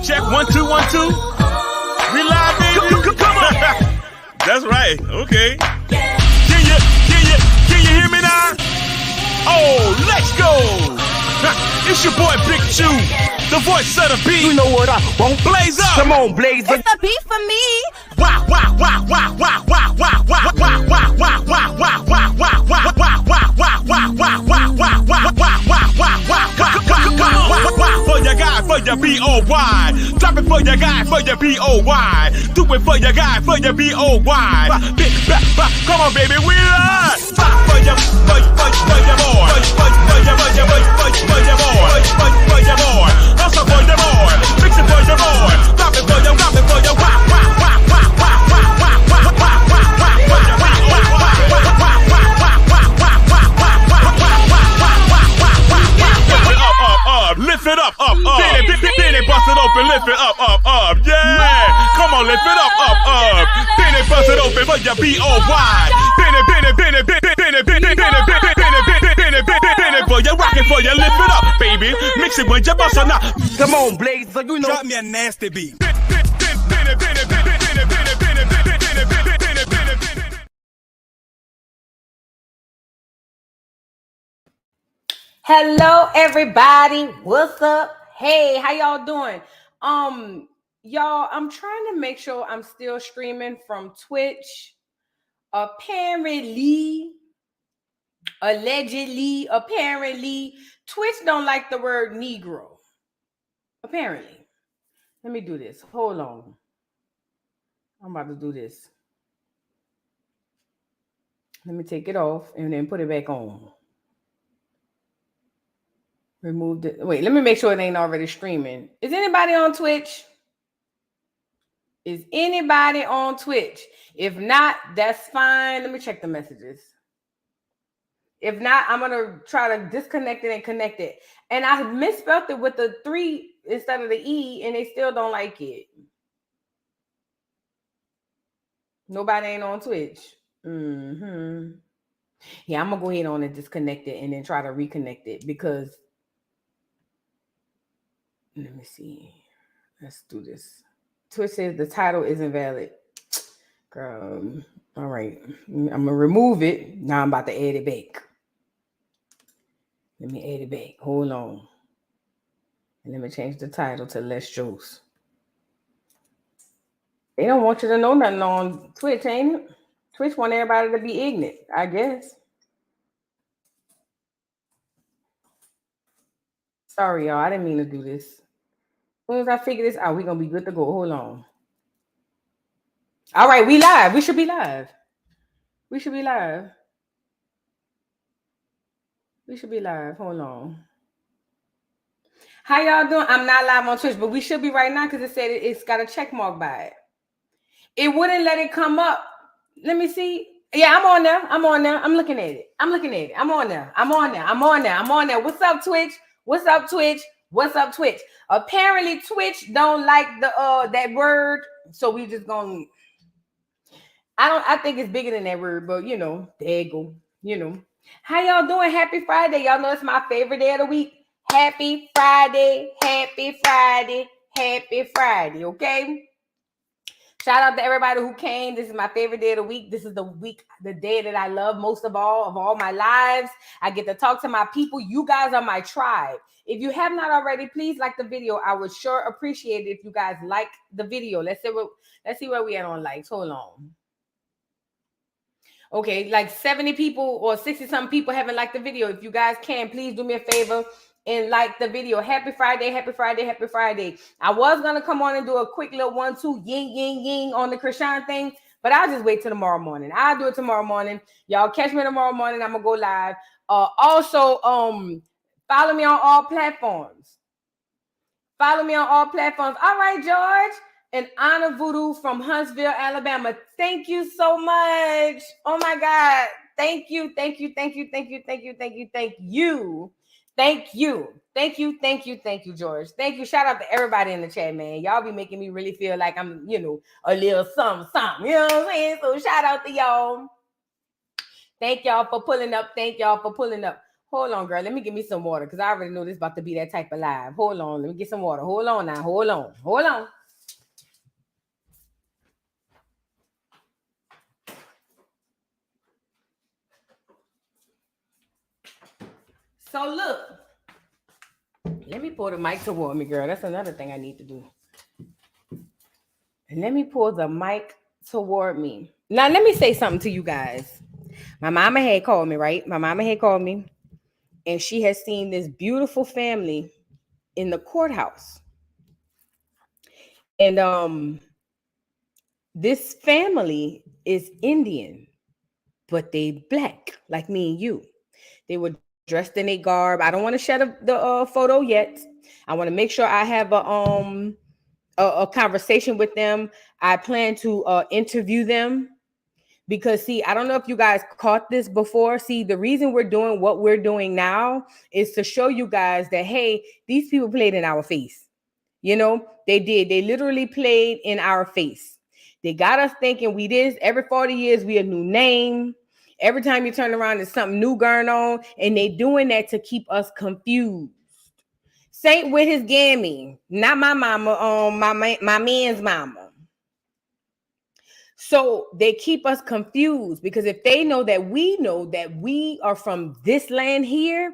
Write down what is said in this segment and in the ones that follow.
check. 1 2 1 2. We live, baby. Come on. That's right. Okay. Can you hear me now? Oh, let's go. It's your boy Big Chew, the voice of the beat. You know what I want? Blaze up. Come on, blaze up. It's the beat for me. Wah wah wah wah wah wah wah wah wah wah wah wah wah wah wah wah wah for your guy, for your B-O-Y. Drop it for your guy, for your B-O-Y. Do it for your guy, for your B-O-Y. Come on, baby, we are. For your boy, for your boy. Also for your boy. Fix it for your boy. Drop it for your, lift it up. Then it bust it open, lift it up. Yeah. Come on, lift it up. Then it bust it open for your B-O-Y. Then it for your rockin' for your lift it up, baby. Mix it with your bust or not. Come on, blaze up. You know. Drop me a nasty beat. Hello, everybody. What's up? Hey, how y'all doing? Y'all, I'm trying to make sure I'm still streaming from Twitch. Apparently, Twitch don't like the word Negro. Apparently. Let me do this. Hold on. I'm about to do this. Let me take it off and then put it back on. Remove it. Wait, let me make sure it ain't already streaming. Is anybody on Twitch? Is anybody on Twitch? If not, that's fine. Let me check the messages. If not, I'm going to try to disconnect it and connect it. And I misspelled it with the 3 instead of the E, and they still don't like it. Nobody ain't on Twitch. Yeah, I'm going to go ahead on and disconnect it and then try to reconnect it because let me see. Let's do this. Twitch says the title isn't valid. Girl, all right. I'm going to remove it. Now I'm about to add it back. Let me add it back. Hold on. And let me change the title to Less Juice. They don't want you to know nothing on Twitch, ain't it? Twitch want everybody to be ignorant, I guess. Sorry, y'all. I didn't mean to do this. As soon as I figure this out, we're going to be good to go. Hold on. All right, we live. We should be live. Hold on. How y'all doing? I'm not live on Twitch, but we should be right now because it said it's got a check mark by it. It wouldn't let it come up. Let me see. Yeah, I'm on there. I'm looking at it. I'm on there. What's up, Twitch? Apparently, Twitch don't like the that word, so we just gonna. I think it's bigger than that word, but you know, there you go. You know, how y'all doing? Happy Friday! Y'all know it's my favorite day of the week. Happy Friday! Okay. Shout out to everybody who came. This is my favorite day of the week. This is the day that I love most of all my lives. I get to talk to my people. You guys are my tribe. If you have not already, please like the video. I would sure appreciate it if you guys like the video. Let's see where we at on likes. Hold on. Okay, like 70 people or 60-something people haven't liked the video. If you guys can, please do me a favor and like the video. Happy Friday. I was going to come on and do a quick little 1-2 ying on the Krishan thing, but I'll just wait till tomorrow morning. I'll do it tomorrow morning. Y'all catch me tomorrow morning. I'm going to go live. Also, follow me on all platforms. All right, George. And Anna Voodoo from Huntsville, Alabama. Thank you so much. Oh my God. Thank you, George. Thank you. Shout out to everybody in the chat, man. Y'all be making me really feel like I'm, a little something. You know what I'm saying? So shout out to y'all. Thank y'all for pulling up. Hold on, girl. Let me get me some water because I already know this about to be that type of live. Hold on. Let me get some water. Hold on now. Hold on. Hold on. So look, let me pull the mic toward me, girl. That's another thing I need to do. And let me pull the mic toward me. Now, let me say something to you guys. My mama had called me, right? My mama had called me, and she has seen this beautiful family in the courthouse. And this family is Indian, but they black, like me and you. They were dressed in a garb. I don't want to share the photo yet. I want to make sure I have a conversation with them. I plan to interview them because, see, I don't know if you guys caught this before. See, the reason we're doing what we're doing now is to show you guys that, hey, these people played in our face. You know, they did. They literally played in our face. They got us thinking we this. Every 40 years, we a new name. Every time you turn around, there's something new going on. And they doing that to keep us confused. Saint with his gammy, not my mama, my man's mama. So they keep us confused because if they know that we are from this land here,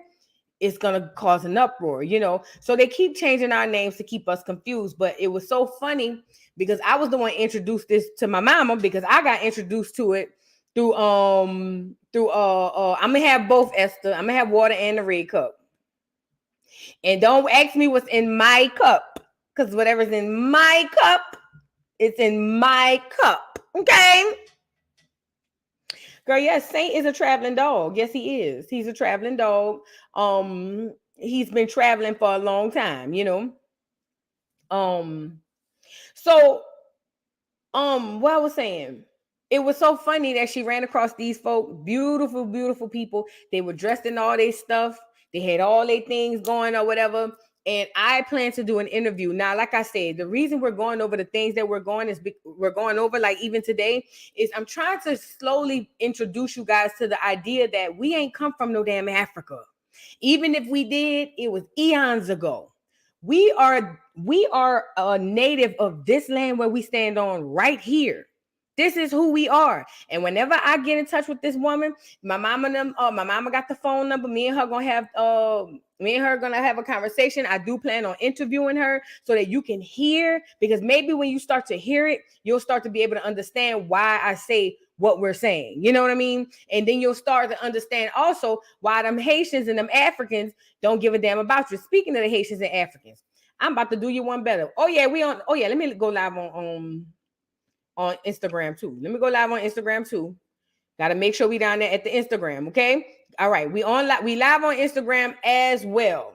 it's gonna cause an uproar, you know. So they keep changing our names to keep us confused. But it was so funny because I was the one introduced this to my mama because I got introduced to it through I'm gonna have both, Esther. I'm gonna have water and the red cup. And don't ask me what's in my cup, because whatever's in my cup, it's in my cup. Okay. Girl, yes, Saint is a traveling dog. Yes, he is. He's a traveling dog. He's been traveling for a long time, you know. So what I was saying, it was so funny that she ran across these folk, beautiful, beautiful people. They were dressed in all their stuff. They had all their things going or whatever. And I plan to do an interview. Now, like I said, the reason we're going over the things that we're going over, like even today, is I'm trying to slowly introduce you guys to the idea that we ain't come from no damn Africa. Even if we did, it was eons ago. We are a native of this land where we stand on right here. This is who we are. And whenever I get in touch with this woman, my mama got the phone number. Me and her gonna have a conversation. I do plan on interviewing her so that you can hear, because maybe when you start to hear it, you'll start to be able to understand why I say what we're saying. You know what I mean? And then you'll start to understand also why them Haitians and them Africans don't give a damn about you. Speaking of the Haitians and Africans, I'm about to do you one better. Let me go live on Instagram too. Let me go live on Instagram too. Got to make sure we down there at the Instagram, okay? All right, we live on Instagram as well.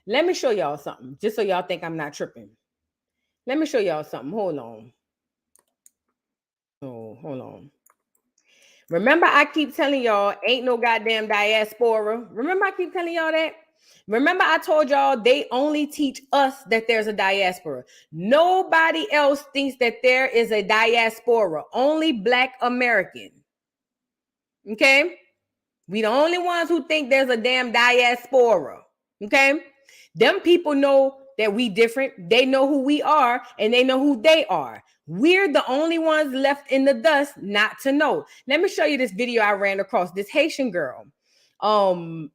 Let me show y'all something, just so y'all think I'm not tripping. Let me show y'all something. Hold on. Oh, hold on. Remember, I keep telling y'all, ain't no goddamn diaspora. Remember, I keep telling y'all that? Remember, I told y'all they only teach us that there's a diaspora. Nobody else thinks that there is a diaspora. Only Black American. Okay? We the only ones who think there's a damn diaspora. Okay? Them people know that we different. They know who we are, and they know who they are. We're the only ones left in the dust not to know. Let me show you this video I ran across. This Haitian girl. On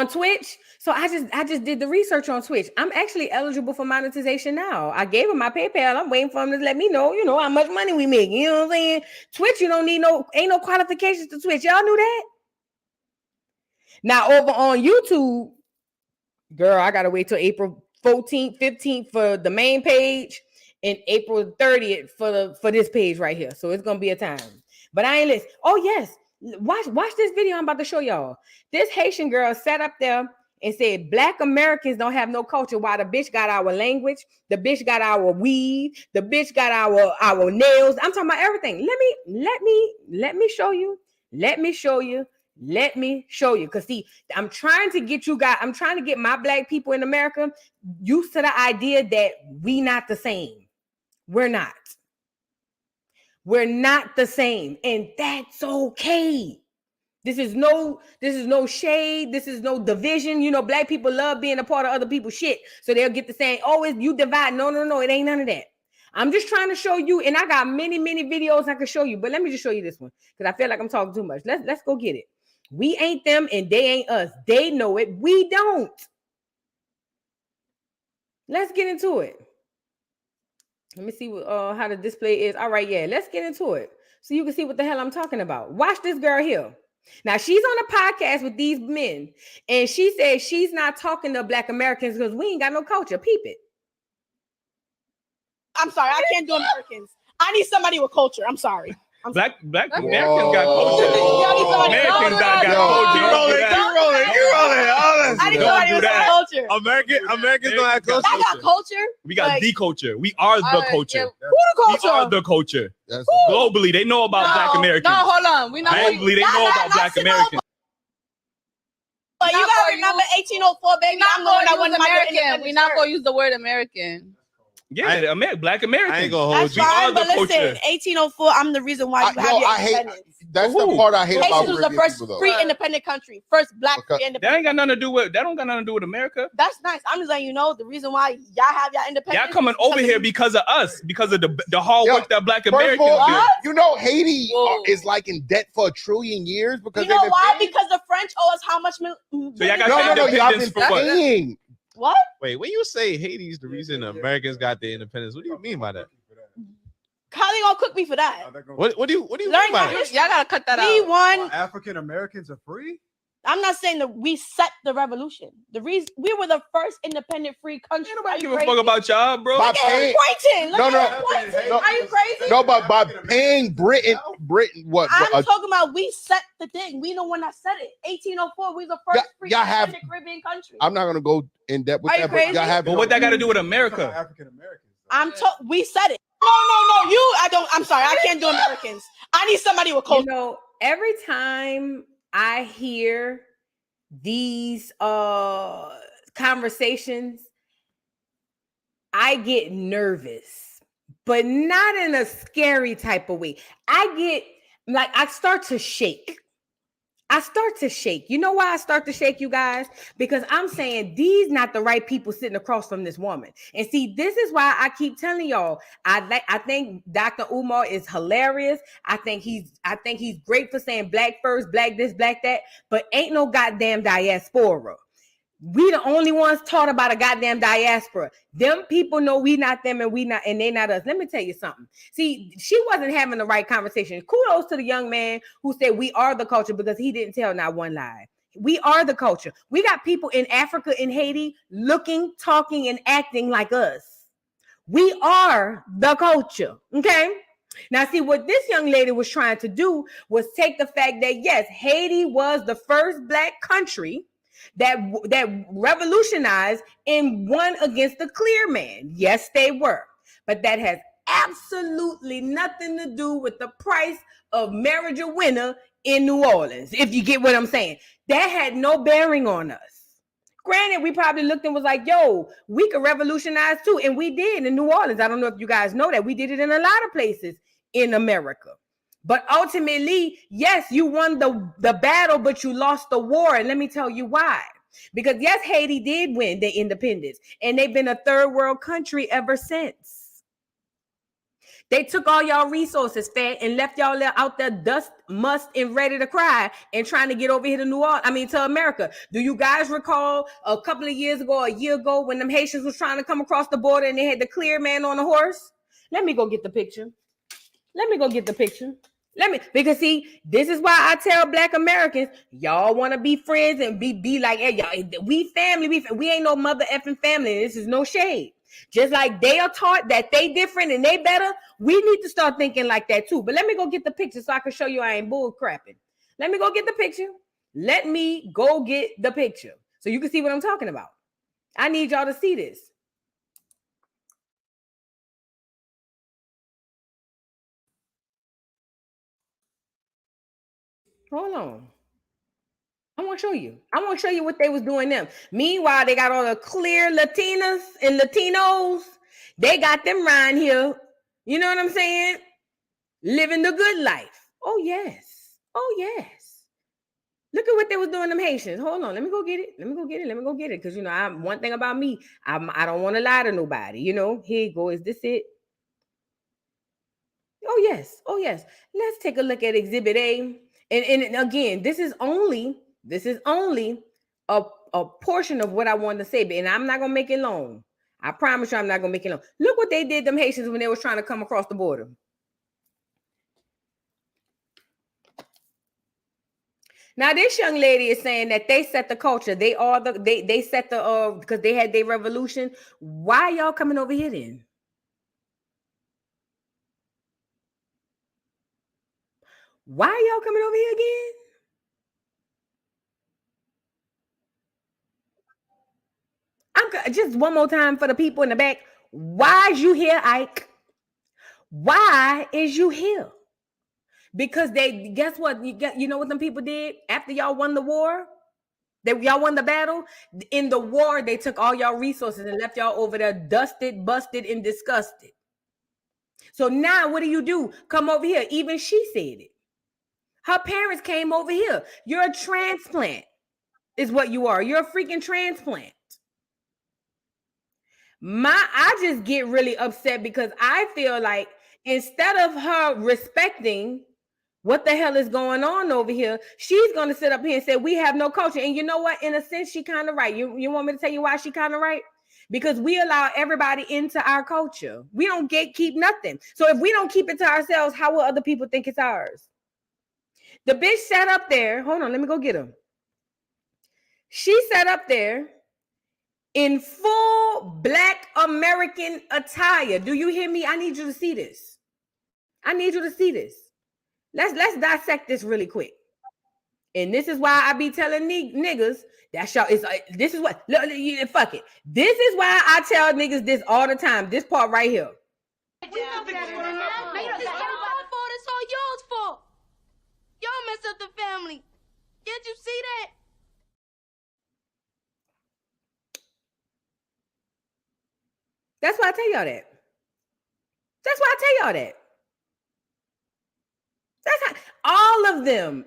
Twitch. So I just did the research on Twitch. I'm actually eligible for monetization now. I gave him my PayPal. I'm waiting for him to let me know, how much money we make. You know what I'm saying? Twitch, you don't need ain't no qualifications to Twitch. Y'all knew that? Now over on YouTube, girl, I gotta wait till April 14th, 15th for the main page and April 30th for this page right here. So it's gonna be a time. But I ain't listen. Oh, yes. Watch this video I'm about to show y'all. This Haitian girl sat up there and said, Black Americans don't have no culture. While the bitch got our language, the bitch got our weed, the bitch got our nails. I'm talking about everything. Let me show you. Let me show you. Let me show you. Because see, I'm trying to get my Black people in America used to the idea that we not the same. We're not. We're not the same. And that's okay. This is no shade. This is no division. You know, black people love being a part of other people's shit. So they'll get to saying, oh, it's you divide. No. It ain't none of that. I'm just trying to show you, and I got many videos I can show you, but let me just show you this one because I feel like I'm talking too much. Let's go get it. We ain't them and they ain't us. They know it. We don't. Let's get into it. Let me see what, how the display is. All right, yeah, let's get into it so you can see what the hell I'm talking about. Watch this girl here. Now, she's on a podcast with these men, and she says she's not talking to Black Americans because we ain't got no culture. Peep it. I'm sorry, I can't do Americans. I need somebody with culture. I'm sorry. Black Americans got culture. Americans got culture. You rolling. I need somebody with culture. Americans don't have culture. I got culture. We got the culture. We are the culture. Who the culture? We are the culture. Globally, they know about Black Americans. No, hold on. We not globally, they know about Black Americans. But you gotta remember 1804, baby. I'm the one that won American. We're not gonna use the word American. Yeah, Black Americans. I ain't gonna hold That's you. fine, but listen, 1804, I'm the reason why you have your independence. That's the part I hate about Haiti was the first free independent country, first Black free independent. That ain't got nothing to do with. That don't got nothing to do with America. That's nice. I'm just letting you know the reason why y'all have your independence. Y'all coming over here because of us, because of the hard work that Black Americans do. You know, Haiti is like in debt for 1 trillion years because you know why? Because the French owe us how much? So y'all got y'all been paying. What? Wait, when you say Haiti's the reason Americans got their independence, what do you mean by that? How they gonna cook me for that? What do you mean by that? Y'all gotta cut that out. We won. African Americans are free. I'm not saying that we set the revolution. The reason we were the first independent free country. Nobody give a fuck about y'all, bro. Look at pointing. No. Are you crazy? No, but by paying Britain, what? I'm talking about we set the thing. We the one that said it. 1804. We the first free independent Caribbean country. I'm not gonna go in depth with that, but y'all have. But what that got to do with America? African Americans. We said it. No. I'm sorry. I can't do Americans. I need somebody with culture. You know, every time I hear these conversations, I get nervous, but not in a scary type of way. I start to shake. You know why I start to shake, you guys? Because I'm saying these not the right people sitting across from this woman. And see, this is why I keep telling y'all, I think Dr. Umar is hilarious. I think he's great for saying Black first, Black this, Black that, but ain't no goddamn diaspora. We the only ones taught about a goddamn diaspora. Them people know we not them and they not us. Let me tell you something. See, she wasn't having the right conversation. Kudos to the young man who said we are the culture because he didn't tell not one lie. We are the culture. We got people in Africa, in Haiti, looking, talking, and acting like us. We are the culture. Okay? Now, see, what this young lady was trying to do was take the fact that, yes, Haiti was the first Black country that revolutionized and won against the clear man. Yes, they were. But that has absolutely nothing to do with the price of marijuana in New Orleans, if you get what I'm saying. That had no bearing on us. Granted, we probably looked and was like, yo, we could revolutionize too. And we did in New Orleans. I don't know if you guys know that. We did it in a lot of places in America. But ultimately, yes, you won the battle, but you lost the war. And let me tell you why. Because yes, Haiti did win their independence. And they've been a third world country ever since. They took all y'all resources, fat, and left y'all out there dust, must, and ready to cry and trying to get over here to America. Do you guys recall a couple of years ago, a year ago, when them Haitians was trying to come across the border and they had the clear man on a horse? Let me go get the picture. Because see, this is why I tell Black Americans, y'all want to be friends and be like, hey, y'all, we family, we ain't no mother effing family. This is no shade. Just like they are taught that they different and they better, we need to start thinking like that too. But let me go get the picture so I can show you I ain't bull crapping. Let me go get the picture so you can see what I'm talking about. I need y'all to see this. Hold on. I want to show you what they was doing them. Meanwhile, they got all the clear Latinas and Latinos. They got them around here. You know what I'm saying? Living the good life. Oh, yes. Look at what they was doing, them Haitians. Hold on, let me go get it. Because, you know, one thing about me, I don't want to lie to nobody. You know, here you go. Is this it? Oh, yes. Let's take a look at Exhibit A. And again, this is only a portion of what I wanted to say, and I'm not going to make it long. I promise you I'm not going to make it long. Look what they did, them Haitians, when they was trying to come across the border. Now, this young lady is saying that they set the culture. They set the because they had their revolution. Why y'all coming over here then? Why y'all coming over here again? I'm just one more time for the people in the back. Why is you here, Ike? Why is you here? Because they, guess what? You know what them people did after y'all won the war? Y'all won the battle. In the war, they took all y'all resources and left y'all over there dusted, busted, and disgusted. So now what do? Come over here. Even she said it. Her parents came over here. You're a transplant, is what you are. You're a freaking transplant. I just get really upset because I feel like instead of her respecting what the hell is going on over here, she's going to sit up here and say, we have no culture. And you know what? In a sense, she kind of right. You want me to tell you why she kind of right? Because we allow everybody into our culture. We don't keep nothing. So if we don't keep it to ourselves, how will other people think it's ours? The bitch sat up there. Hold on, let me go get her. She sat up there in full Black American attire. Do you hear me? I need you to see this. Let's dissect this really quick. And this is why I be telling niggas that's y'all. This is what. Fuck it. This is why I tell niggas this all the time. This part right here. It's all y'all's fault. Y'all messed up the family. Can't you see that? That's why I tell y'all that. That's how all of them,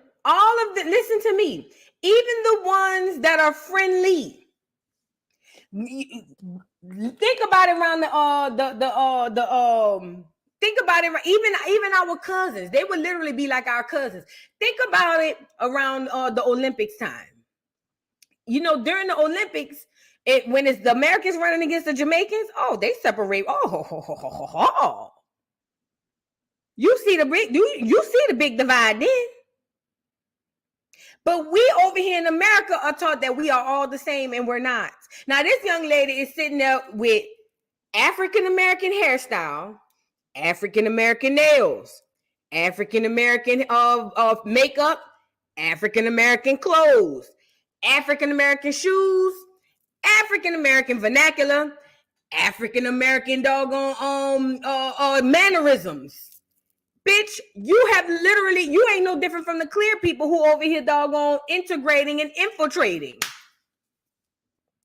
listen to me. Even the ones that are friendly. Think about it around think about it, even our cousins. They would literally be like our cousins. Think about it around the Olympics time. You know, during the Olympics, when it's the Americans running against the Jamaicans, they separate. You see the big divide then. But we over here in America are taught that we are all the same, and we're not. Now, this young lady is sitting there with African-American hairstyle, African-American nails, African-American makeup, African-American clothes, African-American shoes, African-American vernacular, African-American doggone mannerisms. Bitch, you ain't no different from the clear people who over here doggone integrating and infiltrating.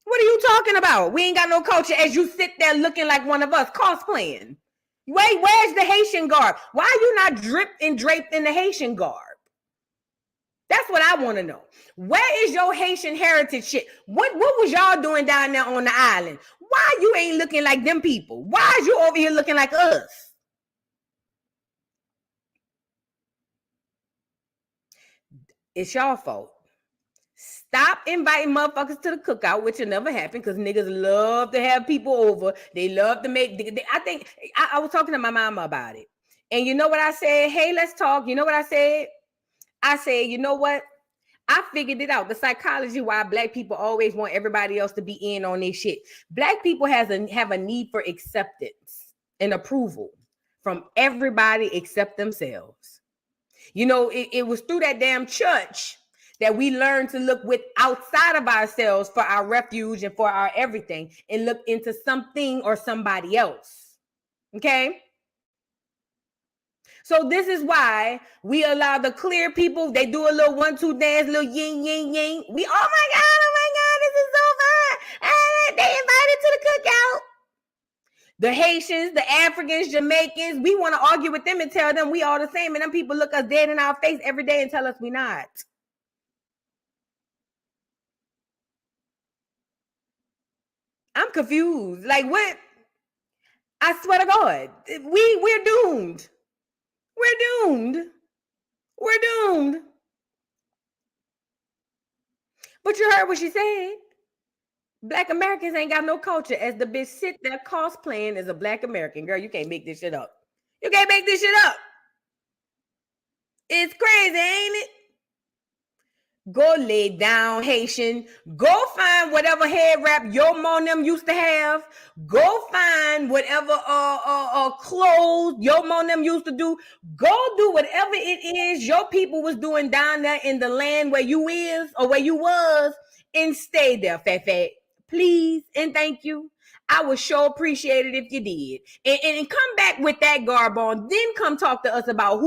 What are you talking about? We ain't got no culture as you sit there looking like one of us cosplaying. Wait, where's the Haitian garb? Why are you not dripped and draped in the Haitian garb? That's what I want to know. Where is your Haitian heritage shit? What was y'all doing down there on the island? Why you ain't looking like them people? Why is you over here looking like us? It's y'all fault. Stop inviting motherfuckers to the cookout, which will never happen because niggas love to have people over. They love to make. I was talking to my mama about it. And you know what I said? Hey, let's talk. You know what I said? I said, you know what? I figured it out. The psychology why Black people always want everybody else to be in on their shit. Black people have a need for acceptance and approval from everybody except themselves. You know, it was through that damn church that we learned to look outside of ourselves for our refuge and for our everything and look into something or somebody else. Okay? So this is why we allow the clear people, they do a little 1-2 dance, little yin, yin, yin. We, oh my God, this is so fun. They invited to the cookout. The Haitians, the Africans, Jamaicans, we want to argue with them and tell them we all the same. And them people look us dead in our face every day and tell us we not. I'm confused. Like what? I swear to God, we're doomed. We're doomed. We're doomed. But you heard what she said. Black Americans ain't got no culture. As the bitch sit there cosplaying as a Black American. Girl, you can't make this shit up. You can't make this shit up. It's crazy, ain't it? Go lay down, Haitian. Go find whatever head wrap your mom them used to have. Go find whatever clothes your mom them used to do. Go do whatever it is your people was doing down there in the land where you is or where you was, and stay there, fat. Please and thank you. I would sure appreciate it if you did. And come back with that garb on. Then come talk to us about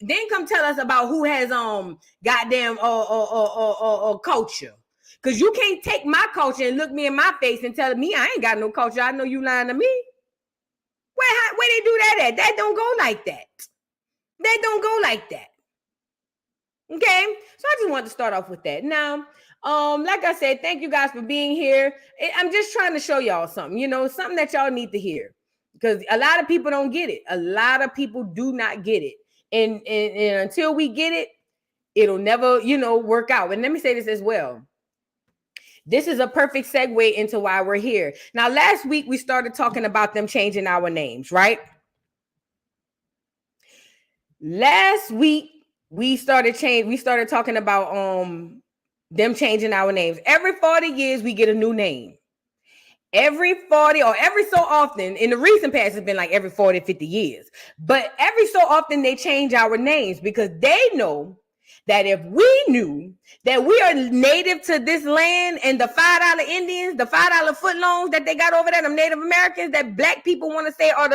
then come tell us about who has goddamn culture. Cause you can't take my culture and look me in my face and tell me I ain't got no culture. I know you lying to me. Where they do that at? That don't go like that. That don't go like that. Okay, so I just wanted to start off with that. Now, like I said, thank you guys for being here. I'm just trying to show y'all something, something that y'all need to hear, because a lot of people don't get it. A lot of people do not get it, and until we get it, it'll never, work out. And let me say this as well. This is a perfect segue into why we're here. Now, last week we started talking about them changing our names, right? Last week we started talking about them changing our names. Every 40 years we get a new name. Every 40 or every so often, in the recent past, it's been like every 40, 50 years. But every so often they change our names because they know that if we knew that we are native to this land and the $5 Indians, the $5 footlongs that they got over there, them Native Americans that Black people want to say are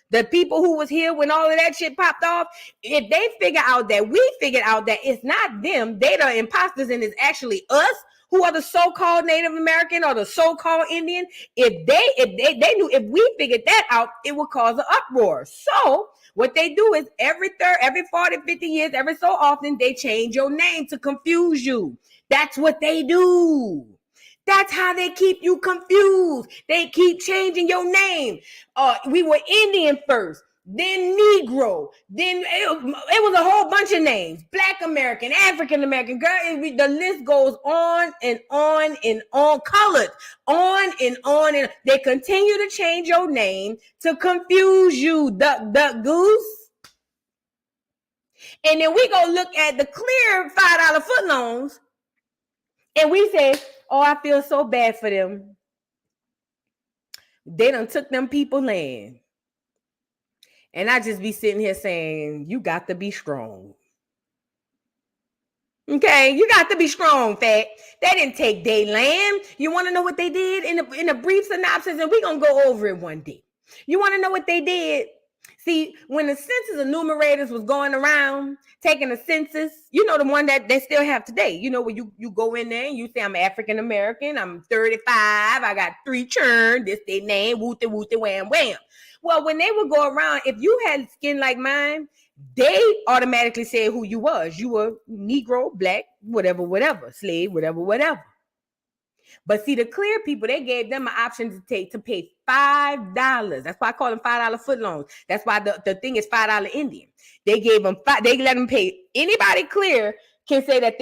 the people who was here when all of that shit popped off, if they figure out that we figured out that it's not them, they the imposters and it's actually us who are the so-called Native American or the so-called Indian, if they knew, if we figured that out, it would cause an uproar. So what they do is every 40, 50 years, every so often, they change your name to confuse you. That's what they do. That's how they keep you confused. They keep changing your name. We were Indian first, then Negro, then it was a whole bunch of names. Black American, African American, girl, the list goes on and on and on, colored, on and on. And they continue to change your name to confuse you, duck, goose. And then we go look at the clear $5 footlongs and we say, oh, I feel so bad for them. They done took them people land. And I just be sitting here saying, you got to be strong. Okay, you got to be strong, fat. They didn't take their land. You want to know what they did in a brief synopsis? And we're going to go over it one day. You want to know what they did? See, when the census enumerators was going around taking a census, the one that they still have today, where you go in there and you say, I'm African American, I'm 35, I got 3 churn, this their name, wooty, wham, wham. Well, when they would go around, if you had skin like mine, they automatically said who you was. You were Negro, Black, whatever, slave, whatever. But see, the clear people, they gave them an option to pay $5. That's why I call them $5 footlongs. That's why the thing is $5 Indian. They gave them they let them pay. Anybody clear can say that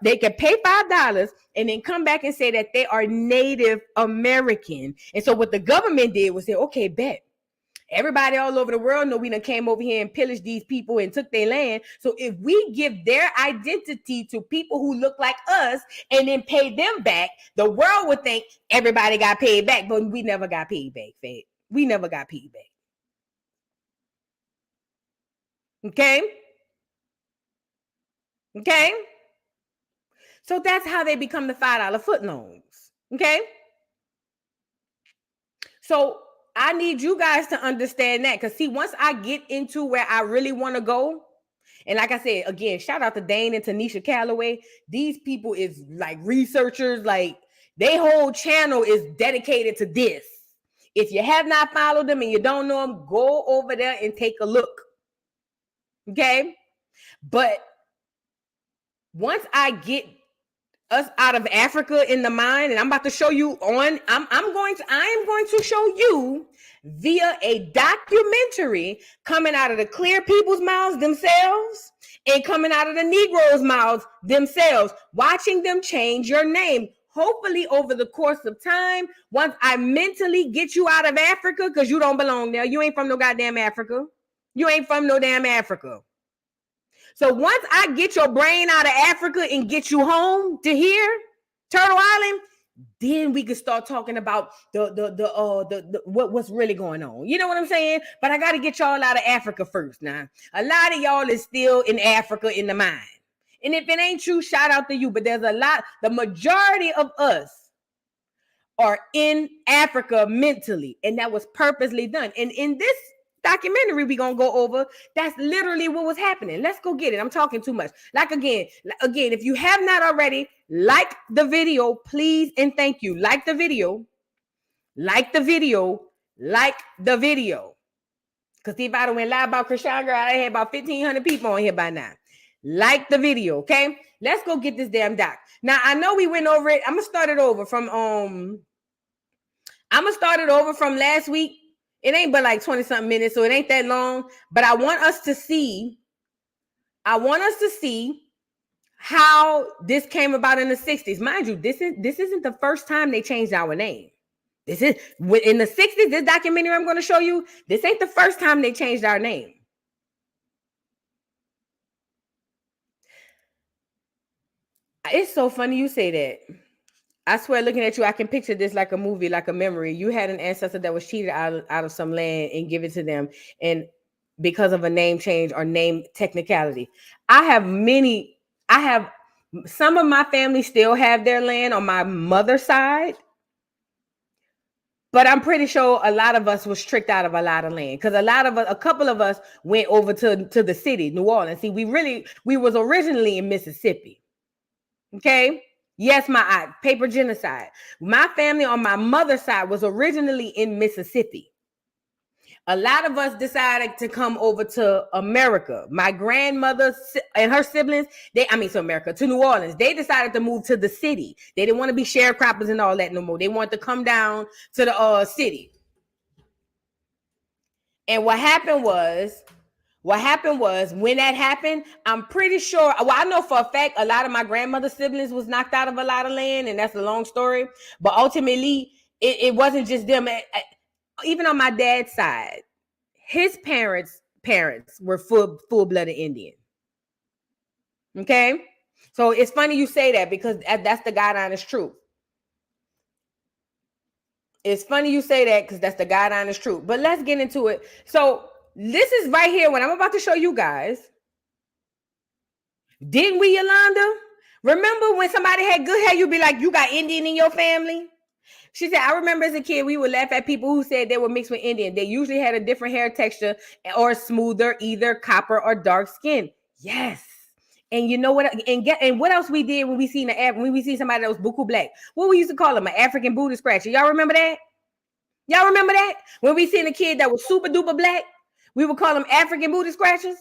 they can pay $5 and then come back and say that they are Native American. And so what the government did was say, okay, bet. Everybody all over the world know we done came over here and pillaged these people and took their land. So if we give their identity to people who look like us and then pay them back, the world would think everybody got paid back, but we never got paid back, Fed. We never got paid back. Okay? Okay? So that's how they become the $5 footlongs. Okay? So I need you guys to understand that, because see, once I get into where I really want to go, and like I said, again, shout out to Dane and Tanisha Calloway. These people is like researchers, like their whole channel is dedicated to this. If you have not followed them and you don't know them, go over there and take a look. Okay? But once I get us out of Africa in the mind, and I'm about to show you on. I am going to show you via a documentary coming out of the clear people's mouths themselves and coming out of the Negroes' mouths themselves, watching them change your name. Hopefully, over the course of time, once I mentally get you out of Africa, because you don't belong there. You ain't from no goddamn Africa. You ain't from no damn Africa. So once I get your brain out of Africa and get you home to here, Turtle Island, then we can start talking about what's really going on. You know what I'm saying? But I got to get y'all out of Africa first. Now, a lot of y'all is still in Africa in the mind. And if it ain't true, shout out to you. But there's a lot, the majority of us are in Africa mentally. And that was purposely done. And in this documentary we're gonna go over, that's literally what was happening. Let's go get it. I'm talking too much. Again, if you have not already, like the video, please and thank you. Like the video. Because if I don't went live about Krishan, girl, I had about 1,500 people on here by now. Like the video, okay? Let's go get this damn doc. Now I know we went over it. I'm gonna start it over from last week. It ain't but like 20 something minutes, so it ain't that long. But I want us to see how this came about in the 60s. Mind you, this isn't the first time they changed our name. This is in the 60s, this documentary I'm going to show you, this ain't the first time they changed our name. It's so funny you say that. I swear, looking at you, I can picture this like a movie, like a memory. You had an ancestor that was cheated out of some land and give it to them, and because of a name change or name technicality. I have some of my family still have their land on my mother's side, but I'm pretty sure a lot of us was tricked out of a lot of land because a couple of us went over to the city, New Orleans. See, we was originally in Mississippi. Okay. Yes, my paper genocide. My family on my mother's side was originally in Mississippi. A lot of us decided to come over to America. My grandmother and her siblings, to New Orleans. They decided to move to the city. They didn't want to be sharecroppers and all that no more. They wanted to come down to the city. And what happened was when that happened, I'm pretty sure, I know for a fact a lot of my grandmother's siblings was knocked out of a lot of land, and that's a long story. But ultimately, it wasn't just them. Even on my dad's side, his parents were full-blooded Indian. Okay? So it's funny you say that because that's the God honest truth. It's funny you say that because that's the God honest truth. But let's get into it. So this is right here what I'm about to show you guys. Didn't we, Yolanda? Remember when somebody had good hair, you'd be like, you got Indian in your family? She said, I remember as a kid, we would laugh at people who said they were mixed with Indian. They usually had a different hair texture or smoother, either copper or dark skin. Yes. And you know what? And what else we did when we seen somebody that was buku black? What we used to call them, an African booty scratcher. Y'all remember that? Y'all remember that? When we seen a kid that was super duper black, we would call them African booty scratchers.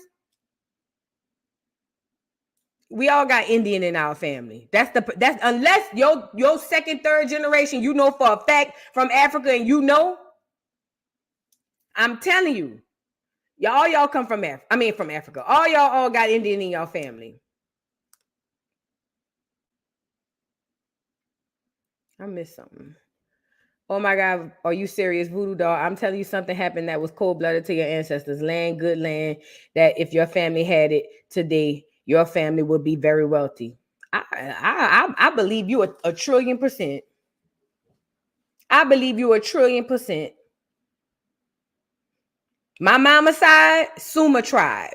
We all got Indian in our family. That's unless your second, third generation, you know for a fact from Africa, and you know, I'm telling you, y'all come from Africa. All y'all all got Indian in your family. I missed something. Oh my God, are you serious, Voodoo Doll? I'm telling you, something happened that was cold-blooded to your ancestors. Land, good land, that if your family had it today, your family would be very wealthy. I believe you a 1,000,000,000%. I believe you a 1,000,000,000%. My mama's side, Suma tribe.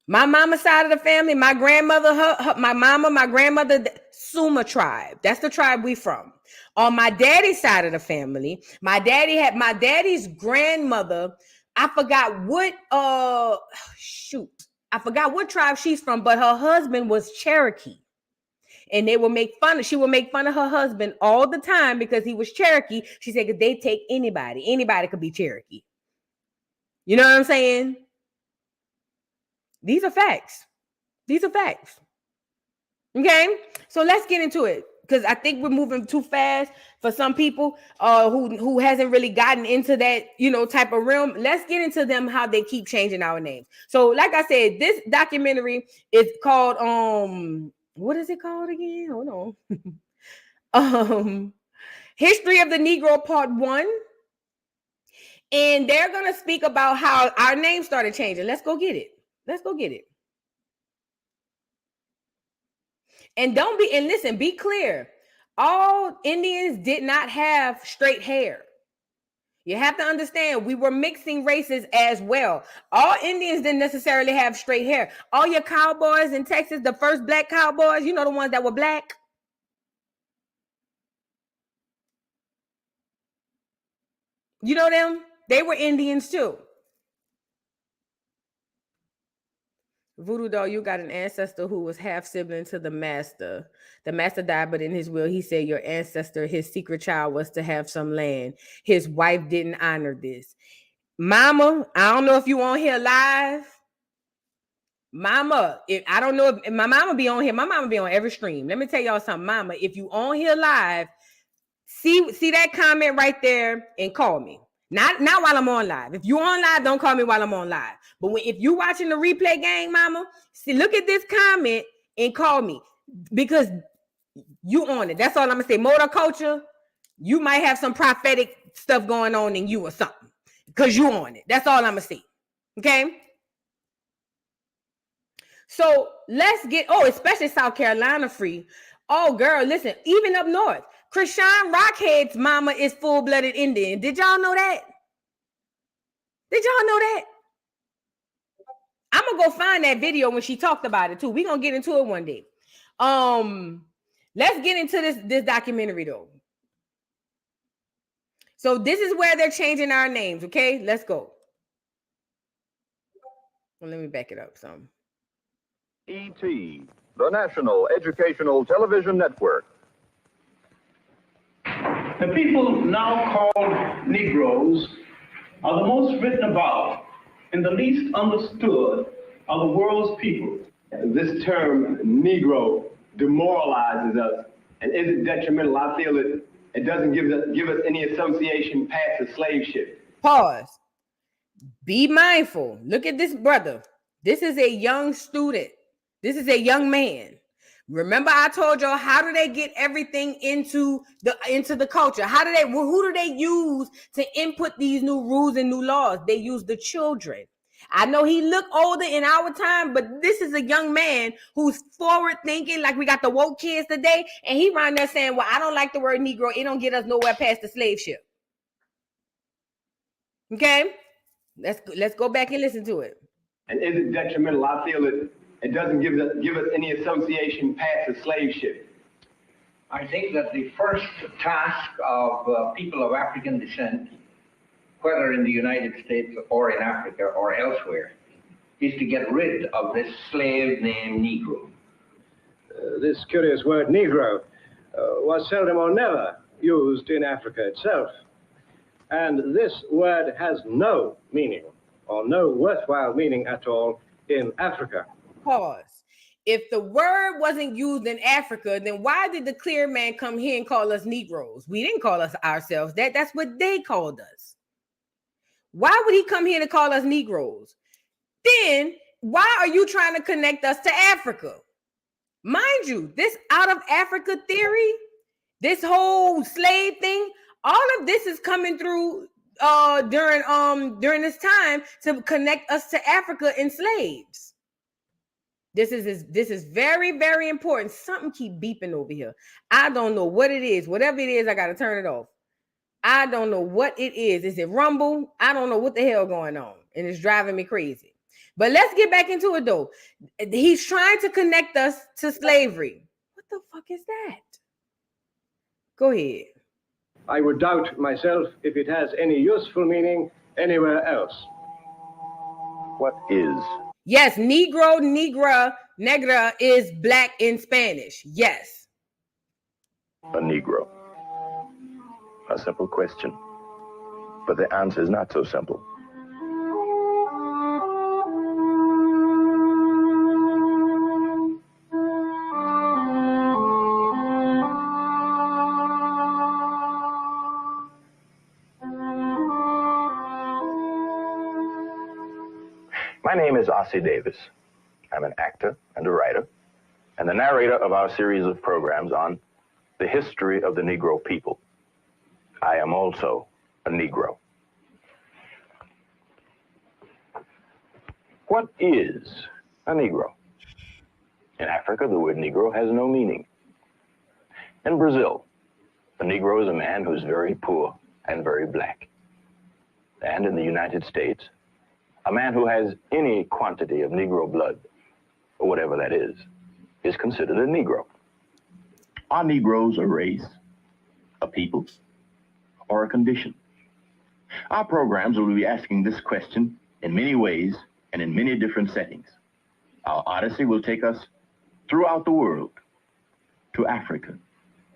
My mama's side of the family, my grandmother, my grandmother, Suma tribe. That's the tribe we from. On my daddy's side of the family, my daddy's grandmother. I forgot what tribe she's from, but her husband was Cherokee. And she would make fun of her husband all the time because he was Cherokee. She said, "Cause they take anybody could be Cherokee." You know what I'm saying? These are facts. Okay, so let's get into it because I think we're moving too fast for some people who hasn't really gotten into that, you know, type of realm. Let's get into them, how they keep changing our names. So like I said, this documentary is called what is it called again? Hold on. History of the Negro Part 1. And they're gonna speak about how our name started changing. Let's go get it. Let's go get it. And listen, be clear. All Indians did not have straight hair. You have to understand, we were mixing races as well. All Indians didn't necessarily have straight hair. All your cowboys in Texas, the first black cowboys, you know, the ones that were black. You know them? They were Indians too. Voodoo doll, you got an ancestor who was half sibling to the master. The master died, but in his will, he said your ancestor, his secret child, was to have some land. His wife didn't honor this. Mama, I don't know if you on here live. Mama, I don't know if my mama be on here. My mama be on every stream. Let me tell y'all something, Mama. If you on here live, see that comment right there and call me. Not while I'm on live. If you on live, don't call me while I'm on live. But if you watching the replay gang, Mama, look at this comment and call me because you on it. That's all I'm gonna say. Motor culture, you might have some prophetic stuff going on in you or something because you on it. That's all I'm gonna say. Okay. So let's get, especially South Carolina free. Oh, girl, listen, even up north. Krishan Rockhead's mama is full-blooded Indian. Did y'all know that? Did y'all know that? I'm gonna go find that video when she talked about it too. We're gonna get into it one day. Let's get into this documentary though. So this is where they're changing our names, okay? Let's go. Well, let me back it up some. ET, the National Educational Television Network. The people now called Negroes are the most written about and the least understood of the world's people. This term, Negro, demoralizes us and is detrimental. I feel it doesn't give us any association past the slave ship. Pause. Be mindful. Look at this brother. This is a young student. This is a young man. Remember, I told y'all, how do they get everything into the culture? Who do they use to input these new rules and new laws? They use the children. I know he looked older in our time, but this is a young man who's forward thinking, like we got the woke kids today, and he around there saying, well, I don't like the word Negro. It don't get us nowhere past the slave ship. Okay? Let's go back and listen to it. And is it detrimental? I feel it doesn't give us any association past the slave ship. I think that the first task of people of African descent, whether in the United States or in Africa or elsewhere, is to get rid of this slave named Negro. This curious word Negro was seldom or never used in Africa itself. And this word has no meaning or no worthwhile meaning at all in Africa. Pause. If the word wasn't used in Africa, then why did the clear man come here and call us Negroes? We didn't call us ourselves that. That's what they called us. Why would he come here to call us Negroes? Then why are you trying to connect us to Africa? Mind you, this out of Africa theory, this whole slave thing, all of this is coming through during this time to connect us to Africa and slaves. This is very, very important. Something keep beeping over here. I don't know what it is. Whatever it is, I got to turn it off. I don't know what it is. Is it rumble? I don't know what the hell going on. And it's driving me crazy. But let's get back into it though. He's trying to connect us to slavery. What the fuck is that? Go ahead. I would doubt myself if it has any useful meaning anywhere else. What is? Yes, Negro, negra is black in Spanish. Yes. A Negro. A simple question. But the answer is not so simple. My name is Ossie Davis. I'm an actor and a writer, and the narrator of our series of programs on the history of the Negro people. I am also a Negro. What is a Negro? In Africa, the word Negro has no meaning. In Brazil, a Negro is a man who's very poor and very black. And in the United States, a man who has any quantity of Negro blood, or whatever that is considered a Negro. Are Negroes a race, a people, or a condition? Our programs will be asking this question in many ways and in many different settings. Our odyssey will take us throughout the world to Africa,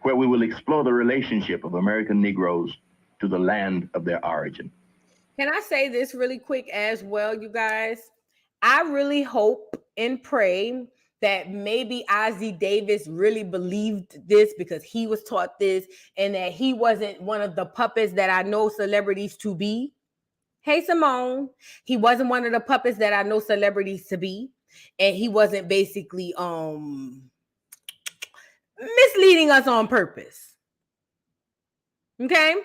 where we will explore the relationship of American Negroes to the land of their origin. Can I say this really quick as well, you guys? I really hope and pray that maybe Ossie Davis really believed this because he was taught this, and that he wasn't one of the puppets that I know celebrities to be. Hey, Simone. He wasn't one of the puppets that I know celebrities to be. And he wasn't basically misleading us on purpose. Okay?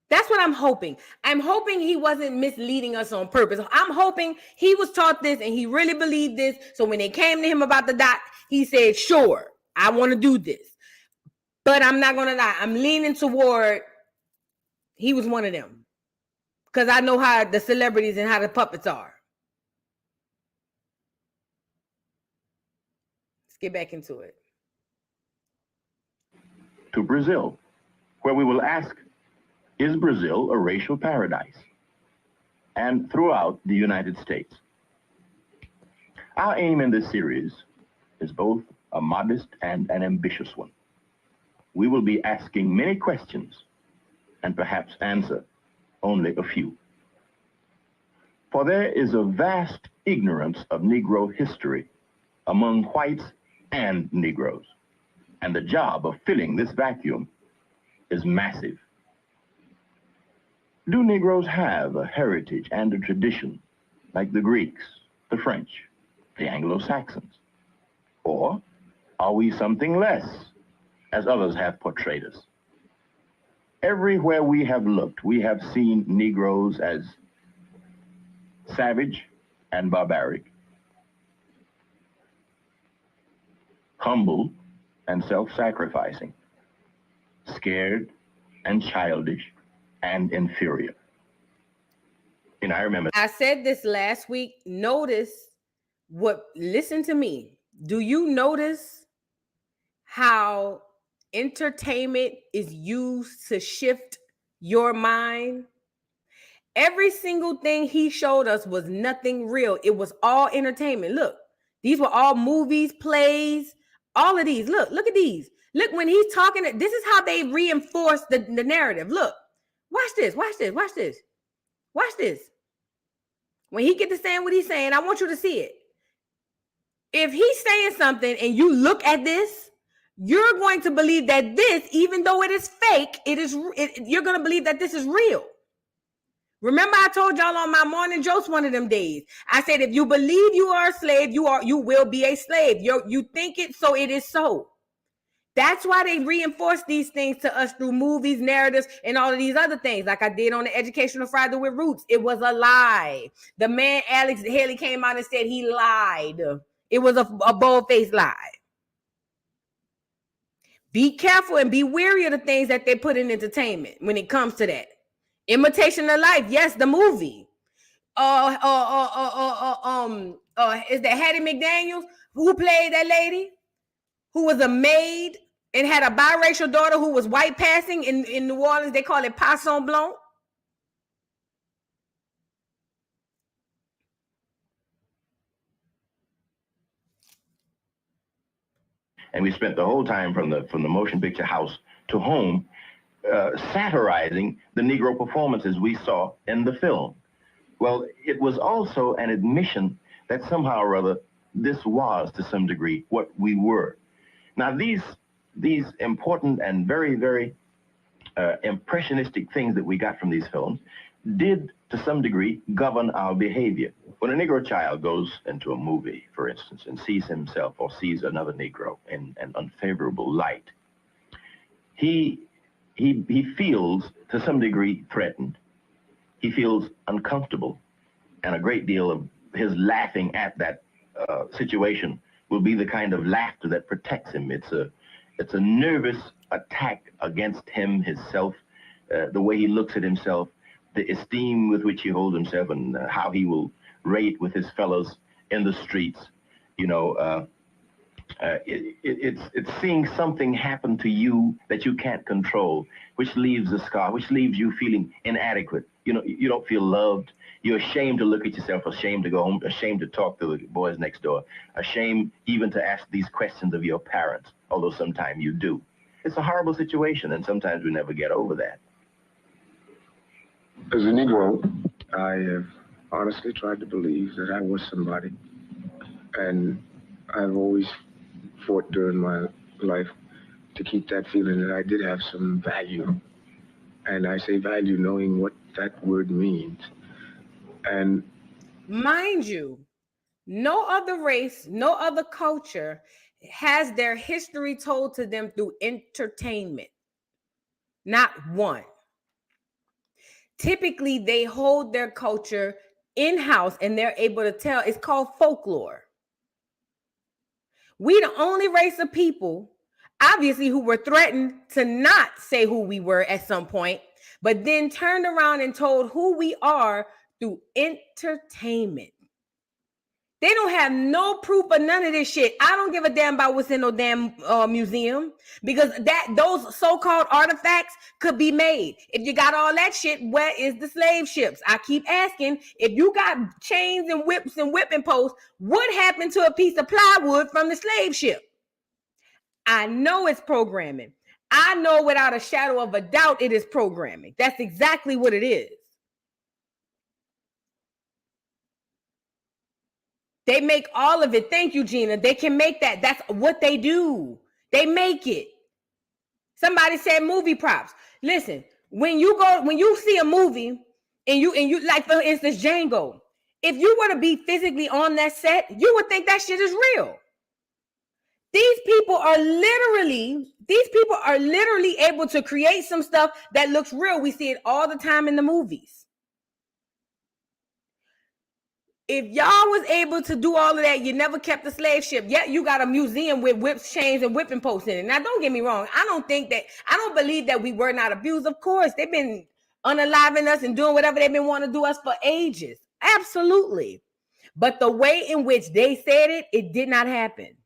That's what I'm hoping. I'm hoping he wasn't misleading us on purpose. I'm hoping he was taught this and he really believed this. So when they came to him about the dot, he said, sure, I want to do this. But I'm not going to lie. I'm leaning toward he was one of them. Because I know how the celebrities and how the puppets are. Let's get back into it. To Brazil, where we will ask, is Brazil a racial paradise? And throughout the United States. Our aim in this series is both a modest and an ambitious one. We will be asking many questions and perhaps answer only a few. For there is a vast ignorance of Negro history among whites and Negroes, and the job of filling this vacuum is massive. Do Negroes have a heritage and a tradition like the Greeks, the French, the Anglo-Saxons? Or are we something less, as others have portrayed us? Everywhere we have looked, we have seen Negroes as savage and barbaric, humble and self-sacrificing, scared and childish and inferior. And I remember I said this last week. Listen to me. Do you notice how entertainment is used to shift your mind? Every single thing he showed us was nothing real. It was all entertainment. Look, these were all movies, plays, all of these. Look at these. Look, when he's talking, this is how they reinforce the narrative. Look, watch this. When he gets to saying what he's saying, I want you to see it. If he's saying something and you look at this, you're going to believe that this, even though it is fake, you're going to believe that this is real. Remember, I told y'all on my morning jokes one of them days. I said, if you believe you are a slave, you will be a slave. You think it, so it is so. That's why they reinforce these things to us through movies, narratives, and all of these other things. Like I did on the Educational Friday with Roots. It was a lie. The man, Alex Haley, came out and said he lied. It was a bold-faced lie. Be careful and be wary of the things that they put in entertainment when it comes to that. Imitation of Life, yes, the movie. Is that Hattie McDaniels who played that lady who was a maid and had a biracial daughter who was white passing in New Orleans? They call it Poisson Blanc. and we spent the whole time from the motion picture house to home satirizing the Negro performances we saw in the film. Well, it was also an admission that somehow or other this was, to some degree, what we were. Now, these important and very, very impressionistic things that we got from these films, did, to some degree, govern our behavior. When a Negro child goes into a movie, for instance, and sees himself or sees another Negro in an unfavorable light, he feels, to some degree, threatened. He feels uncomfortable, and a great deal of his laughing at that situation will be the kind of laughter that protects him. It's a nervous attack against him, himself, the way he looks at himself, the esteem with which he holds himself, and how he will rate with his fellows in the streets. You know, it's seeing something happen to you that you can't control, which leaves a scar, which leaves you feeling inadequate. You know, you don't feel loved. You're ashamed to look at yourself, ashamed to go home, ashamed to talk to the boys next door, ashamed even to ask these questions of your parents, although sometimes you do. It's a horrible situation, and sometimes we never get over that. As a Negro, I have honestly tried to believe that I was somebody, and I've always fought during my life to keep that feeling that I did have some value. And I say value knowing what that word means. And mind you, no other race, no other culture has their history told to them through entertainment. Not one. Typically, they hold their culture in-house and they're able to tell. It's called folklore. We the only race of people, obviously, who were threatened to not say who we were at some point, but then turned around and told who we are through entertainment. They don't have no proof of none of this shit. I don't give a damn about what's in no damn museum, because those so-called artifacts could be made. If you got all that shit, where is the slave ships? I keep asking, if you got chains and whips and whipping posts, what happened to a piece of plywood from the slave ship? I know it's programming. I know without a shadow of a doubt it is programming. That's exactly what it is. They make all of it. Thank you, Gina. They can make that. That's what they do. They make it. Somebody said movie props. Listen, when you see a movie and you like, for instance, Django, if you were to be physically on that set, you would think that shit is real. These people are literally able to create some stuff that looks real. We see it all the time in the movies. If y'all was able to do all of that, you never kept the slave ship. Yet you got a museum with whips, chains, and whipping posts in it. Now, don't get me wrong. I don't believe that we were not abused. Of course, they've been unaliving us and doing whatever they've been wanting to do us for ages. Absolutely. But the way in which they said it, it did not happen.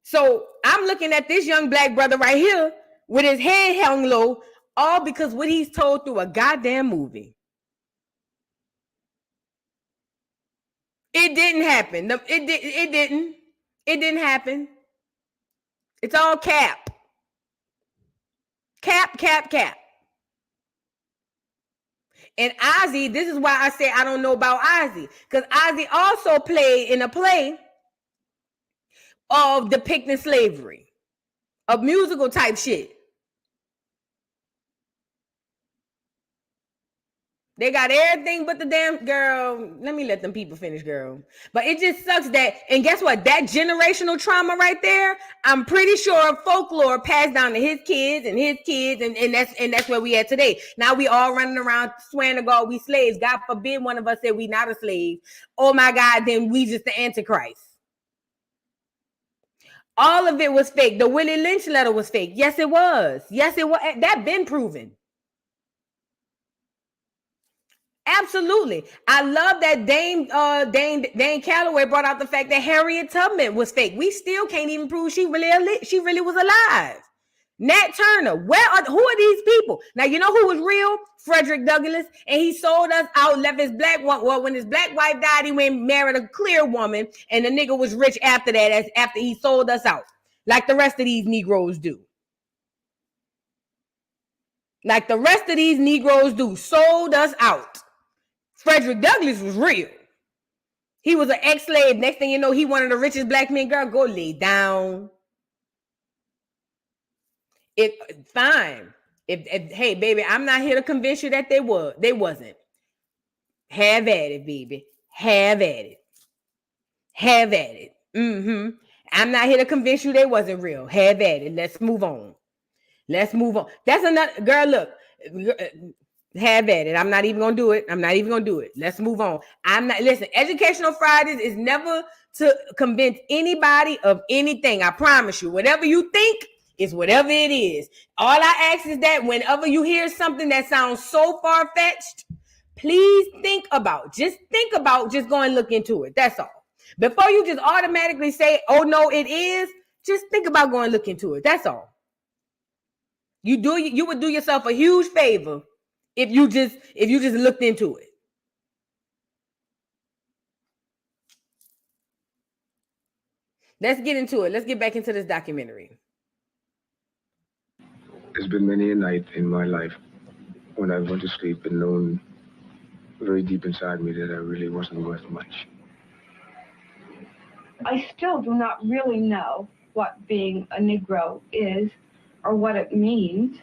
So I'm looking at this young black brother right here with his head hung low, all because what he's told through a goddamn movie. It didn't happen. It didn't happen. It's all cap. Cap. And Ozzy, this is why I say I don't know about Ozzy, because Ozzy also played in a play of depicting slavery, of musical type shit. They got everything but the damn girl. Let me let them people finish, girl. But it just sucks that, and guess what? That generational trauma right there, I'm pretty sure folklore passed down to his kids, and that's where we at today. Now we all running around swearing to God we slaves. God forbid one of us said we not a slave. Oh my God, then we just the Antichrist. All of it was fake. The Willie Lynch letter was fake. Yes, it was. That been proven. Absolutely. I love that Dane Calloway brought out the fact that Harriet Tubman was fake. We still can't even prove she really was alive. Nat Turner, who are these people? Now, you know who was real? Frederick Douglass. And he sold us out, left his black one. Well, when his black wife died, he went and married a clear woman, and the nigga was rich after that, after he sold us out, like the rest of these Negroes do. Sold us out. Frederick Douglass was real. He was an ex-slave. Next thing you know, he one of the richest black men. Girl, go lay down. Fine. Hey, baby, I'm not here to convince you that they wasn't. Have at it, baby. Have at it. Have at it. I'm not here to convince you they wasn't real. Have at it. Let's move on. Let's move on. That's another girl. Look, have at it. I'm not even gonna do it. Let's move on. Listen, Educational Fridays is never to convince anybody of anything. I promise you. Whatever you think is whatever it is. All I ask is that whenever you hear something that sounds so far-fetched, please think about just go and look into it. That's all. Before you just automatically say, oh no, it is, just think about going and look into it. That's all. You would do yourself a huge favor if you just looked into it. Let's get into it. Let's get back into this documentary. There's been many a night in my life when I went to sleep and known very deep inside me that I really wasn't worth much. I still do not really know what being a Negro is or what it means.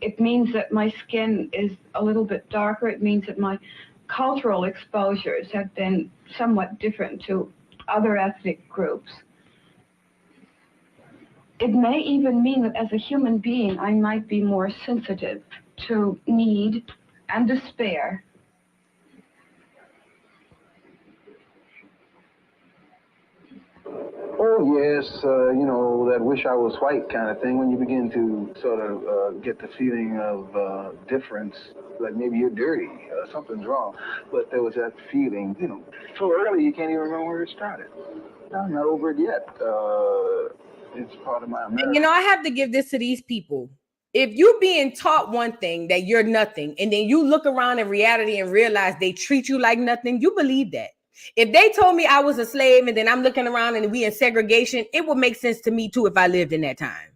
It means that my skin is a little bit darker. It means that my cultural exposures have been somewhat different to other ethnic groups. It may even mean that as a human being, I might be more sensitive to need and despair. Oh, yes, that wish I was white kind of thing, when you begin to sort of get the feeling of difference, like maybe you're dirty, something's wrong. But there was that feeling, so early you can't even remember where it started. I'm not over it yet. It's part of my America. And I have to give this to these people. If you being taught one thing, that you're nothing, and then you look around in reality and realize they treat you like nothing, you believe that. If they told me I was a slave and then I'm looking around and we in segregation, it would make sense to me too if I lived in that time.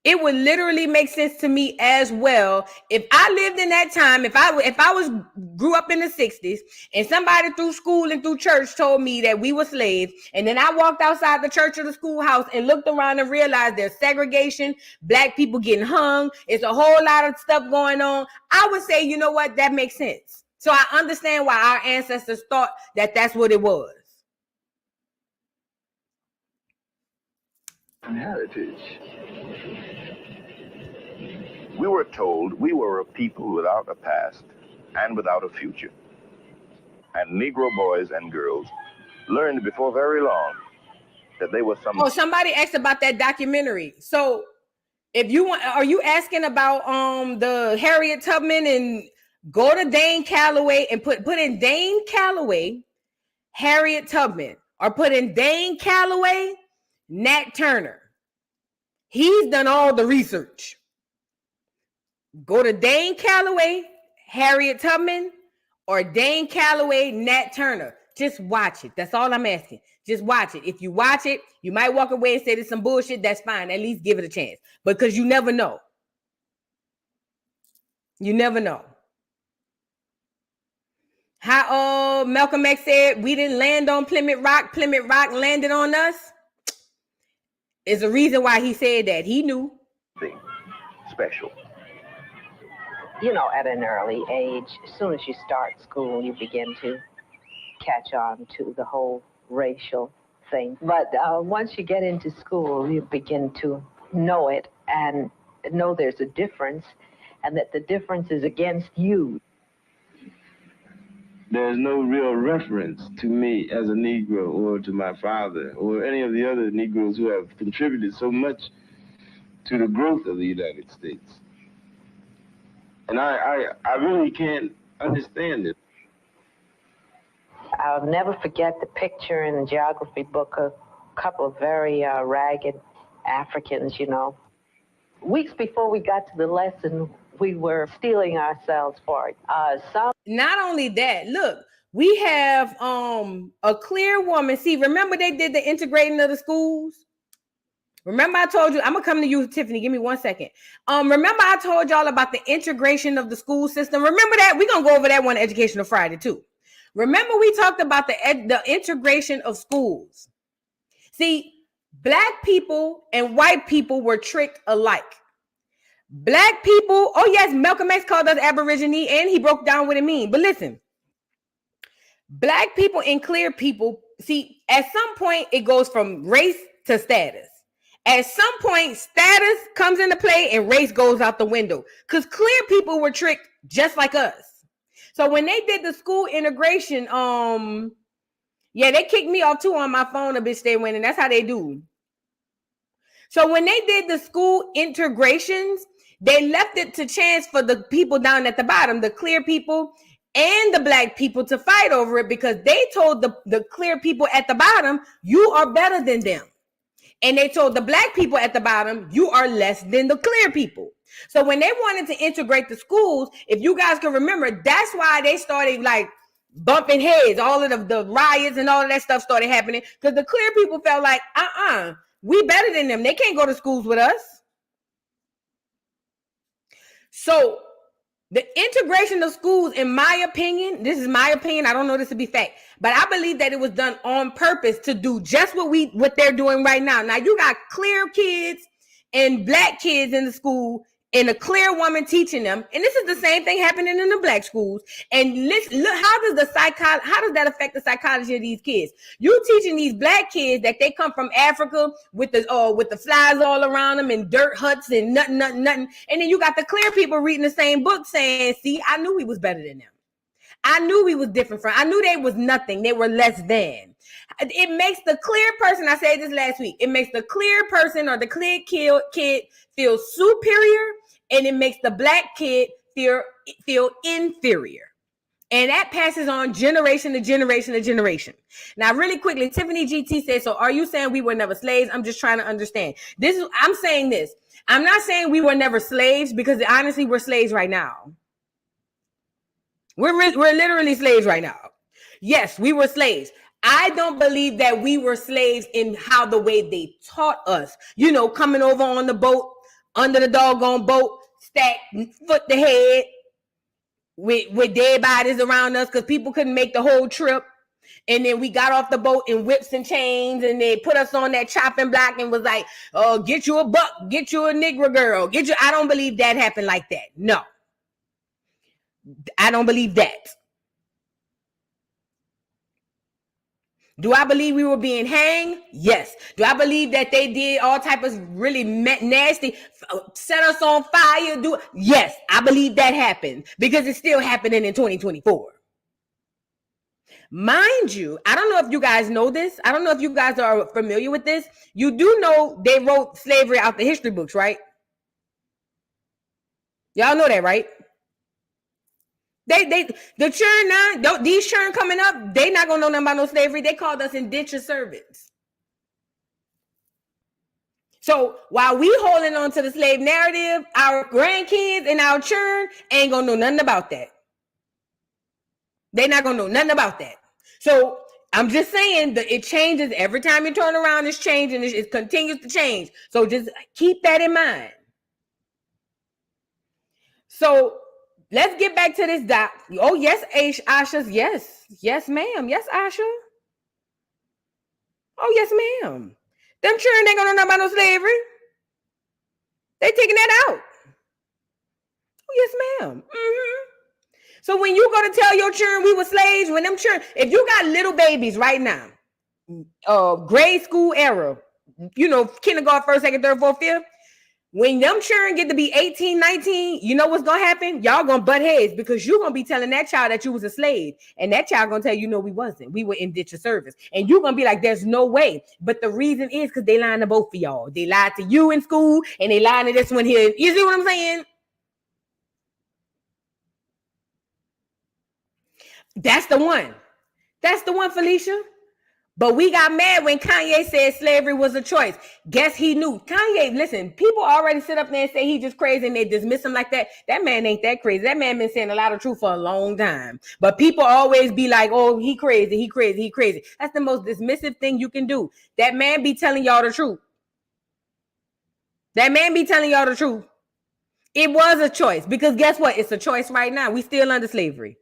It would literally make sense to me as well if I lived in that time. If I grew up in the 60s and somebody through school and through church told me that we were slaves, and then I walked outside the church or the schoolhouse and looked around and realized there's segregation, black people getting hung, it's a whole lot of stuff going on, I would say, you know what, that makes sense. So I understand why our ancestors thought that that's what it was. Heritage. We were told we were a people without a past and without a future. And Negro boys and girls learned before very long that they were some... Oh, somebody asked about that documentary. So if you want, are you asking about the Harriet Tubman? And go to Dane Calloway and put in Dane Calloway, Harriet Tubman, or put in Dane Calloway, Nat Turner. He's done all the research. Go to Dane Calloway, Harriet Tubman, or Dane Calloway, Nat Turner. Just watch it. That's all I'm asking. Just watch it. If you watch it, you might walk away and say there's some bullshit. That's fine. At least give it a chance. Because you never know. You never know. How Malcolm X said, we didn't land on Plymouth Rock. Plymouth Rock landed on us. There's a reason why he said that. He knew. Special. At an early age, as soon as you start school, you begin to catch on to the whole racial thing. But once you get into school, you begin to know it and know there's a difference, and that the difference is against you. There's no real reference to me as a Negro or to my father or any of the other Negroes who have contributed so much to the growth of the United States. And I really can't understand it. I'll never forget the picture in the geography book of a couple of very ragged Africans, Weeks before we got to the lesson, we were stealing ourselves for it. Not only that, look, we have a clear woman. See, remember they did the integrating of the schools? Remember I told you, I'm going to come to you, Tiffany. Give me 1 second. Remember I told y'all about the integration of the school system? Remember that? We're going to go over that one Educational Friday too. Remember we talked about the integration of schools. See, black people and white people were tricked alike. Black people, oh yes, Malcolm X called us Aborigine and he broke down what it means. But listen, Black people and clear people, see, at some point it goes from race to status. At some point, status comes into play and race goes out the window because clear people were tricked just like us. So when they did the school integration, yeah, they kicked me off too on my phone. A bitch they went, and that's how they do. So when they did the school integrations, they left it to chance for the people down at the bottom, the clear people and the Black people, to fight over it because they told the clear people at the bottom, you are better than them. And they told the Black people at the bottom, you are less than the clear people. So when they wanted to integrate the schools, if you guys can remember, that's why they started like bumping heads. All of the riots and all of that stuff started happening because the clear people felt like, we better than them. They can't go to schools with us. So the integration of schools, in my opinion, this is my opinion, I don't know this to be fact, but I believe that it was done on purpose to do just what they're doing right now. Now you got clear kids and Black kids in the school and a clear woman teaching them, and this is the same thing happening in the Black schools. And look, how does that affect the psychology of these kids? You teaching these Black kids that they come from Africa with the flies all around them and dirt huts and nothing, and then you got the clear people reading the same book saying, "See, I knew we was better than them. I knew we was different from. I knew they was nothing. They were less than." It makes the clear person, I said this last week, it makes the clear person or the clear kid feel superior, and it makes the Black kid feel inferior. And that passes on generation to generation to generation. Now, really quickly, Tiffany GT says, so are you saying we were never slaves? I'm just trying to understand. I'm saying this. I'm not saying we were never slaves because honestly, we're slaves right now. We're literally slaves right now. Yes, we were slaves. I don't believe that we were slaves in how the way they taught us. You know, coming over on the boat, under the doggone boat, stacked foot to head with dead bodies around us because people couldn't make the whole trip. And then we got off the boat in whips and chains, and they put us on that chopping block and was like, "Oh, get you a buck, get you a Negro girl, get you." I don't believe that happened like that. No, I don't believe that. Do I believe we were being hanged? Yes. Do I believe that they did all type of really nasty, set us on fire? Yes, I believe that happened because it's still happening in 2024. Mind you, I don't know if you guys know this. I don't know if you guys are familiar with this. You do know they wrote slavery out the history books, right? Y'all know that, right? The churn now, these churn coming up, they not gonna know nothing about no slavery. They called us indentured servants. So while we holding on to the slave narrative, our grandkids and our churn ain't gonna know nothing about that. They not gonna know nothing about that. So I'm just saying that it changes every time you turn around. It's changing. It continues to change. So just keep that in mind. So let's get back to this doc. Oh, yes, Asha. Yes, ma'am. Yes, Asha. Oh, yes, ma'am. Them children ain't gonna know about no slavery. They taking that out. Oh, yes, ma'am. Mm-hmm. So when you go to tell your children we were slaves, when them children, if you got little babies right now, grade school era, you know, kindergarten, first, second, third, fourth, fifth, when them children get to be 18, 19, you know what's going to happen? Y'all going to butt heads because you're going to be telling that child that you was a slave. And that child going to tell you, no, we wasn't. We were indentured service. And you're going to be like, there's no way. But the reason is because they lying to both of y'all. They lied to you in school and they lied to this one here. You see what I'm saying? That's the one. That's the one, Felicia. But we got mad when Kanye said slavery was a choice. Guess he knew. Kanye, listen, people already sit up there and say he just crazy and they dismiss him like that. That man ain't that crazy. That man been saying a lot of truth for a long time. But people always be like, oh, he crazy, he crazy, he crazy. That's the most dismissive thing you can do. That man be telling y'all the truth. That man be telling y'all the truth. It was a choice because guess what? It's a choice right now. We still under slavery.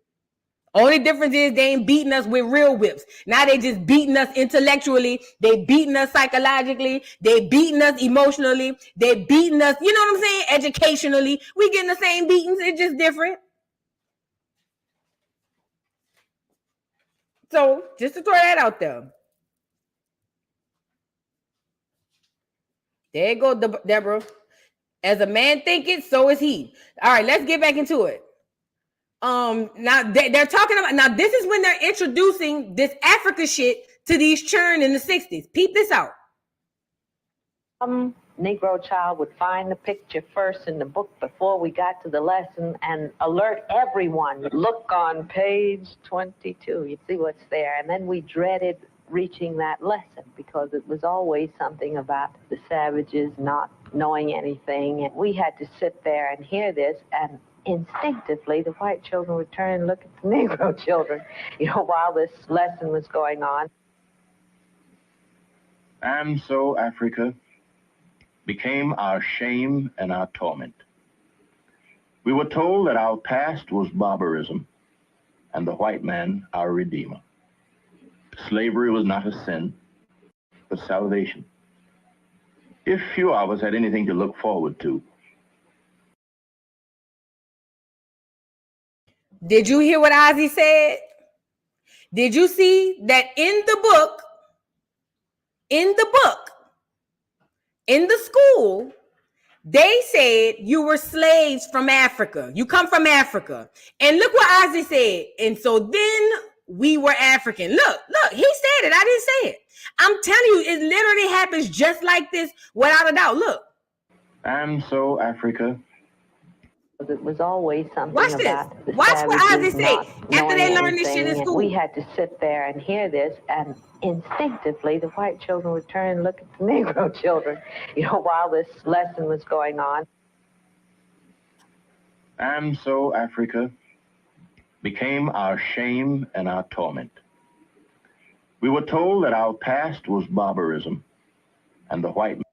Only difference is they ain't beating us with real whips. Now they just beating us intellectually. They beating us psychologically. They beating us emotionally. They beating us, you know what I'm saying? Educationally. We getting the same beatings. It's just different. So just to throw that out there. There you go, Deborah. As a man thinketh, so is he. All right, let's get back into it. Now they're talking about, now this is when they're introducing this Africa shit to these children in the 60s. Peep this out. Negro child would find the picture first in the book before we got to the lesson and alert everyone. Look on page 22. You see what's there. And then we dreaded reaching that lesson because it was always something about the savages not knowing anything. And we had to sit there and hear this, and instinctively the white children would turn and look at the Negro children, while this lesson was going on. And so Africa became our shame and our torment. We were told that our past was barbarism and the white man our redeemer. Slavery was not a sin, but salvation. If few of us had anything to look forward to. Did you hear what Ozzy said? Did you see that in the book, in the school, they said you were slaves from Africa. You come from Africa. And look what Ozzy said. And so then we were African. Look, he said it. I didn't say it. I'm telling you, it literally happens just like this without a doubt. Look. And so Africa. It was always something Watch about this. Watch what Ozzy say. After they learned this shit in school. We had to sit there and hear this, and instinctively the white children would turn and look at the Negro children, while this lesson was going on. And so Africa became our shame and our torment. We were told that our past was barbarism and the white man.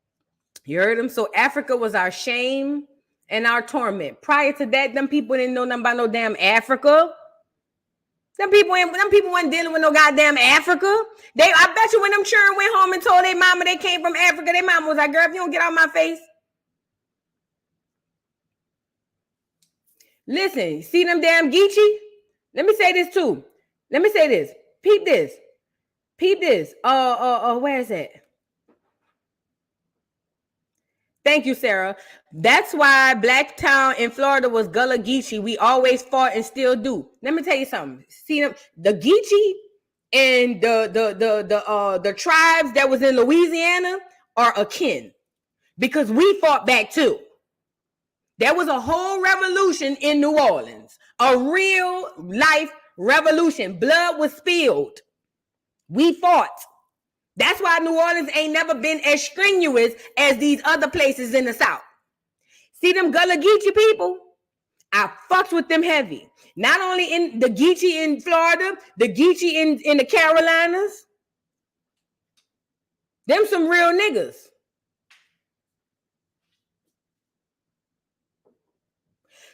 You heard him? So Africa was our shame and our torment. Prior to that, them people didn't know nothing about no damn Africa. Them people weren't dealing with no goddamn Africa. I bet you when them children went home and told their mama they came from Africa, their mama was like, girl, if you don't get out of my face. Listen, see them damn Geechee? Let me say this too. Let me say this. Peep this. Where is it? Thank you, Sarah. That's why Blacktown in Florida was Gullah Geechee. We always fought and still do. Let me tell you something. See them, the Geechee and the tribes that was in Louisiana are akin because we fought back too. There was a whole revolution in New Orleans, a real life revolution. Blood was spilled. We fought. That's why New Orleans ain't never been as strenuous as these other places in the South. See them Gullah Geechee people? I fucked with them heavy. Not only in the Geechee in Florida, the Geechee in the Carolinas. Them some real niggas.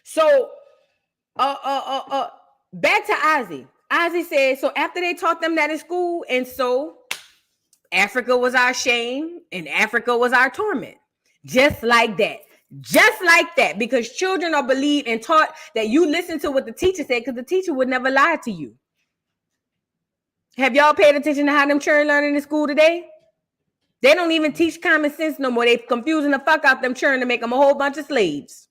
So, back to Ozzy. Ozzy said, so after they taught them that in school, and so Africa was our shame and Africa was our torment. Just like that. Just like that. Because children are believed and taught that you listen to what the teacher said because the teacher would never lie to you. Have y'all paid attention to how them children learning in school today? They don't even teach common sense no more. They confusing the fuck out them children to make them a whole bunch of slaves.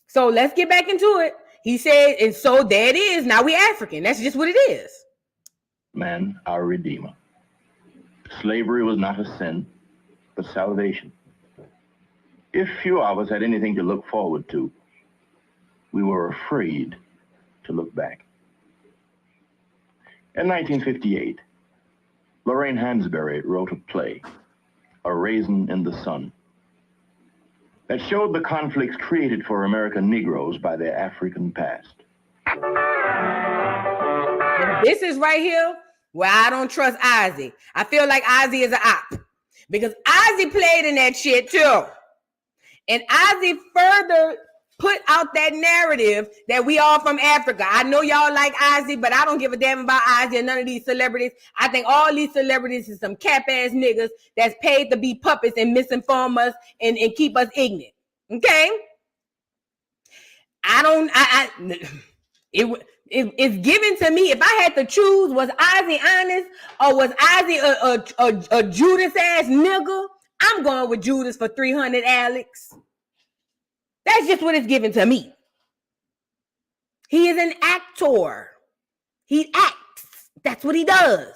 So let's get back into it. He said, and so there it is. Now we African. That's just what it is. Man, our redeemer. Slavery was not a sin, but salvation. If few of us had anything to look forward to, we were afraid to look back. In 1958, Lorraine Hansberry wrote a play, A Raisin in the Sun, that showed the conflicts created for American Negroes by their African past. This is right here where I don't trust Ozzy. I feel like Ozzy is an op because Ozzy played in that shit too. And Ozzy further put out that narrative that we all from Africa. I know y'all like Ozzy, but I don't give a damn about Ozzy and none of these celebrities. I think all these celebrities is some cap-ass niggas that's paid to be puppets and misinform us and keep us ignorant. Okay? It's given to me. If I had to choose, was Ozzy honest or was Ozzy a Judas ass nigga? I'm going with Judas for 300, Alex. That's just what it's given to me. He is an actor. He acts. That's what he does.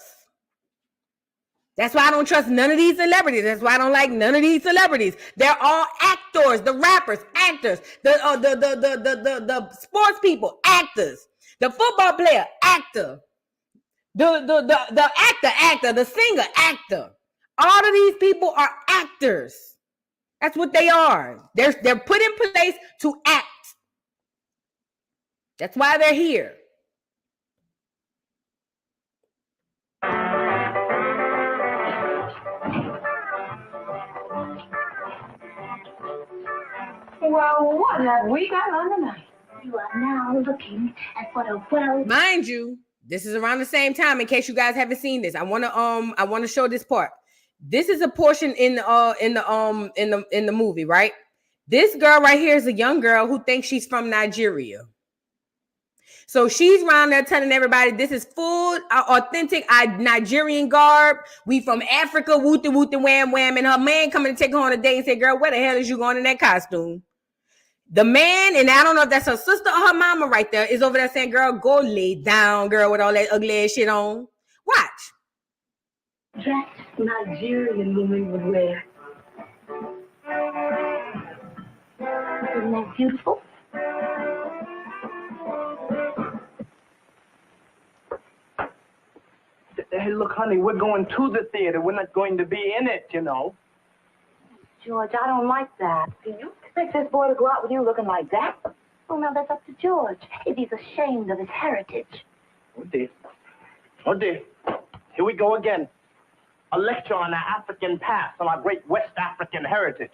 That's why I don't trust none of these celebrities. That's why I don't like none of these celebrities. They're all actors. The rappers, actors. The sports people, actors. The football player, actor. The actor. The singer, actor. All of these people are actors. That's what they are. They're put in place to act. That's why they're here. Well, what have we got on tonight? You are now looking at what a Mind you, this is around the same time. In case you guys haven't seen this, I want to show this part. This is a portion in the movie, right? This girl right here is a young girl who thinks she's from Nigeria. So she's around there telling everybody this is full, authentic Nigerian garb. We from Africa, wooty wooty wham wham. And her man coming to take her on a date and say, girl, where the hell is you going in that costume? The man, and I don't know if that's her sister or her mama right there, is over there saying, girl, go lay down, girl, with all that ugly ass shit on. Watch. dress Nigerian woman would wear. Isn't that beautiful? Hey, look, honey, we're going to the theater. We're not going to be in it, you know. George, I don't like that. Do you expect this boy to go out with you looking like that? Well, now that's up to George, if he's ashamed of his heritage. Oh, dear. Oh, dear. Here we go again. A lecture on our African past, on our great West African heritage.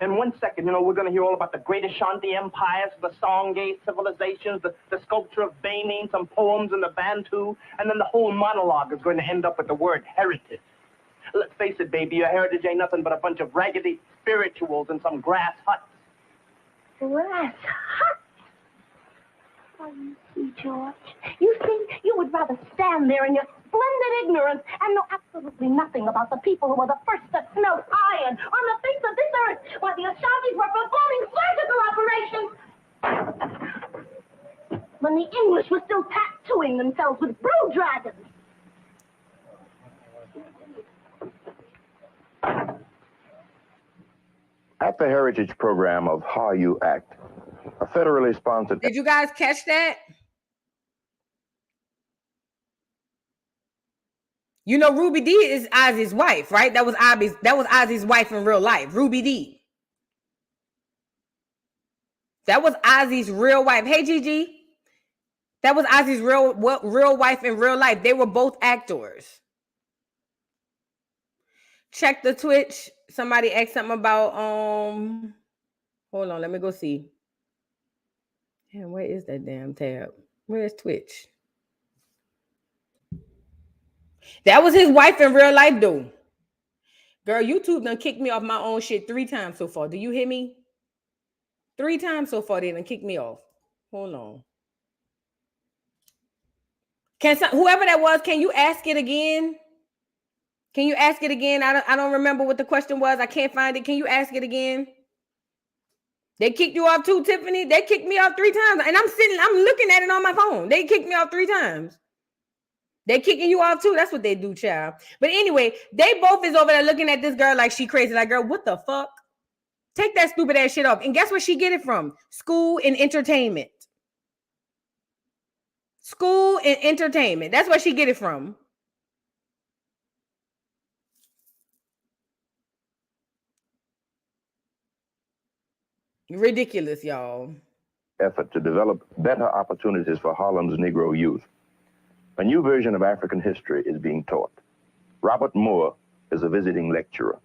In 1 second, you know, we're going to hear all about the great Ashanti empires, the Songhay civilizations, the sculpture of Benin, some poems in the Bantu, and then the whole monologue is going to end up with the word heritage. Let's face it, baby, your heritage ain't nothing but a bunch of raggedy spirituals in some grass huts. Grass huts? Oh, you see, George, you think you would rather stand there in your splendid ignorance and know absolutely nothing about the people who were the first to smelt iron on the face of this earth while the Ashantis were performing surgical operations when the English were still tattooing themselves with blue dragons. At the Heritage Program of How You Act, a federally sponsored... Did you guys catch that? You know, Ruby D is Ozzy's wife, right? That was Ozzy's wife in real life, Ruby D. That was Ozzy's real wife. Hey, Gigi. That was Ozzy's real wife in real life. They were both actors. Check the Twitch. Somebody asked something about hold on, let me go see. Damn, where is that damn tab? Where's Twitch? That was his wife in real life, though. Girl, YouTube done kicked me off my own shit 3 times so far. Do you hear me? 3 times so far they done kicked me off. Hold on. Whoever that was, can you ask it again? Can you ask it again? I don't remember what the question was. I can't find it. Can you ask it again? They kicked you off too, Tiffany. They kicked me off 3 times. And I'm looking at it on my phone. They kicked me off 3 times. They kicking you off too. That's what they do, child. But anyway, they both is over there looking at this girl like she crazy. Like, girl, what the fuck? Take that stupid ass shit off. And guess where she get it from? School and entertainment. School and entertainment. That's where she get it from. Ridiculous, y'all. Effort to develop better opportunities for Harlem's Negro youth. A new version of African history is being taught. Robert Moore is a visiting lecturer.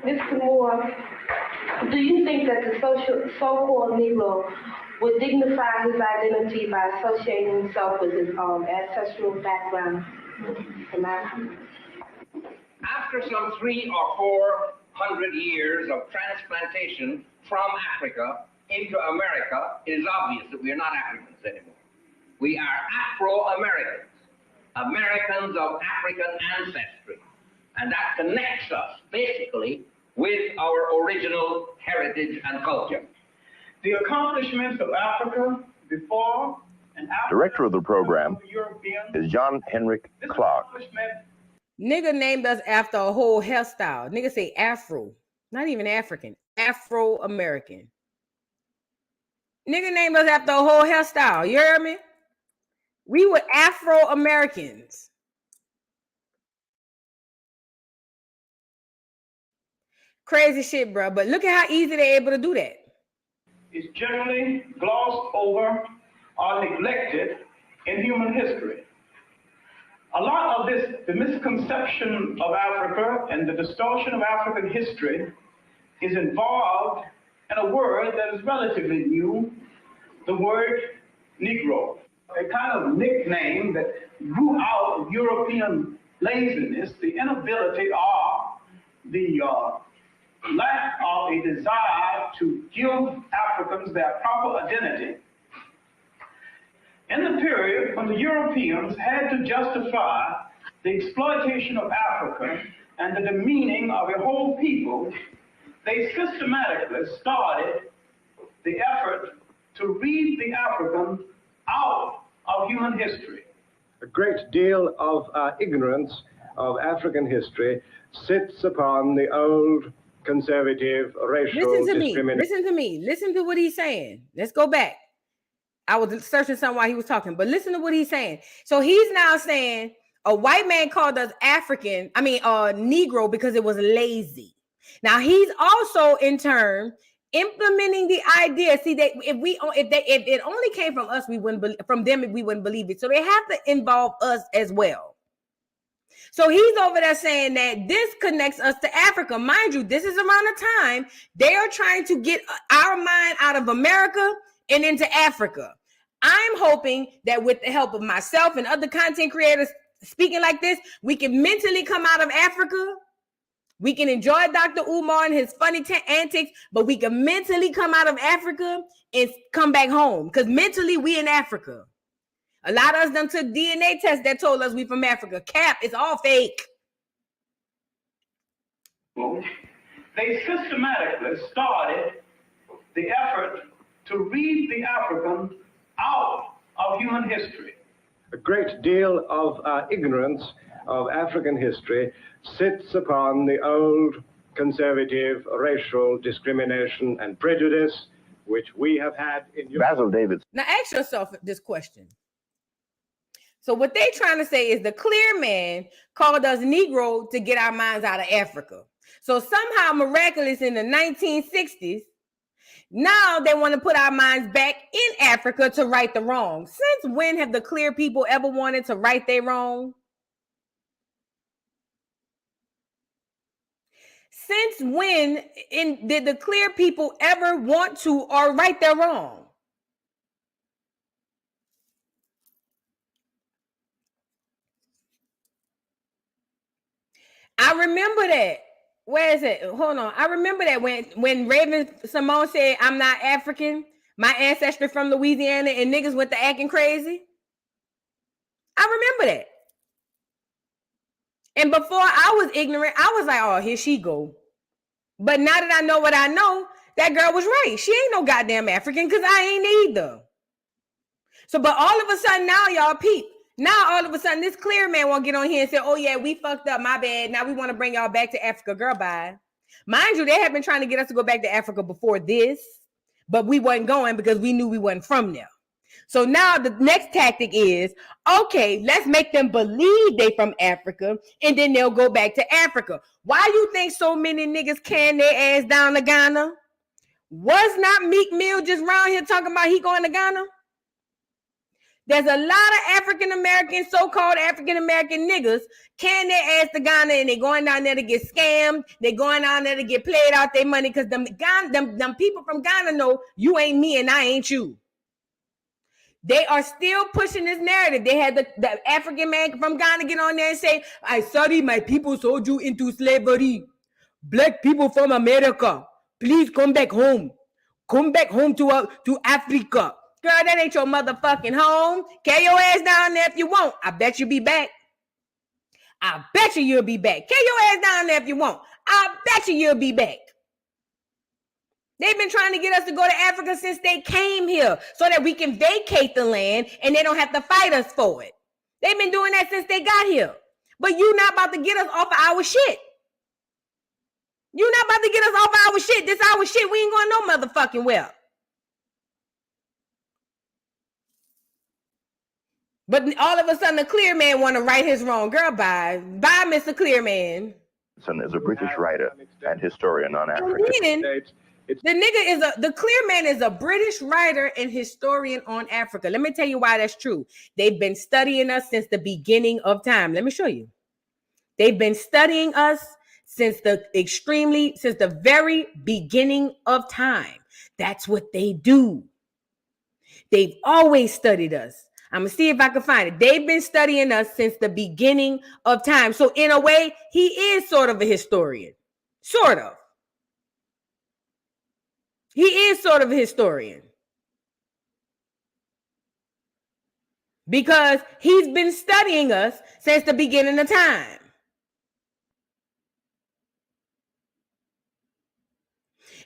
Mr. Moore, Do you think that the so-called Negro would dignify his identity by associating himself with his ancestral background from Africa? After some 300 or 400 years of transplantation from Africa into America, it is obvious that we are not Africans anymore. We are Afro-Americans, Americans of African ancestry. And that connects us, basically, with our original heritage and culture. The accomplishments of Africa before and after Director of the program is John Henrik Clark. Nigga named us after a whole hairstyle. Nigga say Afro, not even African, Afro-American. Nigga named us after a whole hairstyle. You hear me? We were Afro-Americans. Crazy shit, bro. But look at how easy they're able to do that. Is generally glossed over or neglected in human history. A lot of this, the misconception of Africa and the distortion of African history is involved in a word that is relatively new, the word Negro, a kind of nickname that grew out of European laziness, the inability or the lack of a desire to give Africans their proper identity. In the period when the Europeans had to justify the exploitation of Africa and the demeaning of a whole people, they systematically started the effort to read the African out of human history. A great deal of ignorance of African history sits upon the old conservative racial discrimination. Listen to me. Listen to what he's saying. Let's go back. I was searching something while he was talking, but listen to what he's saying. So he's now saying a white man called us Negro because it was lazy. Now he's also in turn implementing the idea. See, that if it only came from us, we wouldn't believe it. So they have to involve us as well. So he's over there saying that this connects us to Africa. Mind you, this is around the time they are trying to get our mind out of America and into Africa. I'm hoping that with the help of myself and other content creators speaking like this, we can mentally come out of Africa. We can enjoy Dr. Umar and his funny antics, but we can mentally come out of Africa and come back home because mentally we in Africa. A lot of us done took DNA tests that told us we from Africa. Cap, it's all fake. They systematically started the effort to read the African out of human history. A great deal of ignorance of African history sits upon the old conservative racial discrimination and prejudice which we have had in Basil David. Now ask yourself this question. So what they trying to say is the clear man called us Negro to get our minds out of Africa. So somehow miraculous in the 1960s, now they want to put our minds back in Africa to right the wrong. Since when have the clear people ever wanted to right their wrong? Since when did the clear people ever want to or right their wrong? I remember that. Where is it? Hold on. I remember that when Raven Simone said, I'm not African, my ancestry from Louisiana, and niggas went to acting crazy. I remember that. And before I was ignorant, I was like, oh, here she go. But now that I know what I know, that girl was right. She ain't no goddamn African because I ain't either. So, but all of a sudden now, y'all peep. Now, all of a sudden, this clear man won't get on here and say, oh, yeah, we fucked up. My bad. Now we want to bring y'all back to Africa. Girl, bye. Mind you, they have been trying to get us to go back to Africa before this, but we wasn't going because we knew we wasn't from there. So now the next tactic is, okay, let's make them believe they from Africa, and then they'll go back to Africa. Why you think so many niggas can their ass down to Ghana? Was not Meek Mill just around here talking about he going to Ghana? There's a lot of African-American, so-called African-American niggas carrying their ass to Ghana and they going down there to get scammed. They going down there to get played out their money because them people from Ghana know you ain't me and I ain't you. They are still pushing this narrative. They had the African man from Ghana get on there and say, "I sorry, my people sold you into slavery. Black people from America, please come back home. Come back home to Africa." Girl, that ain't your motherfucking home. Carry your ass down there if you want. I bet you be back. I bet you'll be back. Carry your ass down there if you want. I bet you'll be back. They've been trying to get us to go to Africa since they came here so that we can vacate the land and they don't have to fight us for it. They've been doing that since they got here. But you not about to get us off of our shit. You not about to get us off of our shit. This our shit. We ain't going no motherfucking well. But all of a sudden, the clear man want to right his wrong. Girl, bye. Bye, Mr. Clear Man. Is a British writer and historian on Africa. The clear man is a British writer and historian on Africa. Let me tell you why that's true. They've been studying us since the beginning of time. Let me show you. They've been studying us since the very beginning of time. That's what they do. They've always studied us. I'm going to see if I can find it. They've been studying us since the beginning of time. So in a way, he is sort of a historian. Sort of. He is sort of a historian. Because he's been studying us since the beginning of time.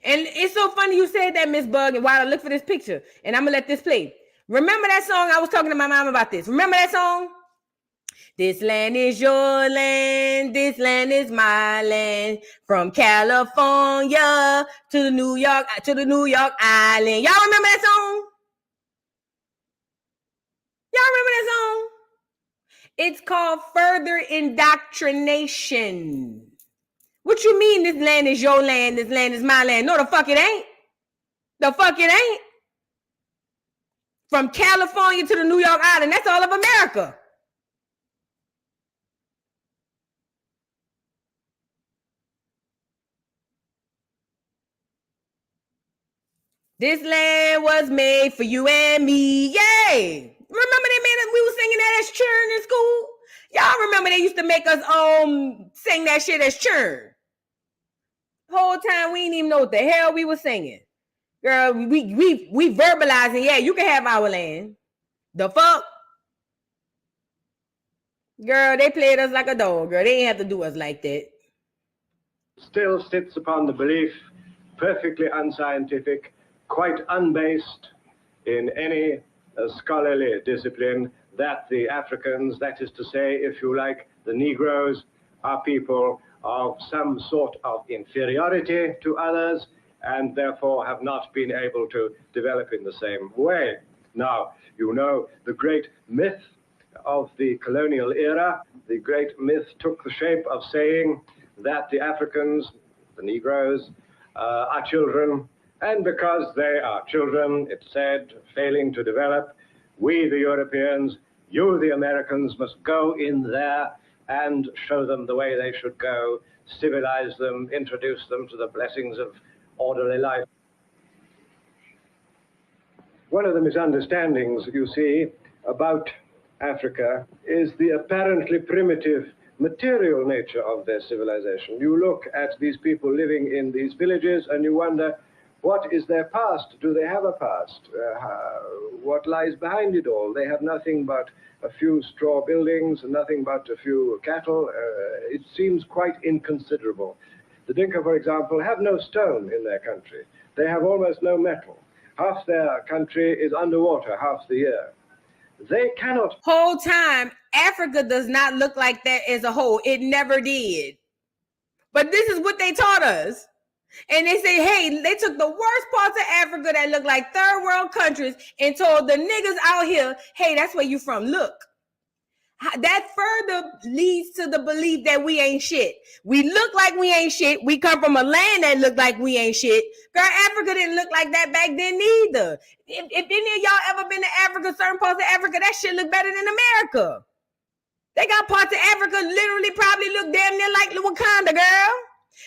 And it's so funny you said that, Miss Bug, and while I look for this picture, and I'm going to let this play. Remember that song? I was talking to my mom about this. Remember that song? This land is your land. This land is my land. From California to the New York Island. Y'all remember that song? Y'all remember that song? It's called Further Indoctrination. What you mean this land is your land, this land is my land? No, the fuck it ain't. The fuck it ain't. From California to the New York Island, that's all of America. This land was made for you and me. Yay! Remember they made us, we were singing that as churn in school? Y'all remember they used to make us sing that shit as churn. The whole time we didn't even know what the hell we were singing. Girl, we verbalizing, yeah, you can have our land. The fuck? Girl, they played us like a dog, girl. They ain't have to do us like that. Still sits upon the belief, perfectly unscientific, quite unbased in any scholarly discipline, that the Africans, that is to say, if you like, the Negroes, are people of some sort of inferiority to others, and therefore have not been able to develop in the same way. Now, you know, the great myth of the colonial era, the great myth took the shape of saying that the Africans, the Negroes, are children, and because they are children, it said, failing to develop, we, the Europeans, you, the Americans, must go in there and show them the way they should go, civilize them, introduce them to the blessings of orderly life. One of the misunderstandings, you see, about Africa is the apparently primitive material nature of their civilization. You look at these people living in these villages and you wonder, what is their past? Do they have a past? What lies behind it all? They have nothing but a few straw buildings, nothing but a few cattle. It seems quite inconsiderable. The Dinka, for example, have no stone in their country. They have almost no metal. Half their country is underwater half the year. They cannot... Whole time, Africa does not look like that as a whole. It never did. But this is what they taught us. And they say, hey, they took the worst parts of Africa that look like third world countries and told the niggas out here, hey, that's where you from. Look, That further leads to the belief that we ain't shit. We look like we ain't shit. We come from a land that look like we ain't shit. Girl, Africa didn't look like that back then either. If any of y'all ever been to Africa, certain parts of Africa, that shit look better than America. They got parts of Africa literally probably look damn near like Wakanda, girl.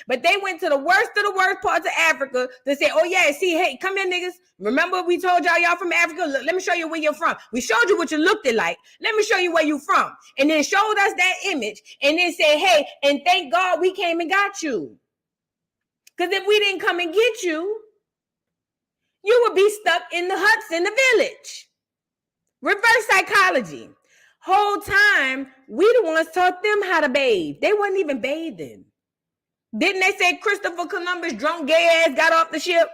But they went to the worst of the worst parts of Africa to say, oh yeah, see, hey, come here, niggas. Remember we told y'all from Africa? Look, let me show you where you're from. We showed you what you looked like. Let me show you where you from. And then showed us that image and then said, hey, and thank God we came and got you. Because if we didn't come and get you, you would be stuck in the huts in the village. Reverse psychology. Whole time, we the ones taught them how to bathe. They wasn't even bathing. Didn't they say Christopher Columbus, drunk gay ass, got off the ship?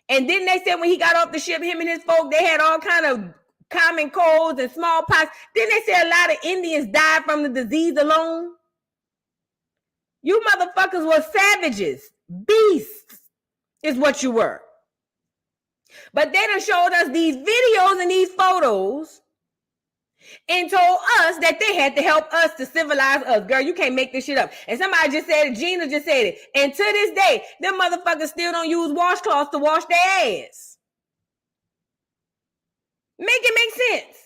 And didn't they say when he got off the ship, him and his folk, they had all kind of common colds and smallpox? Didn't they say a lot of Indians died from the disease alone? You motherfuckers were savages. Beasts is what you were. But they done showed us these videos and these photos and told us that they had to help us to civilize us. Girl, you can't make this shit up. And somebody just said it, Gina just said it. And to this day, them motherfuckers still don't use washcloths to wash their ass. Make it make sense.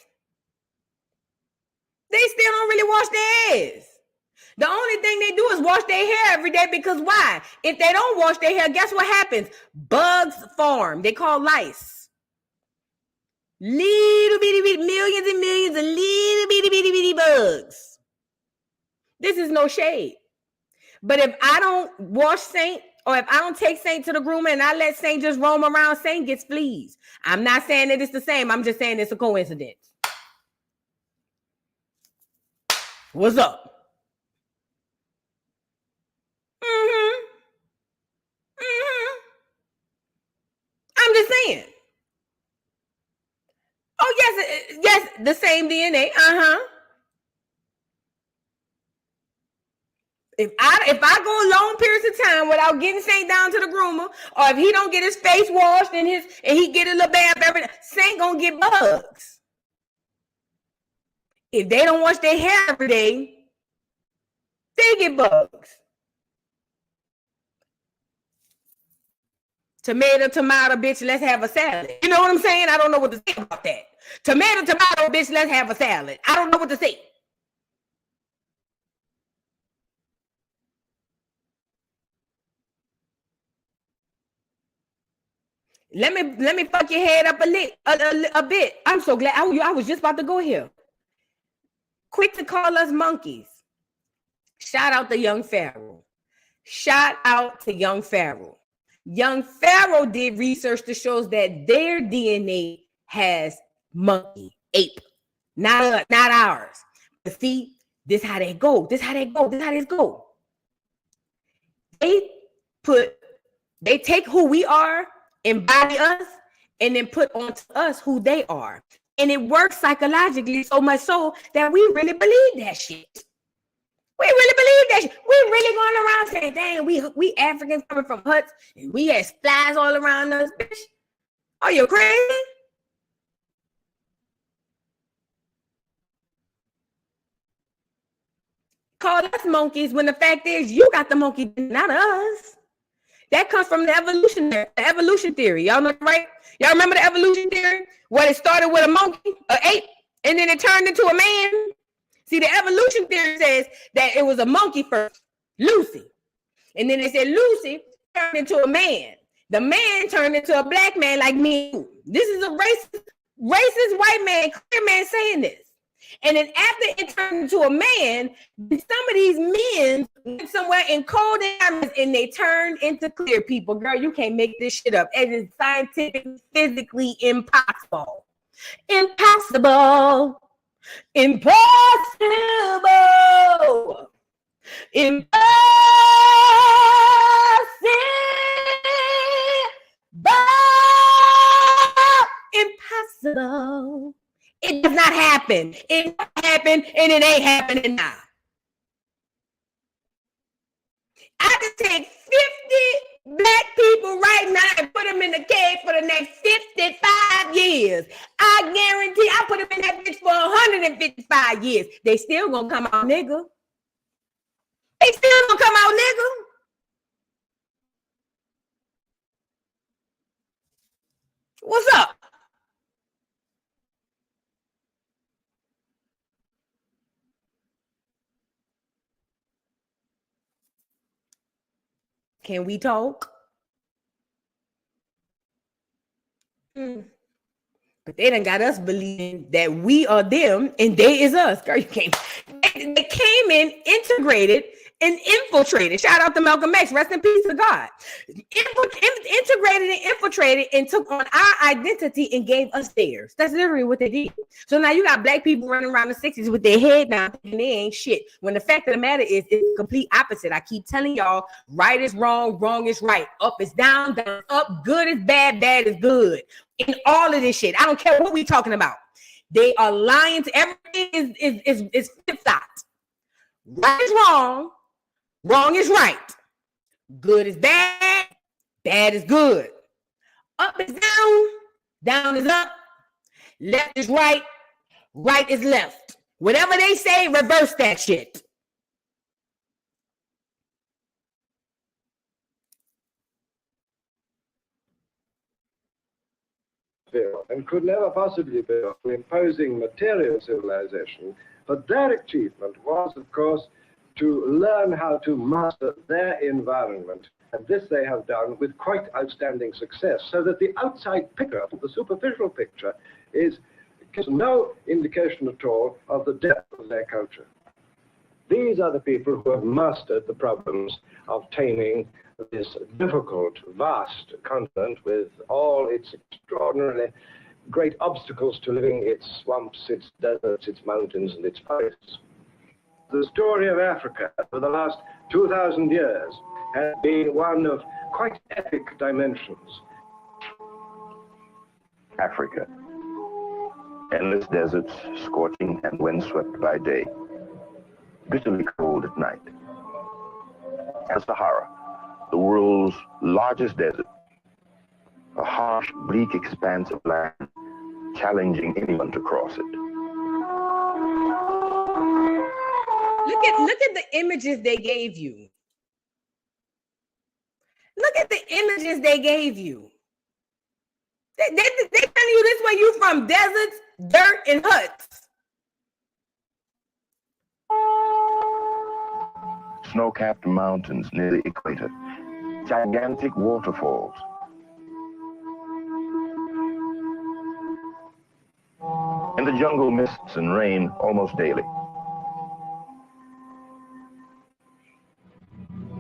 They still don't really wash their ass. The only thing they do is wash their hair every day because why? If they don't wash their hair, guess what happens? Bugs form. They call lice. Little bitty millions and millions of little bitty bugs. This is no shade. But if I don't wash Saint, or if I don't take Saint to the groomer and I let Saint just roam around, Saint gets fleas. I'm not saying that it's the same. I'm just saying it's a coincidence. What's up? I'm just saying. Oh, yes, the same DNA. If I go long periods of time without getting Saint down to the groomer, or if he don't get his face washed and he get a little bath every day, Saint gonna get bugs. If they don't wash their hair every day, they get bugs. Tomato, bitch, let's have a salad. You know what I'm saying? I don't know what to say about that. Tomato, bitch, let's have a salad. I don't know what to say. Let me fuck your head up a bit. I'm so glad. I was just about to go here. Quick to call us monkeys. Shout out to Young Pharaoh. Shout out to Young Pharaoh. Young Pharaoh did research that shows that their DNA has monkey, ape, not ours. But see, this how they go. This how they go. They take who we are, embody us, and then put onto us who they are. And it works psychologically so much so that we really believe that shit. We really believe that shit. We really going around saying, dang, we Africans coming from huts and we had flies all around us, bitch. Are you crazy? Call us monkeys when the fact is you got the monkey, not us. That comes from the evolution theory. Y'all know, right? Y'all remember the evolution theory? Where it started with a monkey, an ape, and then it turned into a man. See, the evolution theory says that it was a monkey first, Lucy. And then they said Lucy turned into a man. The man turned into a black man like me. This is a racist white man, clear man saying this. And then after it turned into a man, some of these men went somewhere in cold environments and they turned into clear people. Girl, you can't make this shit up. It is scientifically, physically impossible. Impossible. Impossible. Impossible. Impossible. It does not happen. It happened and it ain't happening now. I could take 50 black people right now and put them in the cage for the next 55 years. I I guarantee I put them in that bitch for 155 years. They still gonna come out, nigga. They still gonna come out, nigga. What's up? Can we talk? But they done got us believing that we are them and they is us. Girl, you can't. They came in, integrated, and infiltrated. Shout out to Malcolm X. Rest in peace to God. Integrated and infiltrated and took on our identity and gave us theirs. That's literally what they did. So now you got black people running around the 60s with their head down and they ain't shit. When the fact of the matter is, it's the complete opposite. I keep telling y'all, right is wrong, wrong is right. Up is down, down is up, good is bad, bad is good. In all of this shit. I don't care what we talking about. They are lying to everything is flip-flopped. Right is wrong, wrong is right. Good is bad, bad is good. Up is down, down is up. Left is right, right is left. Whatever they say, reverse that shit. And could never possibly be imposing material civilization, but their achievement was, of course, to learn how to master their environment. And this they have done with quite outstanding success, so that the outside picture, the superficial picture, gives no indication at all of the depth of their culture. These are the people who have mastered the problems of taming this difficult, vast continent with all its extraordinarily great obstacles to living, its swamps, its deserts, its mountains, and its forests. The story of Africa for the last 2,000 years has been one of quite epic dimensions. Africa. Endless deserts, scorching and windswept by day. Bitterly cold at night. And Sahara, the world's largest desert. A harsh, bleak expanse of land, challenging anyone to cross it. Look at the images they gave you. Look at the images they gave you. They telling you this way you from deserts, dirt, and huts. Snow-capped mountains near the equator. Gigantic waterfalls. In the jungle, mists and rain almost daily.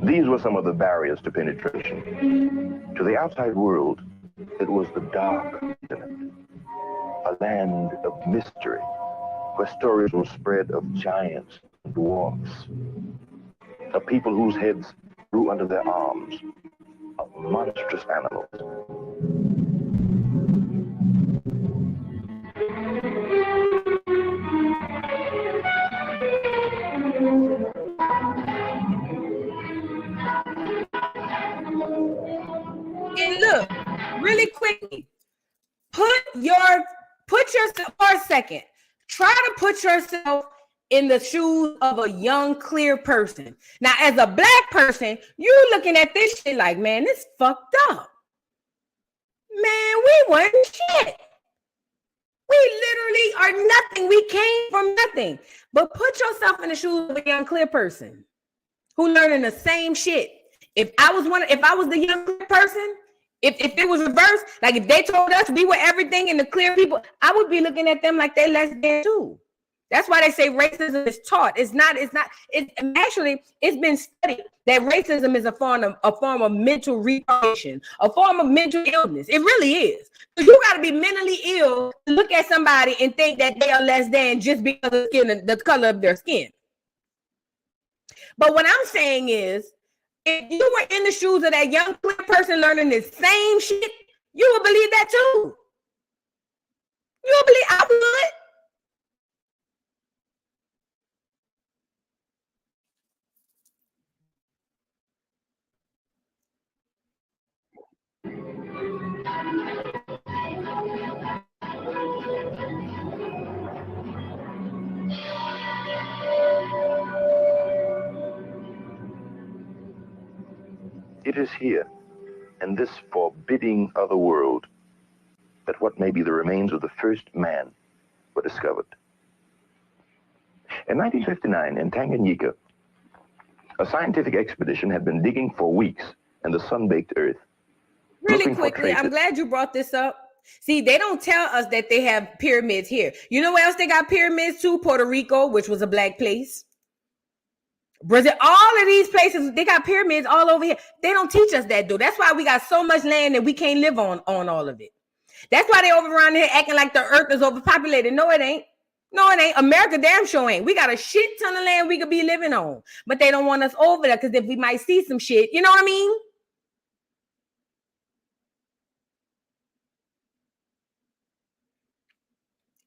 These were some of the barriers to penetration. To the outside world, it was the dark continent, a land of mystery, where stories were spread of giants and dwarfs, of people whose heads grew under their arms, of monstrous animals. And look, really quickly, put yourself for a second. Try to put yourself in the shoes of a young, clear person. Now, as a black person, you looking at this shit like, man, this fucked up. Man, we weren't shit. We literally are nothing. We came from nothing. But put yourself in the shoes of a young, clear person who learning the same shit. If I was the young, clear person, if it was reversed, like if they told us we were everything and the clear people, I would be looking at them like they less than too. That's why they say racism is taught. It's been studied that racism is a form of mental retardation, a form of mental illness. It really is. So you got to be mentally ill to look at somebody and think that they are less than just because of the color of their skin. But what I'm saying is, if you were in the shoes of that young clear person learning the same shit, you would believe that too. You would believe I would. It is here, in this forbidding other world, that what may be the remains of the first man were discovered. In 1959, in Tanganyika, a scientific expedition had been digging for weeks in the sun-baked earth. Really quickly, I'm glad you brought this up. See, they don't tell us that they have pyramids here. You know where else they got pyramids too? Puerto Rico, which was a black place. Brazil, all of these places, they got pyramids all over here. They don't teach us that, though. That's why we got so much land that we can't live on all of it. That's why they over around here acting like the earth is overpopulated. No, it ain't. No, it ain't. America damn sure ain't. We got a shit ton of land we could be living on. But they don't want us over there because if we might see some shit, you know what I mean?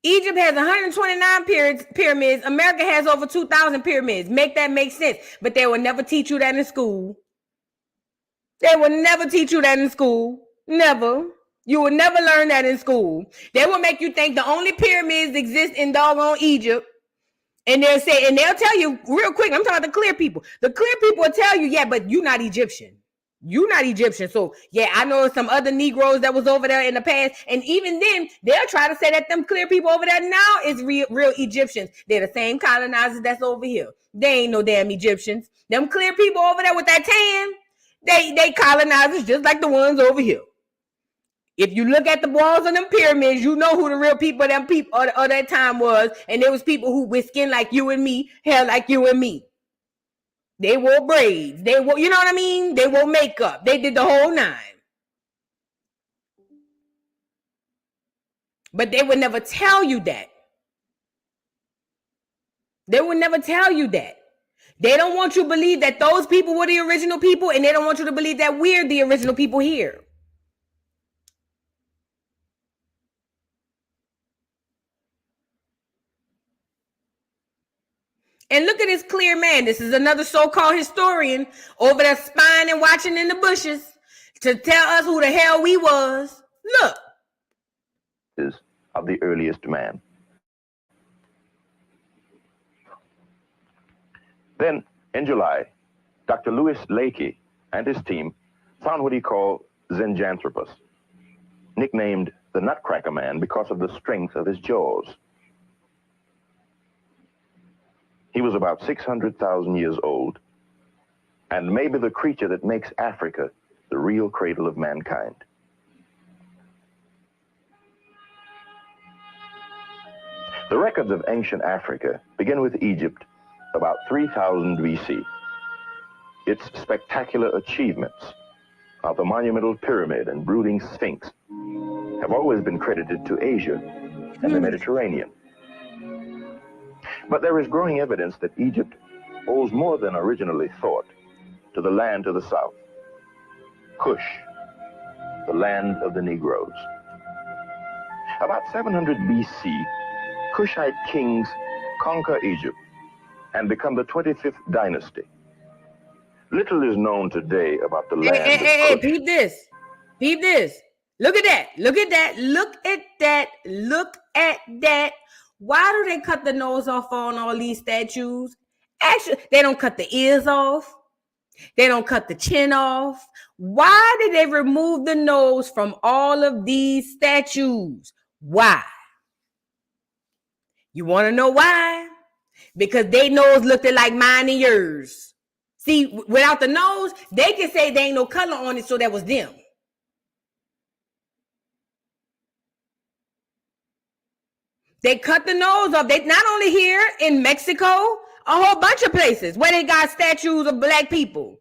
Egypt has 129 pyramids. America has over 2,000 pyramids. Make that make sense. But they will never teach you that in school. They will never teach you that in school. Never. You will never learn that in school. They will make you think the only pyramids exist in doggone Egypt. And they'll say, and they'll tell you real quick, I'm talking about the clear people. The clear people will tell you, yeah, but you're not Egyptian. You're not Egyptian. So, yeah, I know some other Negroes that was over there in the past. And even then, they'll try to say that them clear people over there now is real Egyptians. They're the same colonizers that's over here. They ain't no damn Egyptians. Them clear people over there with that tan, they colonizers just like the ones over here. If you look at the walls of them pyramids, you know who the real people of them people of that time was. And there was people who with skin like you and me, hair like you and me. They wore braids. They wore, you know what I mean? They wore makeup. They did the whole nine. But they would never tell you that. They would never tell you that. They don't want you to believe that those people were the original people, and they don't want you to believe that we're the original people here. And look at this clear man. This is another so-called historian over there spying and watching in the bushes to tell us who the hell we was. Look. Of the earliest man. Then, in July, Dr. Louis Leakey and his team found what he called Zinjanthropus, nicknamed the Nutcracker Man because of the strength of his jaws. He was about 600,000 years old, and maybe the creature that makes Africa the real cradle of mankind. The records of ancient Africa begin with Egypt about 3000 BC. Its spectacular achievements of the monumental pyramid and brooding sphinx have always been credited to Asia and the Mediterranean. But there is growing evidence that Egypt owes more than originally thought to the land to the south, Kush, the land of the Negroes. About 700 BC, Kushite kings conquer Egypt and become the 25th dynasty. Little is known today about the land of Kush. Hey, peep this. Peep this. Look at that. Look at that. Look at that. Look at that. Why do they cut the nose off on all these statues? Actually, they don't cut the ears off. They don't cut the chin off. Why did they remove the nose from all of these statues? Why? You want to know why? Because their nose looked like mine and yours. See, without the nose, they can say there ain't no color on it, so that was them. They cut the nose off. They not only here in Mexico, a whole bunch of places where they got statues of black people.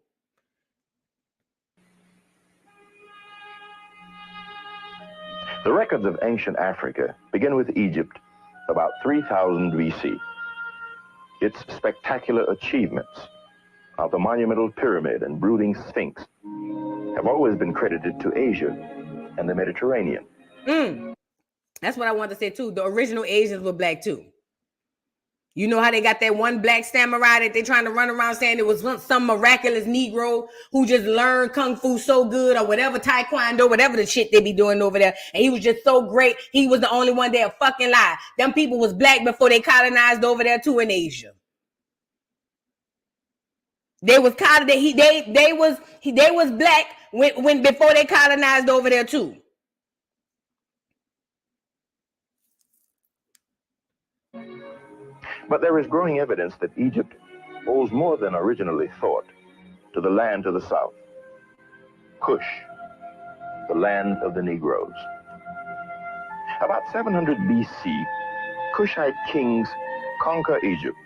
The records of ancient Africa begin with Egypt about 3000 BC. Its spectacular achievements of the monumental pyramid and brooding sphinx have always been credited to Asia and the Mediterranean. That's what I wanted to say too. The original Asians were black too. You know how they got that one black samurai that they trying to run around saying it was some miraculous Negro who just learned Kung Fu so good or whatever, Taekwondo, whatever the shit they be doing over there. And he was just so great. He was the only one there. Fucking lie. Them people was black before they colonized over there too in Asia. They was they was black when before they colonized over there too. But there is growing evidence that Egypt owes more than originally thought to the land to the south, Kush, the land of the Negroes. About 700 BC, Kushite kings conquer Egypt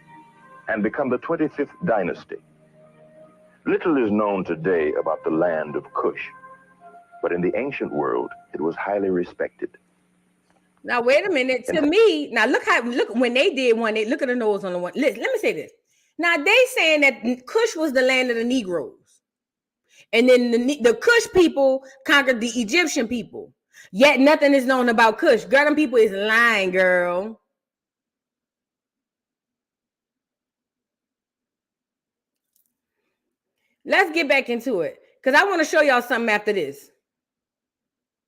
and become the 25th dynasty. Little is known today about the land of Kush, but in the ancient world, it was highly respected. Now, wait a minute. To me, now look when they did one, look at the nose on the one. Let me say this. Now, they saying that Kush was the land of the Negroes. And then the Kush people conquered the Egyptian people. Yet nothing is known about Kush. Girl, them people is lying, girl. Let's get back into it, because I want to show y'all something after this.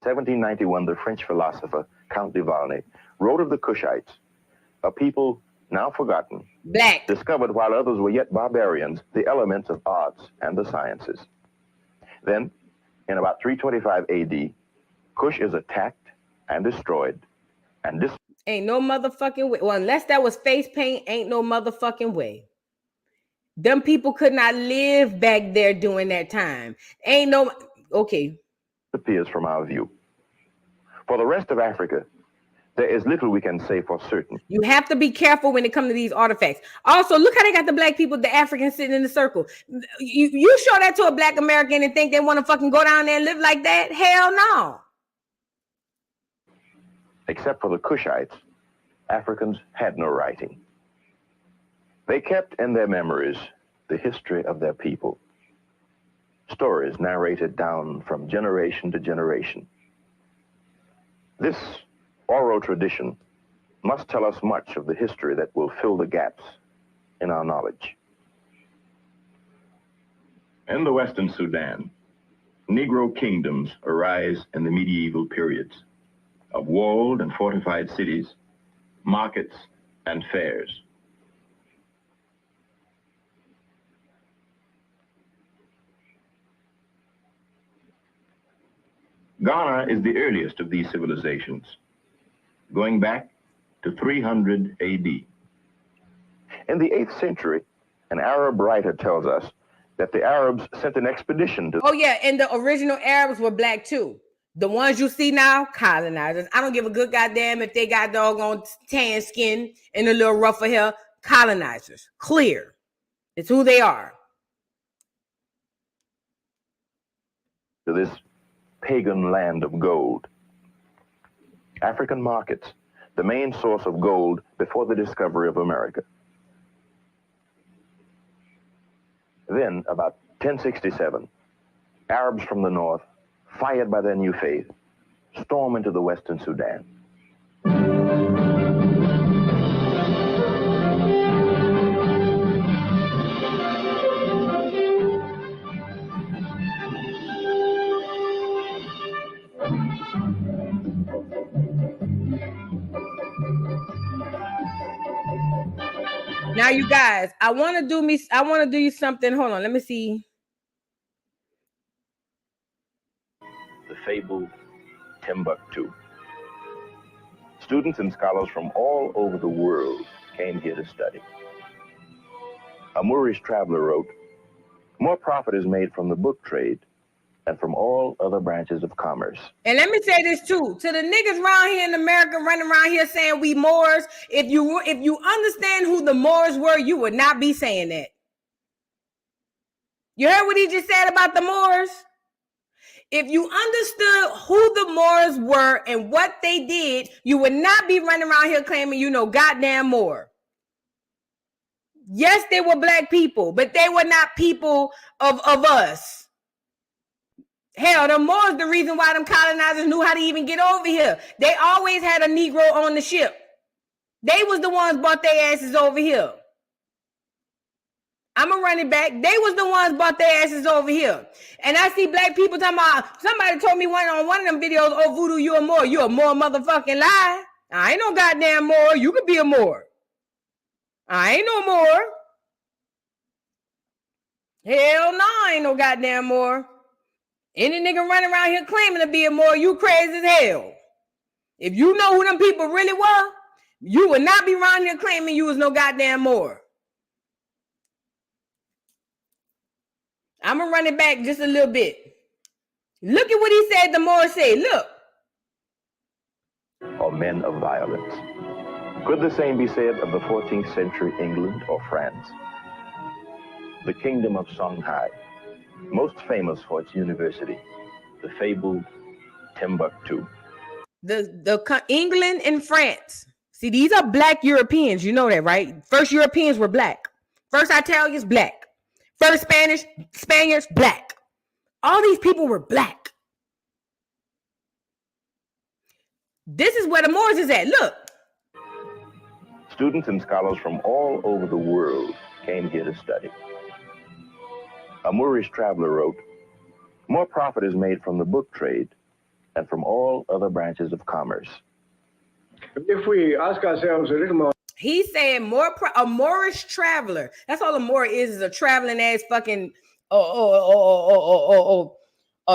1791, the French philosopher Count de Valny wrote of the Kushites, a people now forgotten, black, discovered while others were yet barbarians, the elements of arts and the sciences. Then, in about 325 AD, Kush is attacked and destroyed, and this ain't no motherfucking way. Well, unless that was face paint, ain't no motherfucking way. Them people could not live back there during that time. Ain't no, okay. Appears from our view. For the rest of Africa, there is little we can say for certain. You have to be careful when it comes to these artifacts. Also, look how they got the black people, the Africans sitting in the circle. You show that to a black American and think they want to fucking go down there and live like that? Hell no. Except for the Kushites, Africans had no writing. They kept in their memories the history of their people. Stories narrated down from generation to generation. This oral tradition must tell us much of the history that will fill the gaps in our knowledge. In the Western Sudan, Negro kingdoms arise in the medieval periods of walled and fortified cities, markets, and fairs. Ghana is the earliest of these civilizations, going back to 300 AD. In the 8th century, an Arab writer tells us that the Arabs sent an expedition to... Oh, yeah, and the original Arabs were black, too. The ones you see now, colonizers. I don't give a good goddamn if they got doggone tan skin and a little rougher hair. Colonizers. Clear. It's who they are. To this pagan land of gold. African markets, the main source of gold before the discovery of America. Then, about 1067, Arabs from the north, fired by their new faith, storm into the Western Sudan. Now, you guys, I want to do you something. Hold on, let me see. The fabled Timbuktu. Students and scholars from all over the world came here to study. A Moorish traveler wrote, "More profit is made from the book trade than from all other branches of commerce." And let me say this too, to the niggas around here in America running around here saying we Moors, if you understand who the Moors were, you would not be saying that. You heard what he just said about the Moors? If you understood who the Moors were and what they did, you would not be running around here claiming you know goddamn more. Yes, they were black people, but they were not people of us. Hell, the Moors, the reason why them colonizers knew how to even get over here. They always had a Negro on the ship. They was the ones brought their asses over here. I'm going to run it back. They was the ones brought their asses over here. And I see black people talking about, somebody told me on one of them videos, "Oh, Voodoo, you a Moor. You a Moor motherfucking lie. I ain't no goddamn Moor. You could be a Moor. I ain't no Moor." Hell no, ain't no goddamn Moor. Any nigga running around here claiming to be a Moor, you crazy as hell. If you know who them people really were, you would not be around here claiming you was no goddamn Moor. I'm gonna run it back just a little bit. Look at what he said the Moor said. Look. Or men of violence. Could the same be said of the 14th century England or France? The kingdom of Songhai, most famous for its university, the fabled Timbuktu. The England and France. See, these are black Europeans. You know that, right? First Europeans were black. First Italians, black. First Spaniards, black. All these people were black. This is where the Moors is at. Look. Students and scholars from all over the world came here to study. A Moorish traveler wrote, "More profit is made from the book trade than from all other branches of commerce." If we ask ourselves a little more. He said a Moorish traveler. That's all a Moor is a traveling ass fucking a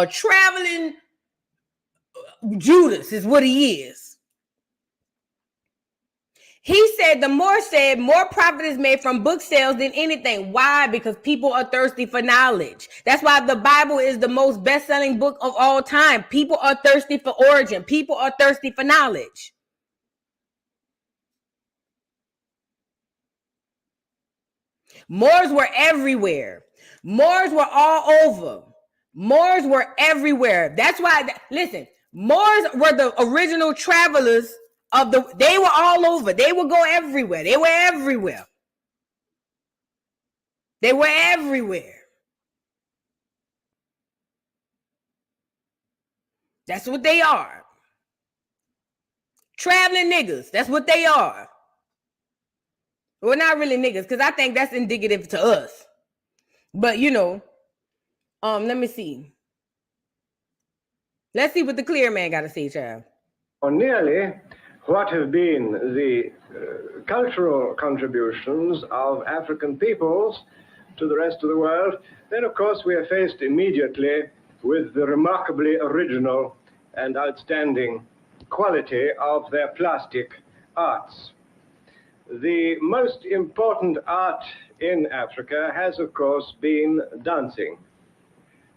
traveling Judas is what he is. He said the Moor said more profit is made from book sales than anything. Why? Because people are thirsty for knowledge. That's why the Bible is the most best-selling book of all time. People are thirsty for origin. People are thirsty for knowledge. Moors were everywhere. Moors were all over. Moors were everywhere. That's why, listen, Moors were the original travelers they were all over. They would go everywhere. They were everywhere. They were everywhere. That's what they are. Traveling niggas. That's what they are. Well, not really niggas, because I think that's indicative to us. But you know, let me see. Let's see what the clear man got to say, child. Or nearly what have been the cultural contributions of African peoples to the rest of the world, then of course we are faced immediately with the remarkably original and outstanding quality of their plastic arts. The most important art in Africa has of course been dancing.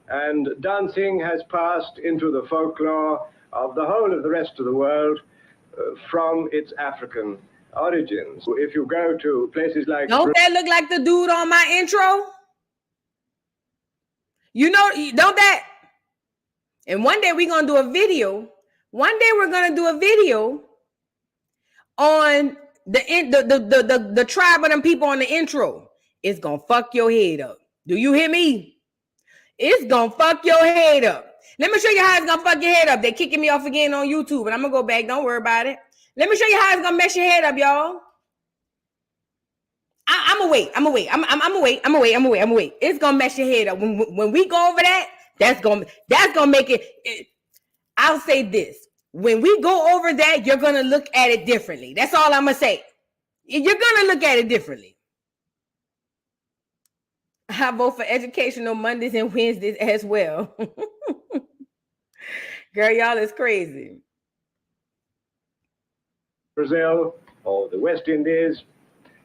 And dancing has passed into the folklore of the whole of the rest of the world from its African origins. If you go to places like... Don't that look like the dude on my intro? You know, don't that? And one day we're going to do a video. One day we're going to do a video on the tribe of them people on the intro. It's going to fuck your head up. Do you hear me? It's going to fuck your head up. Let me show you how it's going to fuck your head up. They're kicking me off again on YouTube, and I'm going to go back. Don't worry about it. Let me show you how it's going to mess your head up, y'all. I'm going to wait. I'm going to wait. It's going to mess your head up. When we go over that, that's going to make it. I'll say this. When we go over that, you're going to look at it differently. That's all I'm going to say. You're going to look at it differently. I vote for educational Mondays and Wednesdays as well. Girl, y'all is crazy. Brazil or the West Indies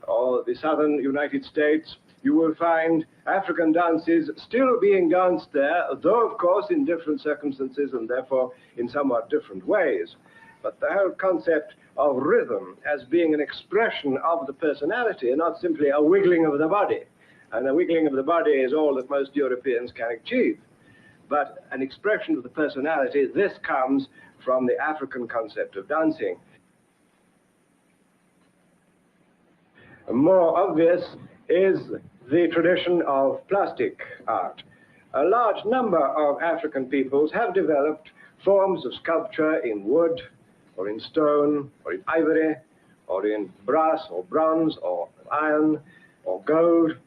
or the southern United States, you will find African dances still being danced there, though of course in different circumstances and therefore in somewhat different ways. But the whole concept of rhythm as being an expression of the personality and not simply a wiggling of the body. And a wiggling of the body is all that most Europeans can achieve. But an expression of the personality, this comes from the African concept of dancing. More obvious is the tradition of plastic art. A large number of African peoples have developed forms of sculpture in wood, or in stone, or in ivory, or in brass, or bronze, or iron, or gold,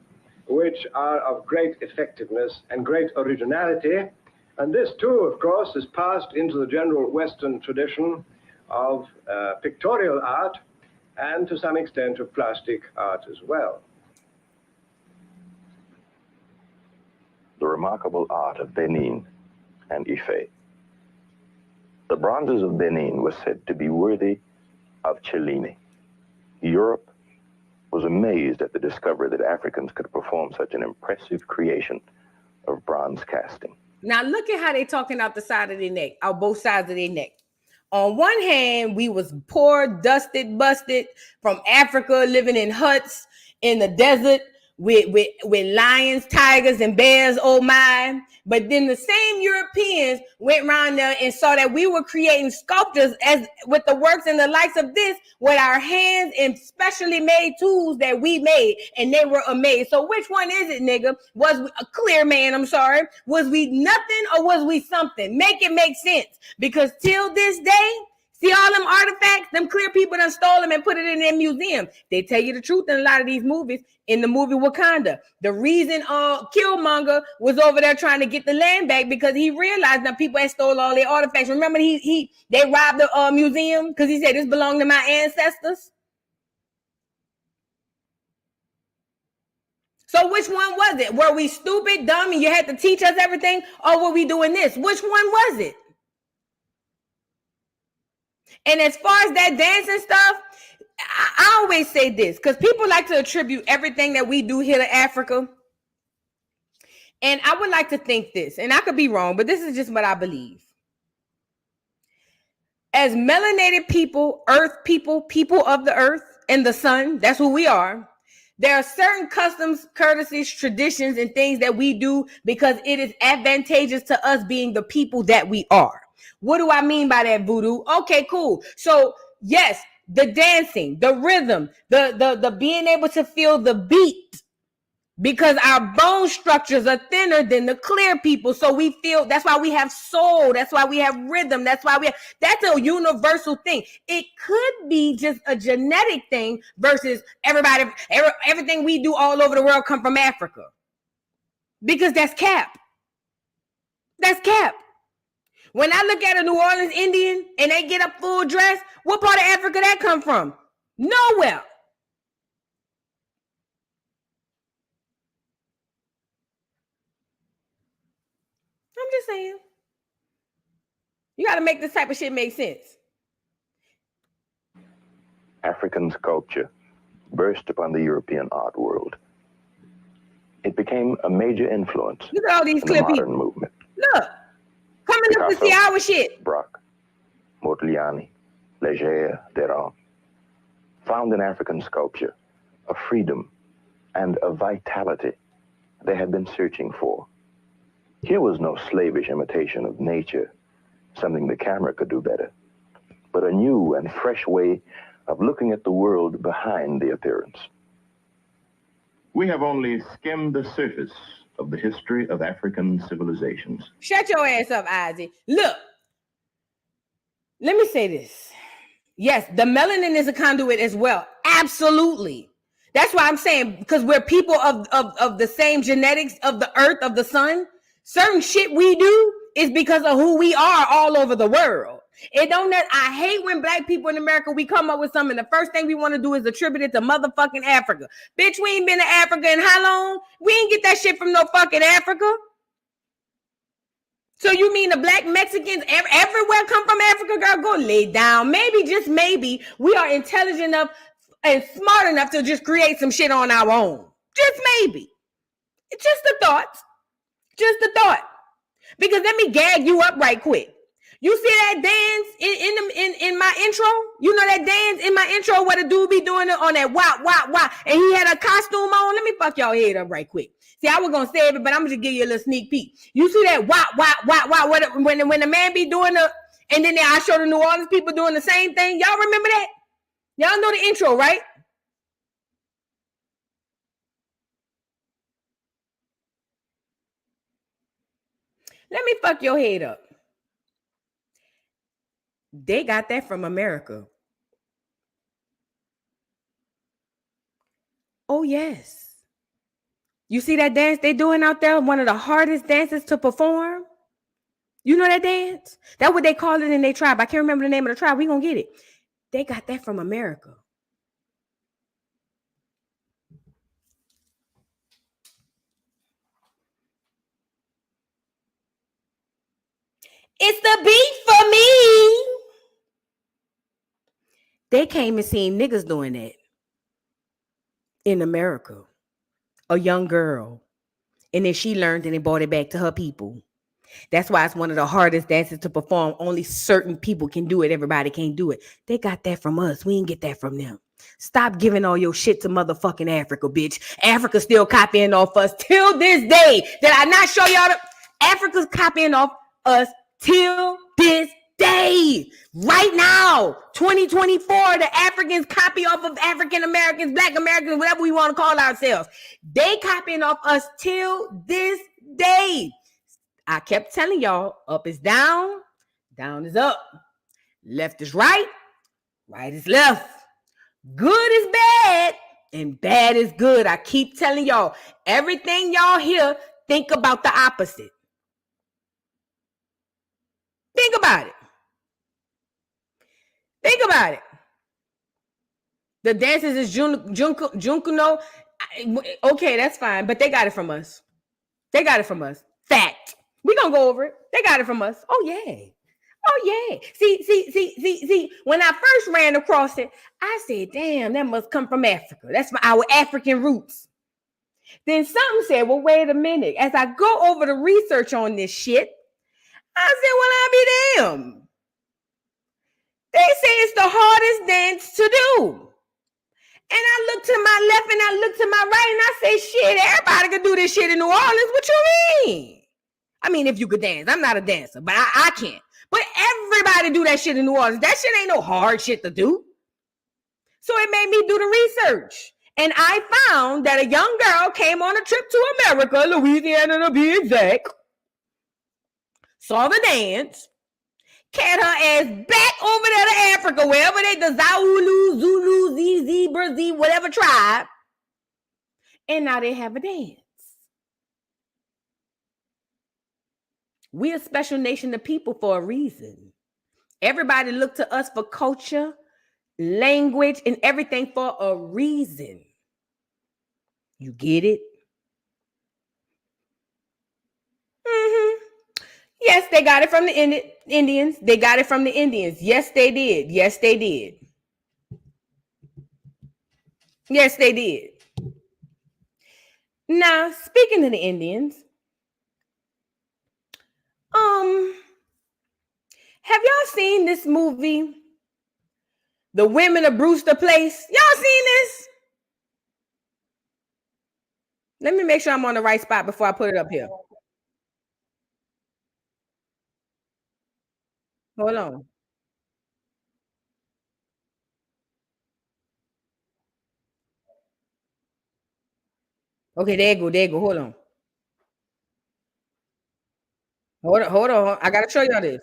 which are of great effectiveness and great originality. And this too, of course, is passed into the general Western tradition of pictorial art and to some extent of plastic art as well. remarkable art of Benin and Ife. The bronzes of Benin were said to be worthy of Cellini. Europe was amazed at the discovery that Africans could perform such an impressive creation of bronze casting. Now look at how they talking out the side of their neck, out both sides of their neck. On one hand, we was poor, dusted, busted from Africa, living in huts in the desert with lions, tigers, and bears, oh my. But then the same Europeans went around there and saw that we were creating sculptures as with the works and the likes of this with our hands and specially made tools that we made, and they were amazed. So which one is it, nigga? Was we a clear man? I'm sorry. Was we nothing or was we something? Make it make sense. Because till this day, see all them artifacts, them clear people done stole them and put it in their museum. They tell you the truth in a lot of these movies. In the movie Wakanda, the reason Killmonger was over there trying to get the land back because he realized that people had stole all their artifacts. Remember, they robbed the museum because he said this belonged to my ancestors. So which one was it? Were we stupid, dumb, and you had to teach us everything, or were we doing this? Which one was it? And as far as that dancing stuff, I always say this because people like to attribute everything that we do here to Africa. And I would like to think this, and I could be wrong, but this is just what I believe. As melanated people, earth people, people of the earth and the sun, that's who we are. There are certain customs, courtesies, traditions, and things that we do because it is advantageous to us being the people that we are. What do I mean by that, Voodoo? Okay, cool. So yes, the dancing, the rhythm, the being able to feel the beat, because our bone structures are thinner than the clear people. So we feel, that's why we have soul. That's why we have rhythm. That's a universal thing. It could be just a genetic thing versus everything we do all over the world come from Africa. Because that's cap. That's cap. When I look at a New Orleans Indian and they get up full dress, what part of Africa that come from? Nowhere. I'm just saying. You got to make this type of shit make sense. African sculpture burst upon the European art world. It became a major influence Look at all these in the clear modern people. movement. Look. Coming up to see our shit. Braque, Modigliani, Leger, Deran found in African sculpture a freedom and a vitality they had been searching for. Here was no slavish imitation of nature, something the camera could do better, but a new and fresh way of looking at the world behind the appearance. We have only skimmed the surface of the history of African civilizations. Shut your ass up, Isaac. Look, let me say this. Yes, the melanin is a conduit as well. Absolutely. That's why I'm saying, because we're people of the same genetics of the earth, of the sun. Certain shit we do is because of who we are all over the world. I hate when black people in America, we come up with something. The first thing we want to do is attribute it to motherfucking Africa. Bitch, we ain't been to Africa in how long? We ain't get that shit from no fucking Africa. So you mean the black Mexicans everywhere come from Africa? Girl, go lay down. Maybe, just maybe, we are intelligent enough and smart enough to just create some shit on our own. Just maybe. It's just a thought. Just a thought. Because let me gag you up right quick. You see that dance in my intro? You know that dance in my intro where the dude be doing it on that wah, and he had a costume on? Let me fuck y'all head up right quick. See, I was gonna save it, but I'm gonna just give you a little sneak peek. You see that wah, when the man be doing and then I show the New Orleans people doing the same thing. Y'all remember that? Y'all know the intro, right? Let me fuck your head up. They got that from America. Oh, yes. You see that dance they doing out there? One of the hardest dances to perform. You know that dance? That's what they call it in their tribe. I can't remember the name of the tribe. We're going to get it. They got that from America. It's the beat for me. They came and seen niggas doing that in America. A young girl. And then she learned and they brought it back to her people. That's why it's one of the hardest dances to perform. Only certain people can do it. Everybody can't do it. They got that from us. We didn't get that from them. Stop giving all your shit to motherfucking Africa, bitch. Africa's still copying off us till this day. Did I not show y'all Africa's copying off us till this day. Right now, 2024, the Africans copy off of African Americans, Black Americans, whatever we want to call ourselves. They copying off us till this day. I kept telling y'all, up is down, down is up, left is right, right is left. Good is bad, and bad is good. I keep telling y'all, everything y'all hear, think about the opposite. Think about it. Think about it. The dances is Junkuno. Okay, that's fine, but they got it from us. They got it from us. Fact. We're going to go over it. They got it from us. Oh, yeah. Oh, yeah. See. When I first ran across it, I said, damn, that must come from Africa. That's our African roots. Then something said, well, wait a minute. As I go over the research on this shit, I said, well, I'll be damned. They say it's the hardest dance to do. And I look to my left and I look to my right and I say, shit, everybody can do this shit in New Orleans. What you mean? I mean, if you could dance. I'm not a dancer, but I can't. But everybody do that shit in New Orleans. That shit ain't no hard shit to do. So it made me do the research. And I found that a young girl came on a trip to America, Louisiana to be exact, saw the dance, carried her ass back over there to Africa, wherever they, the Zaulu, Zulu, Zebra, whatever tribe. And now they have a dance. We're a special nation of people for a reason. Everybody look to us for culture, language, and everything for a reason. You get it? Mm-hmm. Yes, they got it from the Indians. They got it from the Indians. Yes, they did. Yes, they did. Yes, they did. Now, speaking of the Indians, have y'all seen this movie, The Women of Brewster Place? Y'all seen this? Let me make sure I'm on the right spot before I put it up here. Hold on. Okay, there you go. Hold on. Hold on. I gotta show y'all this.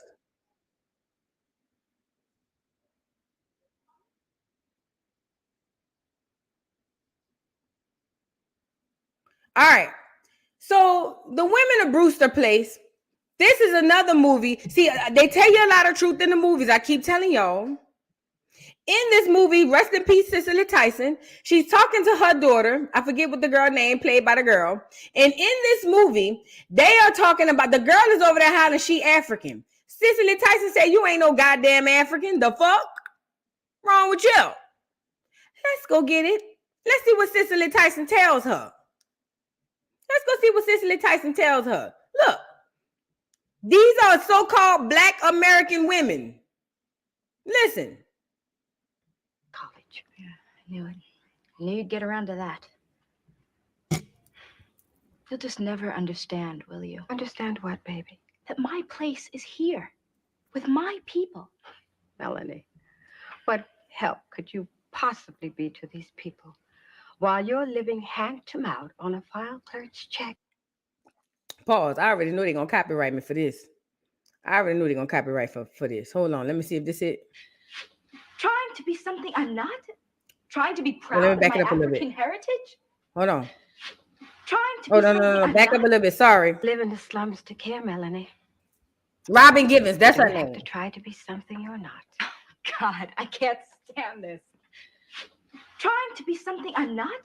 All right. So The Women of Brewster Place. This is another movie. See, they tell you a lot of truth in the movies. I keep telling y'all. In this movie, rest in peace, Cicely Tyson. She's talking to her daughter. I forget what the girl name, played by the girl. And in this movie, they are talking about, the girl is over there hollering she African. Cicely Tyson said, you ain't no goddamn African. The fuck? Wrong with you? Let's go get it. Let's see what Cicely Tyson tells her. Let's go see what Cicely Tyson tells her. Look, these are so-called Black American women. Listen. College. Yeah, I knew it. I knew you'd get around to that. You'll just never understand, will you? Understand what, baby? That my place is here, with my people. Melanie, what help could you possibly be to these people while you're living hand to mouth on a file clerk's check? Pause. I already know they're going to copyright me for this. I already knew they're going to copyright for this. Hold on. Let me see if this is it. Trying to be something I'm not? Trying to be proud of my African heritage? Hold on. Trying to be something no. I'm Back not? up a little bit. Sorry. Live in the slums to care, Melanie. Robin Givens. That's her You have name. to try to be something you're not. God, I can't stand this. Trying to be something I'm not?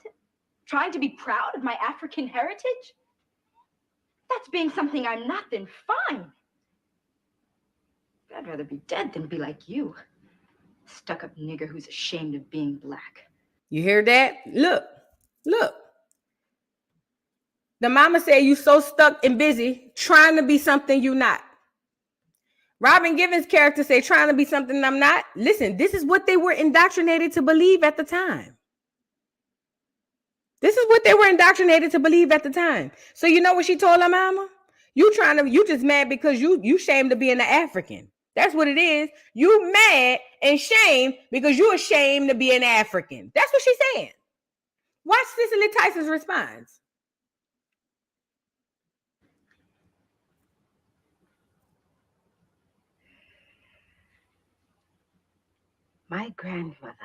Trying to be proud of my African heritage? That's being something I'm not, then fine. I'd rather be dead than be like you. Stuck-up nigger who's ashamed of being black. You hear that? Look. The mama said you so stuck and busy trying to be something you not. Robin Givens' character said trying to be something I'm not. Listen, this is what they were indoctrinated to believe at the time. This is what they were indoctrinated to believe at the time. So you know what she told her mama? You just mad because you ashamed of being an African. That's what it is. You mad and shamed because you ashamed to be an African. That's what she's saying. Watch Cicely Tyson's response. My grandmother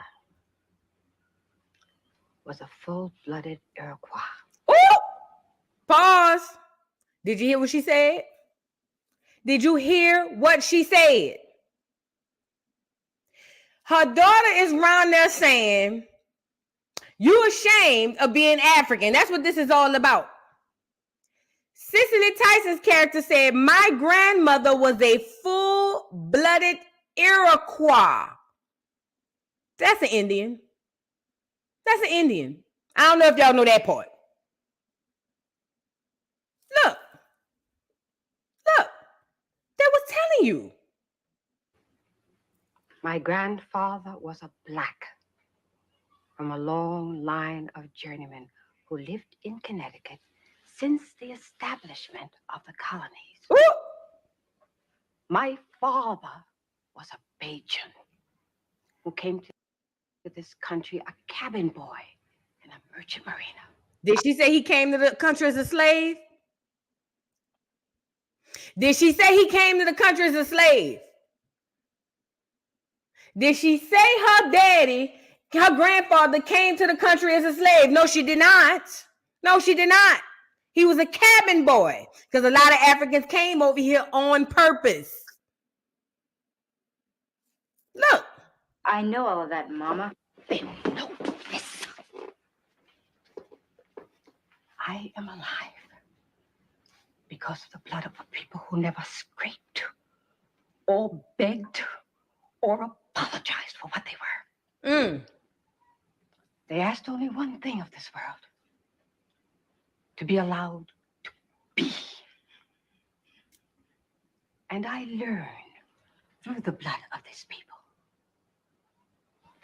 was a full-blooded Iroquois. Ooh! Pause. Did you hear what she said? Did you hear what she said? Her daughter is around there saying, you ashamed of being African. That's what this is all about. Cicely Tyson's character said, my grandmother was a full-blooded Iroquois. That's an Indian. That's an Indian. I don't know if y'all know that part. Look. That was telling you. My grandfather was a black from a long line of journeymen who lived in Connecticut since the establishment of the colonies. Ooh. My father was a Bajan who came to this country a cabin boy in a merchant marina. Did she say he came to the country as a slave? Did she say he came to the country as a slave? Did she say her daddy, her grandfather came to the country as a slave? No, she did not. No, she did not. He was a cabin boy because a lot of Africans came over here on purpose. Look. I know all of that, Mama. Then know this. I am alive because of the blood of a people who never scraped or begged or apologized for what they were. They asked only one thing of this world: to be allowed to be. And I learned through the blood of this people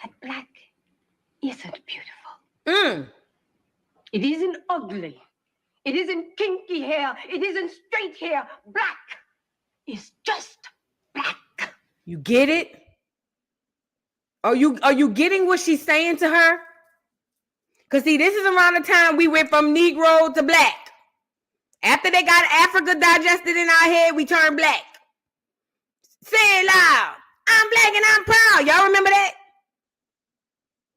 that black isn't beautiful. It isn't ugly. It isn't kinky hair. It isn't straight hair. Black is just black. You get it? Are you getting what she's saying to her? Because see, this is around the time we went from Negro to black. After they got Africa digested in our head, we turned black. Say it loud. I'm black and I'm proud. Y'all remember that?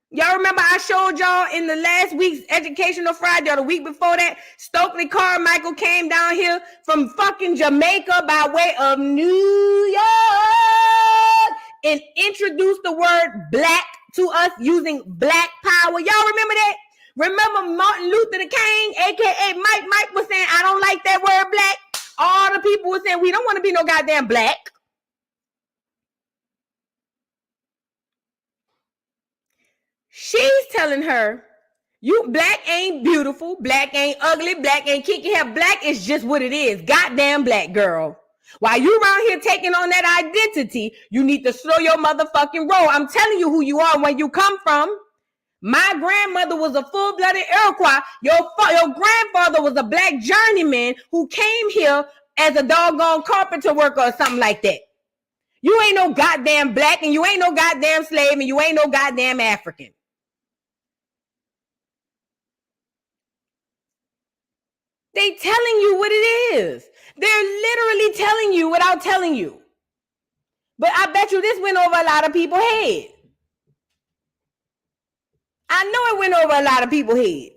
Y'all remember I showed y'all in the last week's Educational Friday or the week before that, Stokely Carmichael came down here from fucking Jamaica by way of New York and introduced the word black to us using black power. Y'all remember that? Remember Martin Luther King, aka Mike was saying, I don't like that word black. All the people were saying, we don't want to be no goddamn black. She's telling her, you black ain't beautiful, black ain't ugly, black ain't kinky hair. Black is just what it is. Goddamn black, girl. While you around here taking on that identity, you need to slow your motherfucking roll. I'm telling you who you are and where you come from. My grandmother was a full-blooded Iroquois. Your grandfather was a black journeyman who came here as a doggone carpenter worker or something like that. You ain't no goddamn black and you ain't no goddamn slave and you ain't no goddamn African. They telling you what it is. They're literally telling you without telling you. But I bet you this went over a lot of people's head. I know it went over a lot of people's head.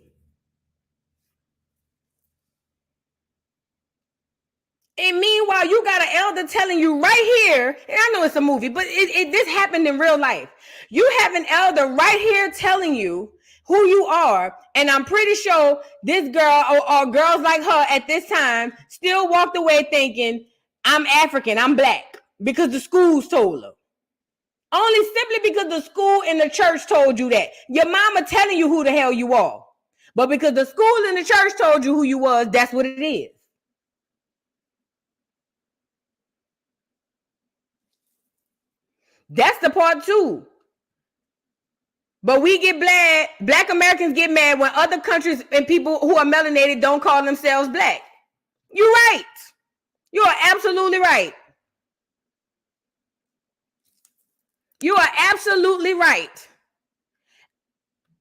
And meanwhile, you got an elder telling you right here, and I know it's a movie, but this happened in real life. You have an elder right here telling you who you are, and I'm pretty sure this girl or girls like her at this time still walked away thinking, I'm African, I'm black. because the schools told her. Only simply because the school and the church told you that. Your mama telling you who the hell you are. But because the school and the church told you who you was, that's what it is. That's the part too. But we get black Americans get mad when other countries and people who are melanated don't call themselves black. You're right. You are absolutely right. You are absolutely right.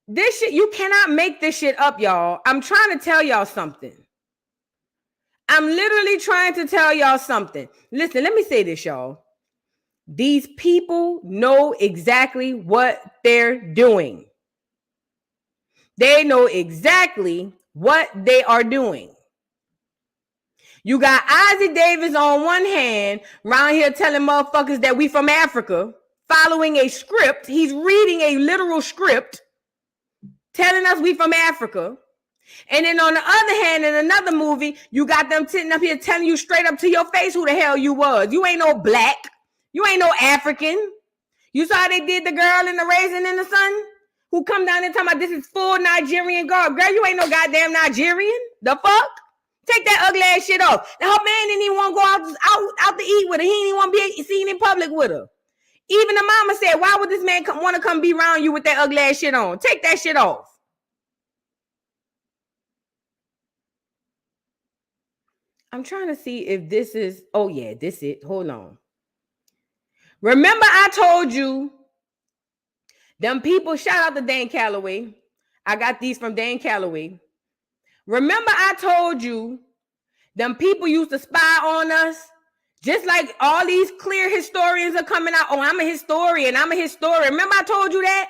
This shit, you cannot make this shit up, y'all. I'm trying to tell y'all something. I'm literally trying to tell y'all something. Listen, let me say this, y'all. These people know exactly what they're doing. They know exactly what they are doing. You got Isaac Davis on one hand, around here telling motherfuckers that we from Africa, following a script. He's reading a literal script, telling us we from Africa. And then on the other hand, in another movie, you got them sitting up here telling you straight up to your face who the hell you was. You ain't no black. You ain't no African. You saw they did the girl in the Raisin in the Sun who come down and talking about this is full Nigerian garb. Girl, you ain't no goddamn Nigerian. The fuck? Take that ugly ass shit off. Now, her man didn't even want to go out to eat with her. He didn't even want to be seen in public with her. Even the mama said, why would this man want to come be around you with that ugly ass shit on? Take that shit off. I'm trying to see if this is, oh yeah, this it. Hold on. Remember I told you, them people, shout out to Dan Calloway. I got these from Dan Calloway. Remember I told you, them people used to spy on us, just like all these clear historians are coming out. Oh, I'm a historian. Remember I told you that?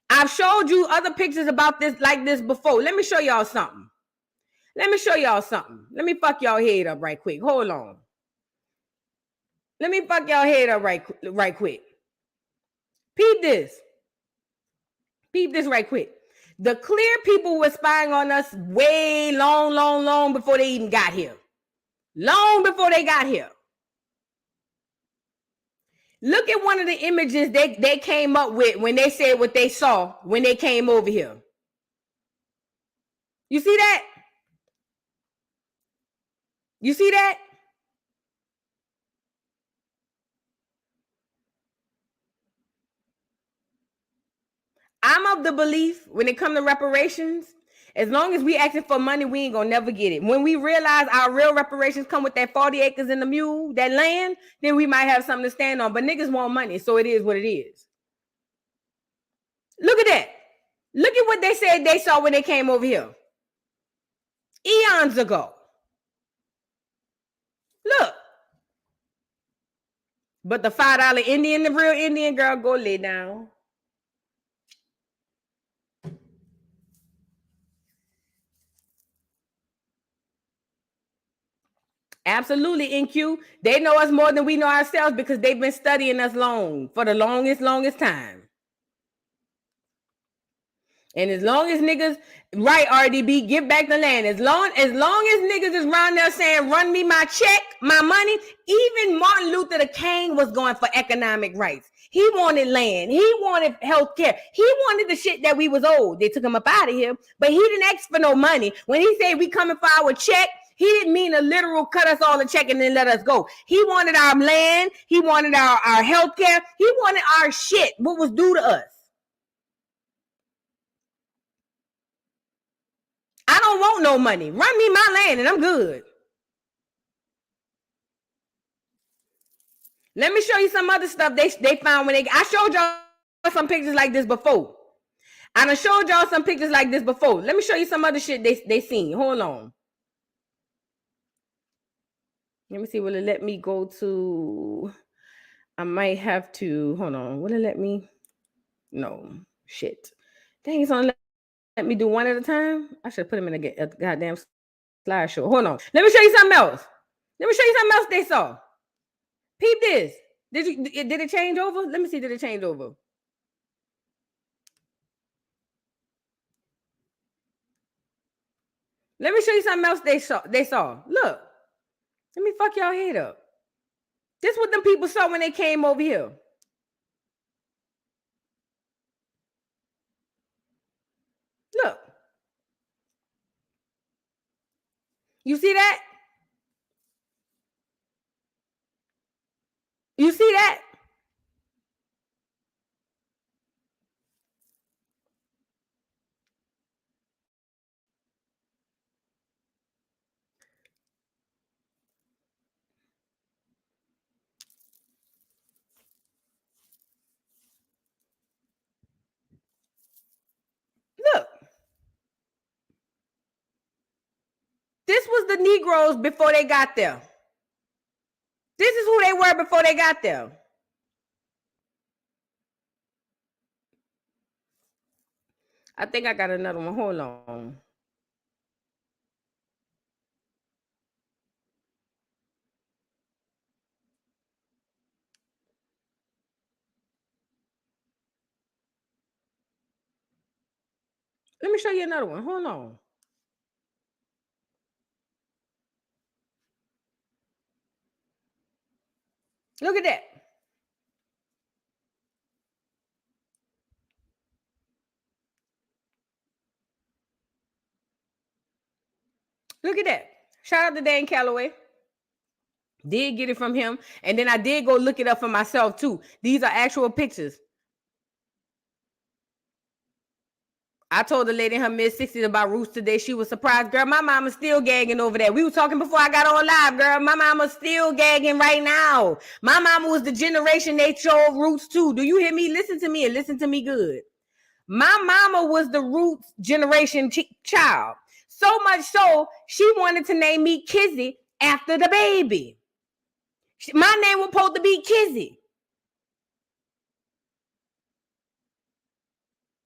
I've showed you other pictures about this, like this before. Let me show y'all something. Let me fuck y'all head up right quick. Hold on. Let me fuck y'all head up right quick. Peep this. Peep this right quick. The clear people were spying on us way long before they even got here. Long before they got here. Look at one of the images they came up with when they said what they saw when they came over here. You see that? You see that? I'm of the belief when it comes to reparations, as long as we asking for money, we ain't gonna never get it. When we realize our real reparations come with that 40 acres in the mule, that land, then we might have something to stand on. But niggas want money, so it is what it is. Look at that. Look at what they said they saw when they came over here. Eons ago. Look. But the $5 Indian, the real Indian girl, go lay down. Absolutely, NQ. They know us more than we know ourselves because they've been studying us for the longest time. And as long as niggas, right, RDB, give back the land. As long as niggas is around there saying, run me my check, my money, even Martin Luther the King was going for economic rights. He wanted land. He wanted health care. He wanted the shit that we was owed. They took him up out of here, but he didn't ask for no money. When he said we coming for our check, he didn't mean a literal cut us all a check and then let us go. He wanted our land. He wanted our health care. He wanted our shit, what was due to us. I don't want no money. Run me my land and I'm good. Let me show you some other stuff they found when I showed y'all some pictures like this before. I done showed y'all some pictures like this before. Let me show you some other shit they seen. Hold on. Let me see. Will it let me go to... I might have to... Hold on. Will it let me... No. Shit. Dang, it's on let me do one at a time. I should have put them in a goddamn slideshow. Hold on. Let me show you something else. Let me show you something else they saw. Peep this. Did it change over? Let me see. Did it change over? Let me show you something else they saw. Look. Let me fuck y'all head up. This what them people saw when they came over here. Look. You see that? You see that? Look. This was the Negroes before they got there. This is who they were before they got there. I think I got another one. Hold on. Let me show you another one. Hold on. Look at that. Look at that. Shout out to Dan Calloway. Did get it from him. And then I did go look it up for myself too. These are actual pictures. I told the lady in her mid-60s about roots today. She was surprised. Girl, my mama's still gagging over there. We were talking before I got on live, girl. My mama's still gagging right now. My mama was the generation they showed roots to. Do you hear me? Listen to me and listen to me good. My mama was the roots generation child. So much so, she wanted to name me Kizzy after the baby. My name was supposed to be Kizzy.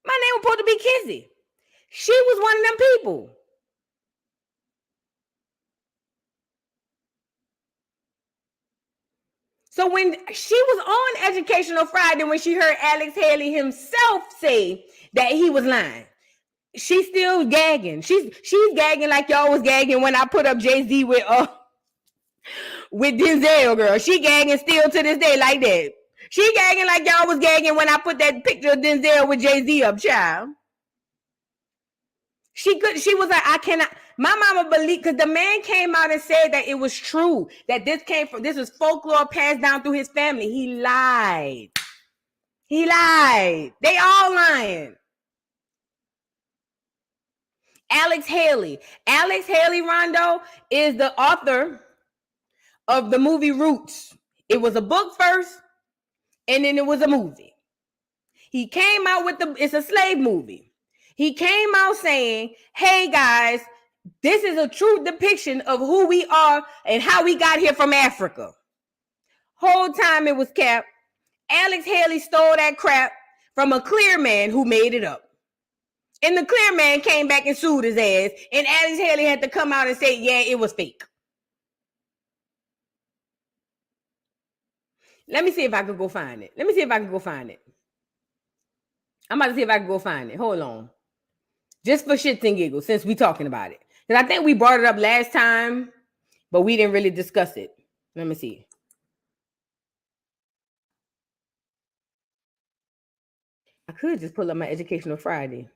My name was supposed to be Kizzy. She was one of them people. So when she was on Educational Friday, when she heard Alex Haley himself say that he was lying, she's still gagging. She's gagging like y'all was gagging when I put up Jay-Z with Denzel, girl. She gagging still to this day like that. She gagging like y'all was gagging when I put that picture of Denzel with Jay-Z up, child. She was like, I cannot. My mama believed, because the man came out and said that it was true, that this was folklore passed down through his family. He lied. He lied. They all lying. Alex Haley. Alex Haley Rondo is the author of the movie Roots. It was a book first, and then it was a movie. He came out with it's a slave movie. He came out saying, hey guys, this is a true depiction of who we are and how we got here from Africa. Whole time it was cap. Alex Haley stole that crap from a clear man who made it up. And the clear man came back and sued his ass. And Alex Haley had to come out and say, yeah, it was fake. Let me see if I can go find it. I'm about to see if I can go find it. Hold on. Just for shits and giggles, since we talking about it. Because I think we brought it up last time, but we didn't really discuss it. Let me see. I could just pull up my Educational Friday.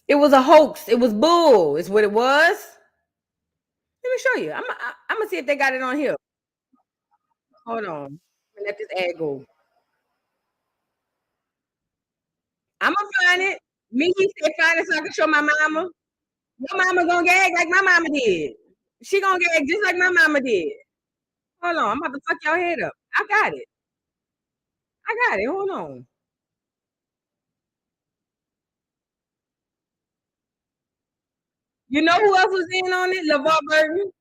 It was a hoax. It was bull. It's what it was. Let me show you. I'm gonna see if they got it on here. Hold on. Let this ad go. I'm gonna find it. Me, he said find it so I can show my mama. Your mama gonna gag like my mama did. She gonna gag just like my mama did. Hold on. I'm about to fuck your head up. I got it. Hold on. You know who else was in on it? LeVar Burton.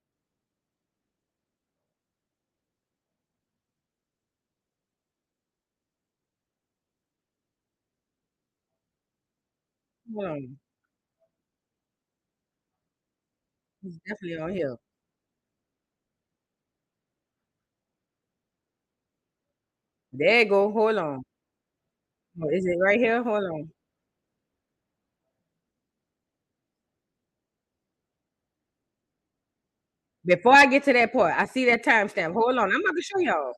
Hold on. He's definitely on here. There you go. Hold on. Oh, is it right here? Hold on. Before I get to that part, I see that timestamp. Hold on. I'm about to show y'all.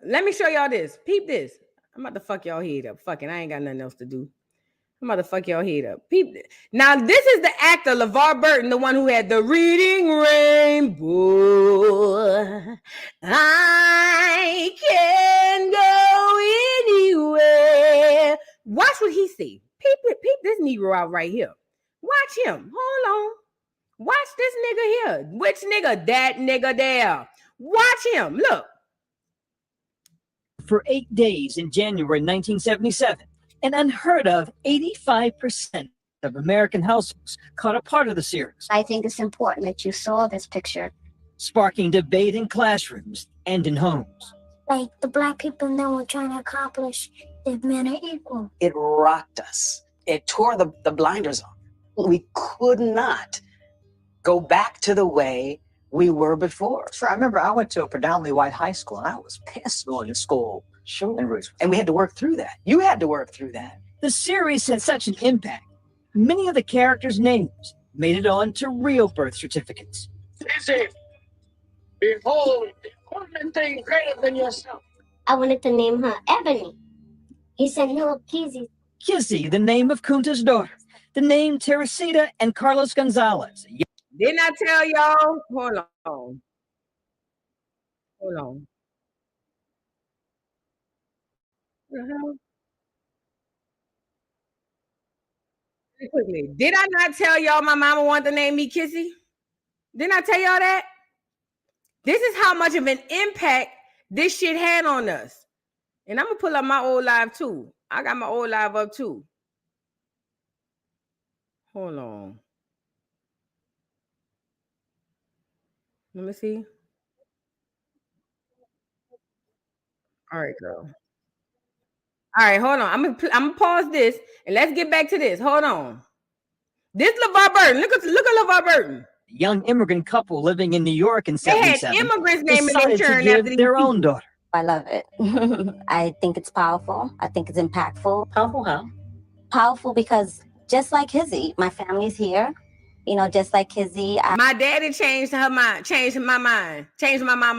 Let me show y'all this. Peep this. I'm about to fuck y'all head up. Fucking, I ain't got nothing else to do. I'm about to fuck y'all head up. Peep this. Now, this is the actor, LeVar Burton, the one who had the Reading Rainbow. I can go anywhere. Watch what he see. Peep this Negro out right here. Watch him. Hold on. Watch this nigga here. Which nigga? That nigga there. Watch him. Look. For 8 days in January 1977, an unheard of 85% of American households caught a part of the series. I think it's important that you saw this picture. Sparking debate in classrooms and in homes. Like the black people know we're trying to accomplish that men are equal. It rocked us. It tore the blinders off. We could not go back to the way we were before. Sure, I remember I went to a predominantly white high school and I was pissed going to school. Sure. And we had to work through that. You had to work through that. The series had such an impact. Many of the characters' names made it on to real birth certificates. Easy. Behold, the woman thing greater than yourself. I wanted to name her Ebony. He said, no, Kizzy. Kizzy, the name of Kunta's daughter. The name Teresita and Carlos Gonzalez. Didn't I tell y'all? Hold on. Hold on. What the hell? Quickly. Did I not tell y'all my mama wanted to name me Kizzy? Didn't I tell y'all that? This is how much of an impact this shit had on us. And I'm going to pull up my old live too. I got my old live up too. Hold on. Let me see. All right, girl. All right, hold on. I'm gonna pause this and let's get back to this. Hold on. This LeVar Burton. Look at LeVar Burton. Young immigrant couple living in New York in They had 77 immigrants naming their decided to children give after their these own daughter. I love it. I think it's powerful. I think it's impactful. Powerful how? Powerful because just like Kizzy, my family's here. You know, just like Kizzy. My daddy changed my mama's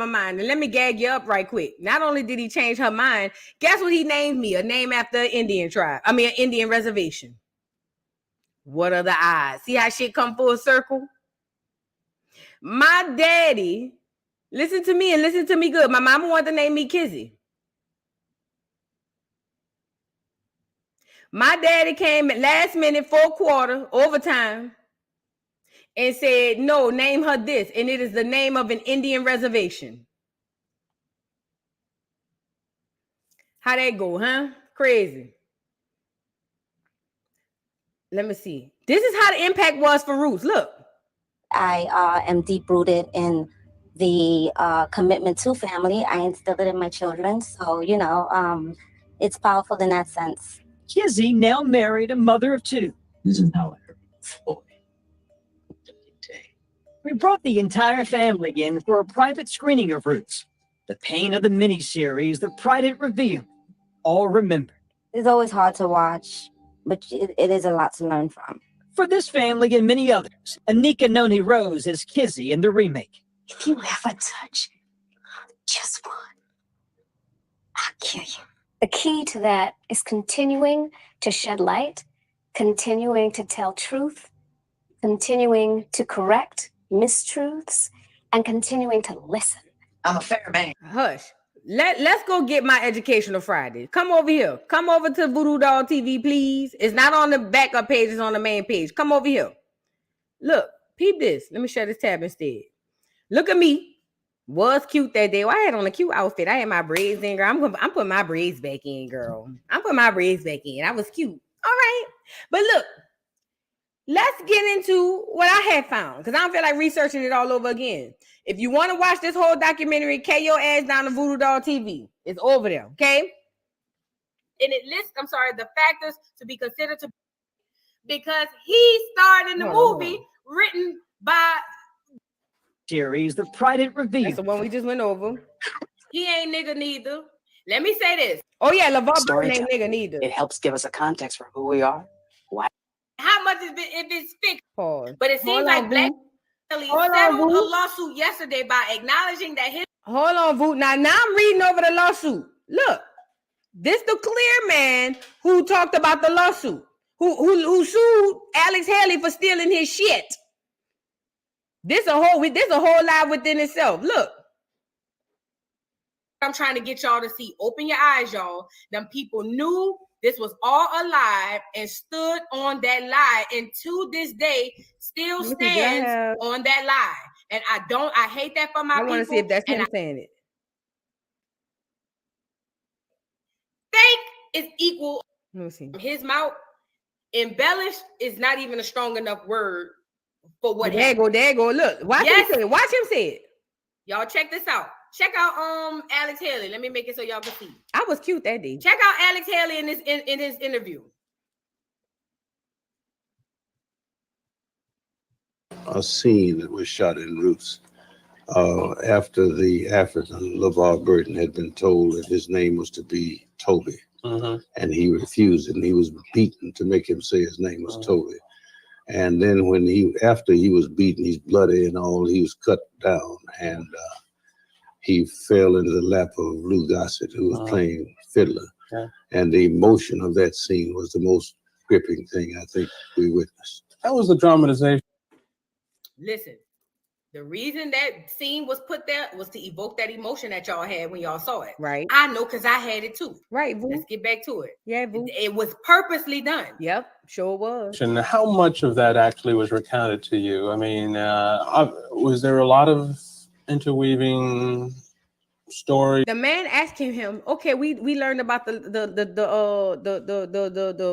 mind. And let me gag you up right quick. Not only did he change her mind, guess what he named me? A name after an Indian tribe. I mean, an Indian reservation. What are the odds? See how shit come full circle? My daddy, listen to me and listen to me good. My mama wanted to name me Kizzy. My daddy came at last minute, 4 quarter, overtime, and said, no, name her this. And it is the name of an Indian reservation. How that go, huh? Crazy. Let me see. This is how the impact was for Roots. Look. I am deep-rooted in the commitment to family. I instilled it in my children. So, you know, it's powerful in that sense. Kizzy, now married, a mother of 2. This is how We brought the entire family in for a private screening of Roots. The pain of the miniseries, the pride it revealed, all remembered. It's always hard to watch, but it is a lot to learn from. For this family and many others, N3gros as Kizzy in the remake. If you ever touch just one, I'll kill you. The key to that is continuing to shed light, continuing to tell truth, continuing to correct mistruths, and continuing to listen. I'm a fair man. Hush. Let's go get my educational Friday. Come over here. Come over to Voodoo Doll TV, please. It's not on the backup page. It's on the main page. Come over here. Look, peep this. Let me share this tab instead. Look at me. Was cute that day. Well, I had on a cute outfit. I had my braids in, girl. I'm putting my braids back in, girl. I'm putting my braids back in. I was cute. All right. But look, let's get into what I had found because I don't feel like researching it all over again. If you want to watch this whole documentary, K your ass down to Voodoo Doll TV. It's over there, okay? And it lists, the factors to be considered to. because he starred in the movie written by series, The Pride It Revealed. That's the one we just went over. He ain't nigga neither. Let me say this. Oh yeah, LeVar Burton ain't nigga neither. It helps give us a context for who we are. Why? How much is it if it's fixed? Pause. But it seems like Black settled a lawsuit yesterday by acknowledging that his. Hold on, Voot. Now I'm reading over the lawsuit. Look, this the clear man who talked about the lawsuit, who sued Alex Haley for stealing his shit. This a whole lie within itself. Look. I'm trying to get y'all to see. Open your eyes, y'all. Them people knew this was all a lie and stood on that lie, and to this day still stands on that lie. And I hate that for my people. I want to see if that's him saying it. Fake is equal. Let me see. His mouth. Embellish is not even a strong enough word for what happened. There go. Look, watch him say it. Watch him say it. Y'all check this out. Check out Alex Haley. Let me make it so y'all can see. I was cute that day. Check out Alex Haley in his interview. A scene that was shot in Roots after the African LeVar Burton had been told that his name was to be Toby, and he refused it, and he was beaten to make him say his name was Toby. And then after he was beaten, he's bloody and all, he was cut down, and he fell into the lap of Lou Gossett, who was playing fiddler. And the emotion of that scene was the most gripping thing I think we witnessed. That was the dramatization. Listen, the reason that scene was put there was to evoke that emotion that y'all had when y'all saw it. Right. I know because I had it too. Right, Boo. Let's get back to it. Yeah, Boo. It was purposely done. Yep, sure was. And how much of that actually was recounted to you? I mean, was there a lot of interweaving story? The man asking him, okay, we learned about the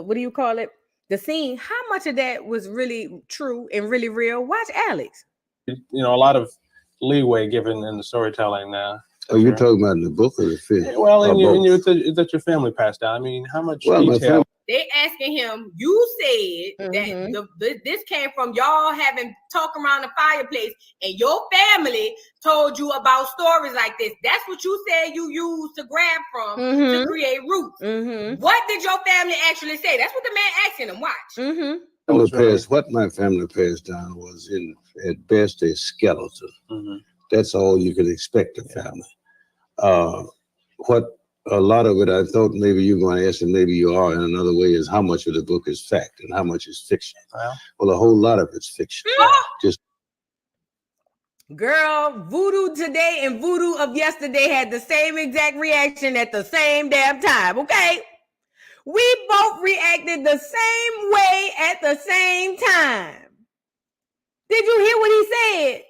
what do you call it? The scene. How much of that was really true and really real? Watch Alex. You know, a lot of leeway given in the storytelling now. Oh, you're talking about in the book or the film? Well, that your family passed down. I mean, how much detail? They asking him, you said that this came from y'all having talk around the fireplace and your family told you about stories like this. That's what you said you used to grab from to create Roots. What did your family actually say? That's what the man asking him. Watch. What my family passed down was at best a skeleton. That's all you could expect of family. What a lot of it, I thought maybe you're going to ask, and maybe you are in another way, is how much of the book is fact and how much is fiction. Well, a whole lot of it's fiction. Just girl, Voodoo today and Voodoo of yesterday had the same exact reaction at the same damn time. Okay, we both reacted the same way at the same time. Did you hear what he said?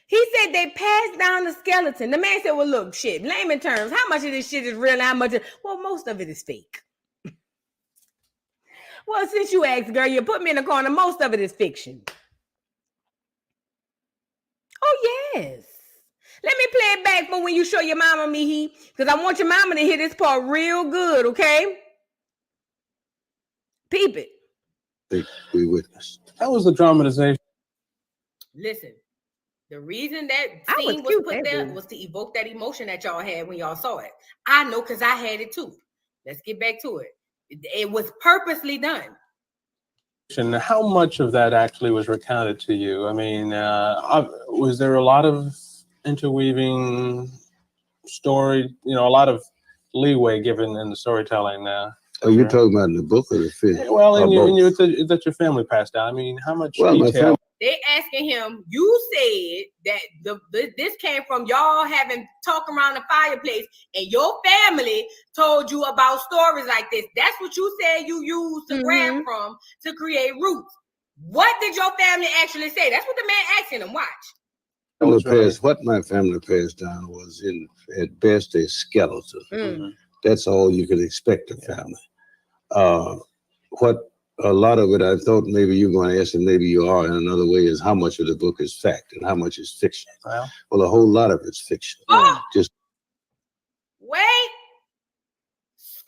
He said they passed down the skeleton. The man said, well, look, shit, layman terms, how much of this shit is real and how much well, most of it is fake. Well, since you asked, girl, you put me in the corner, most of it is fiction. Oh, yes. Let me play it back for when you show your mama me, because I want your mama to hear this part real good, okay? Peep it. We witnessed. That was the dramatization. Listen. The reason that scene was put there was to evoke that emotion that y'all had when y'all saw it. I know because I had it too. Let's get back to it. It was purposely done. And how much of that actually was recounted to you? I mean, was there a lot of interweaving story, you know, a lot of leeway given in the storytelling now? Oh, you're talking about in the book or the film? Well, that your family passed down. I mean, how much detail? They asking him, you said that this came from y'all having talk around the fireplace and your family told you about stories like this. That's what you said you used to grab from to create Roots. What did your family actually say? That's what the man asking him. Watch. What my family passed down was at best a skeleton. That's all you could expect of family. What a lot of it, I thought maybe you're going to ask, and maybe you are in another way, is how much of the book is fact and how much is fiction. Well, a whole lot of it's fiction. Just wait. Skirt.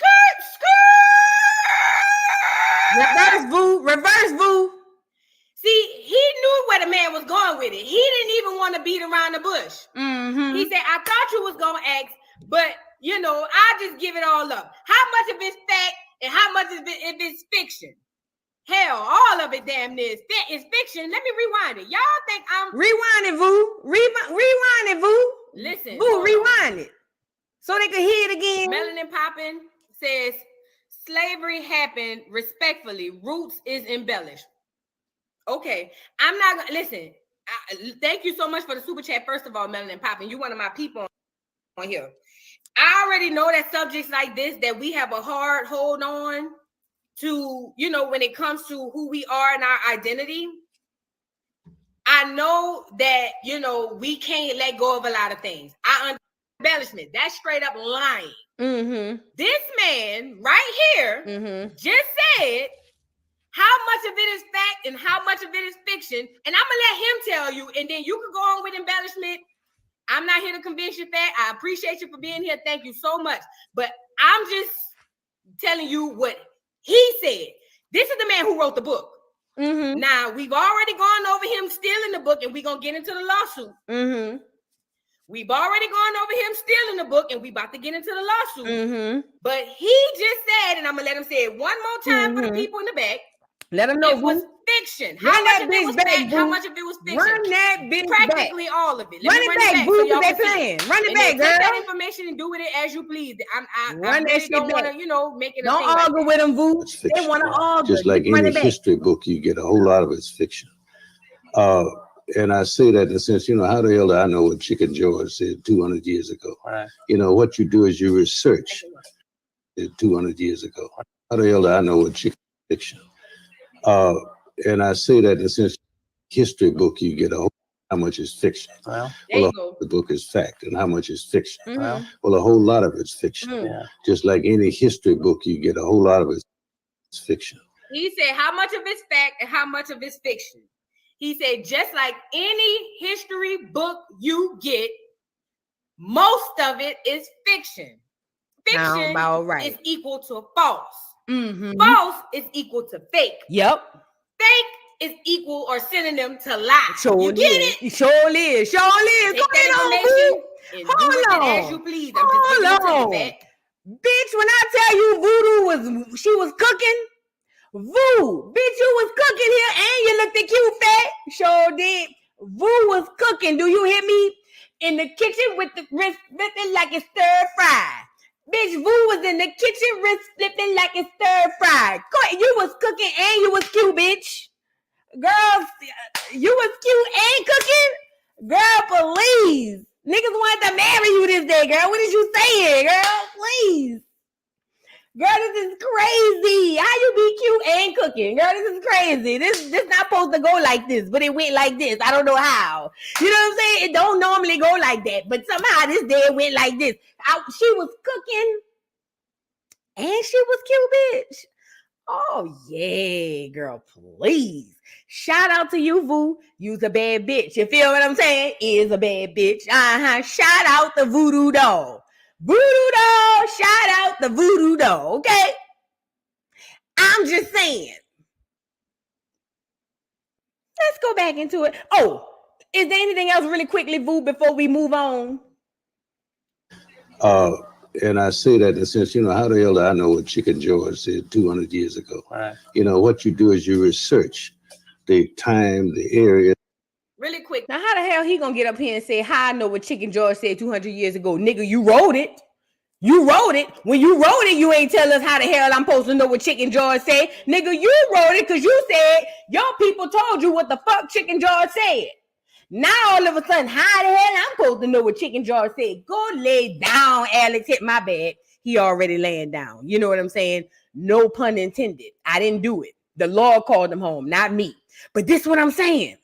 with it. He didn't even want to beat around the bush. Mm-hmm. He said, I thought you was going to ask, but, you know, I'll just give it all up. How much of it's fact and how much of it if it's fiction? Hell, all of it damn near is fiction. Let me rewind it. Y'all think I'm... Rewind it, Vu. Rewind it, Vu. Listen. Vu, rewind it. So they can hear it again. Melanin Poppin says, slavery happened respectfully. Roots is embellished. Okay. I'm not going to... Listen. Thank you so much for the super chat. First of all, Melanin Poppin, you one of my people on here. I already know that subjects like this, that we have a hard hold on to, you know, when it comes to who we are and our identity. I know that, you know, we can't let go of a lot of things. Embellishment, that's straight up lying. Mm-hmm. This man right here just said how much of it is fact and how much of it is fiction. And I'm going to let him tell you, and then you can go on with embellishment. I'm not here to convince you that. I appreciate you for being here. Thank you so much. But I'm just telling you what he said. This is the man who wrote the book. Mm-hmm. Now, we've already gone over him stealing the book, and we're going to get into the lawsuit. Mm-hmm. We've already gone over him stealing the book, and we're about to get into the lawsuit. Mm-hmm. But he just said, and I'm going to let him say it one more time for the people in the back. Let them know it was fiction. Run how much that of it bitch was back, fact? Boo. How much of it was fiction? Run that bitch Practically back. all of it. Run it back, Boo, so they playing. Run it and back, then girl. Take that information and do with it as you please. I Run that really shit don't back. want to, you know, make it. Don't a thing argue like with them, Boo. It's fiction. They want to argue. Just like Run any it back. history book, you get a whole lot of it's fiction. And I say that in the sense, you know, how the hell do I know what Chicken George said 200 years ago? Right. You know, what you do is you research it 200 years ago. How the hell do I know what chicken fiction? And I say that in the sense, history book, you get a whole how much is fiction. Well, the book is fact, and how much is fiction. Mm-hmm. Well, a whole lot of it's fiction. Yeah. Just like any history book, you get a whole lot of it's fiction. He said, how much of it's fact and how much of it's fiction? He said, just like any history book you get, most of it is fiction. Fiction is equal to false. Mm-hmm. False is equal to fake. Yep. Fake is equal or synonym to lie. Sure you get is. it? Sure is. Sure is. Take Go that ahead on, information Boo. and do with it as you please. I'm just Hold giving it to on. you back. Bitch, when I tell you Voodoo she was cooking, Voo, bitch, you was cooking here and you looked at cute fat. Sure did. Voo was cooking. Do you hear me? In the kitchen with the wrist flipping like it's stir fry. Bitch, Voo was in the kitchen wrist flipping like it's stir fry. You was cooking and you was cute, bitch. Girl, you was cute and cooking? Girl, please. Niggas wanted to marry you this day, girl. What is you saying, girl? Please. Girl, this is crazy. How you be cute and cooking? Girl, this is crazy. This not supposed to go like this, but it went like this. I don't know how. You know what I'm saying? It don't normally go like that, but somehow this day it went like this. She was cooking and she was cute, bitch. Oh, yeah, girl, please. Shout out to you, Voo. You's a bad bitch. You feel what I'm saying? Is a bad bitch. Shout out the Voodoo Doll. Voodoo Doll, shout out the Voodoo Doll, okay? I'm just saying. Let's go back into it. Oh, is there anything else really quickly, Voo, before we move on? And I say that in the sense, you know, how the hell do I know what Chicken George said 200 years ago? Right. You know, what you do is you research the time, the area. Really quick. Now, how the hell he gonna get up here and say, how I know what Chicken George said 200 years ago? Nigga, you wrote it. You wrote it. When you wrote it, you ain't tell us how the hell I'm supposed to know what Chicken George said. Nigga, you wrote it because you said your people told you what the fuck Chicken George said. Now all of a sudden, how the hell I'm supposed to know what Chicken George said? Go lay down, Alex. Hit my bad. He already laying down. You know what I'm saying? No pun intended. I didn't do it. The Lord called him home, not me. But this is what I'm saying.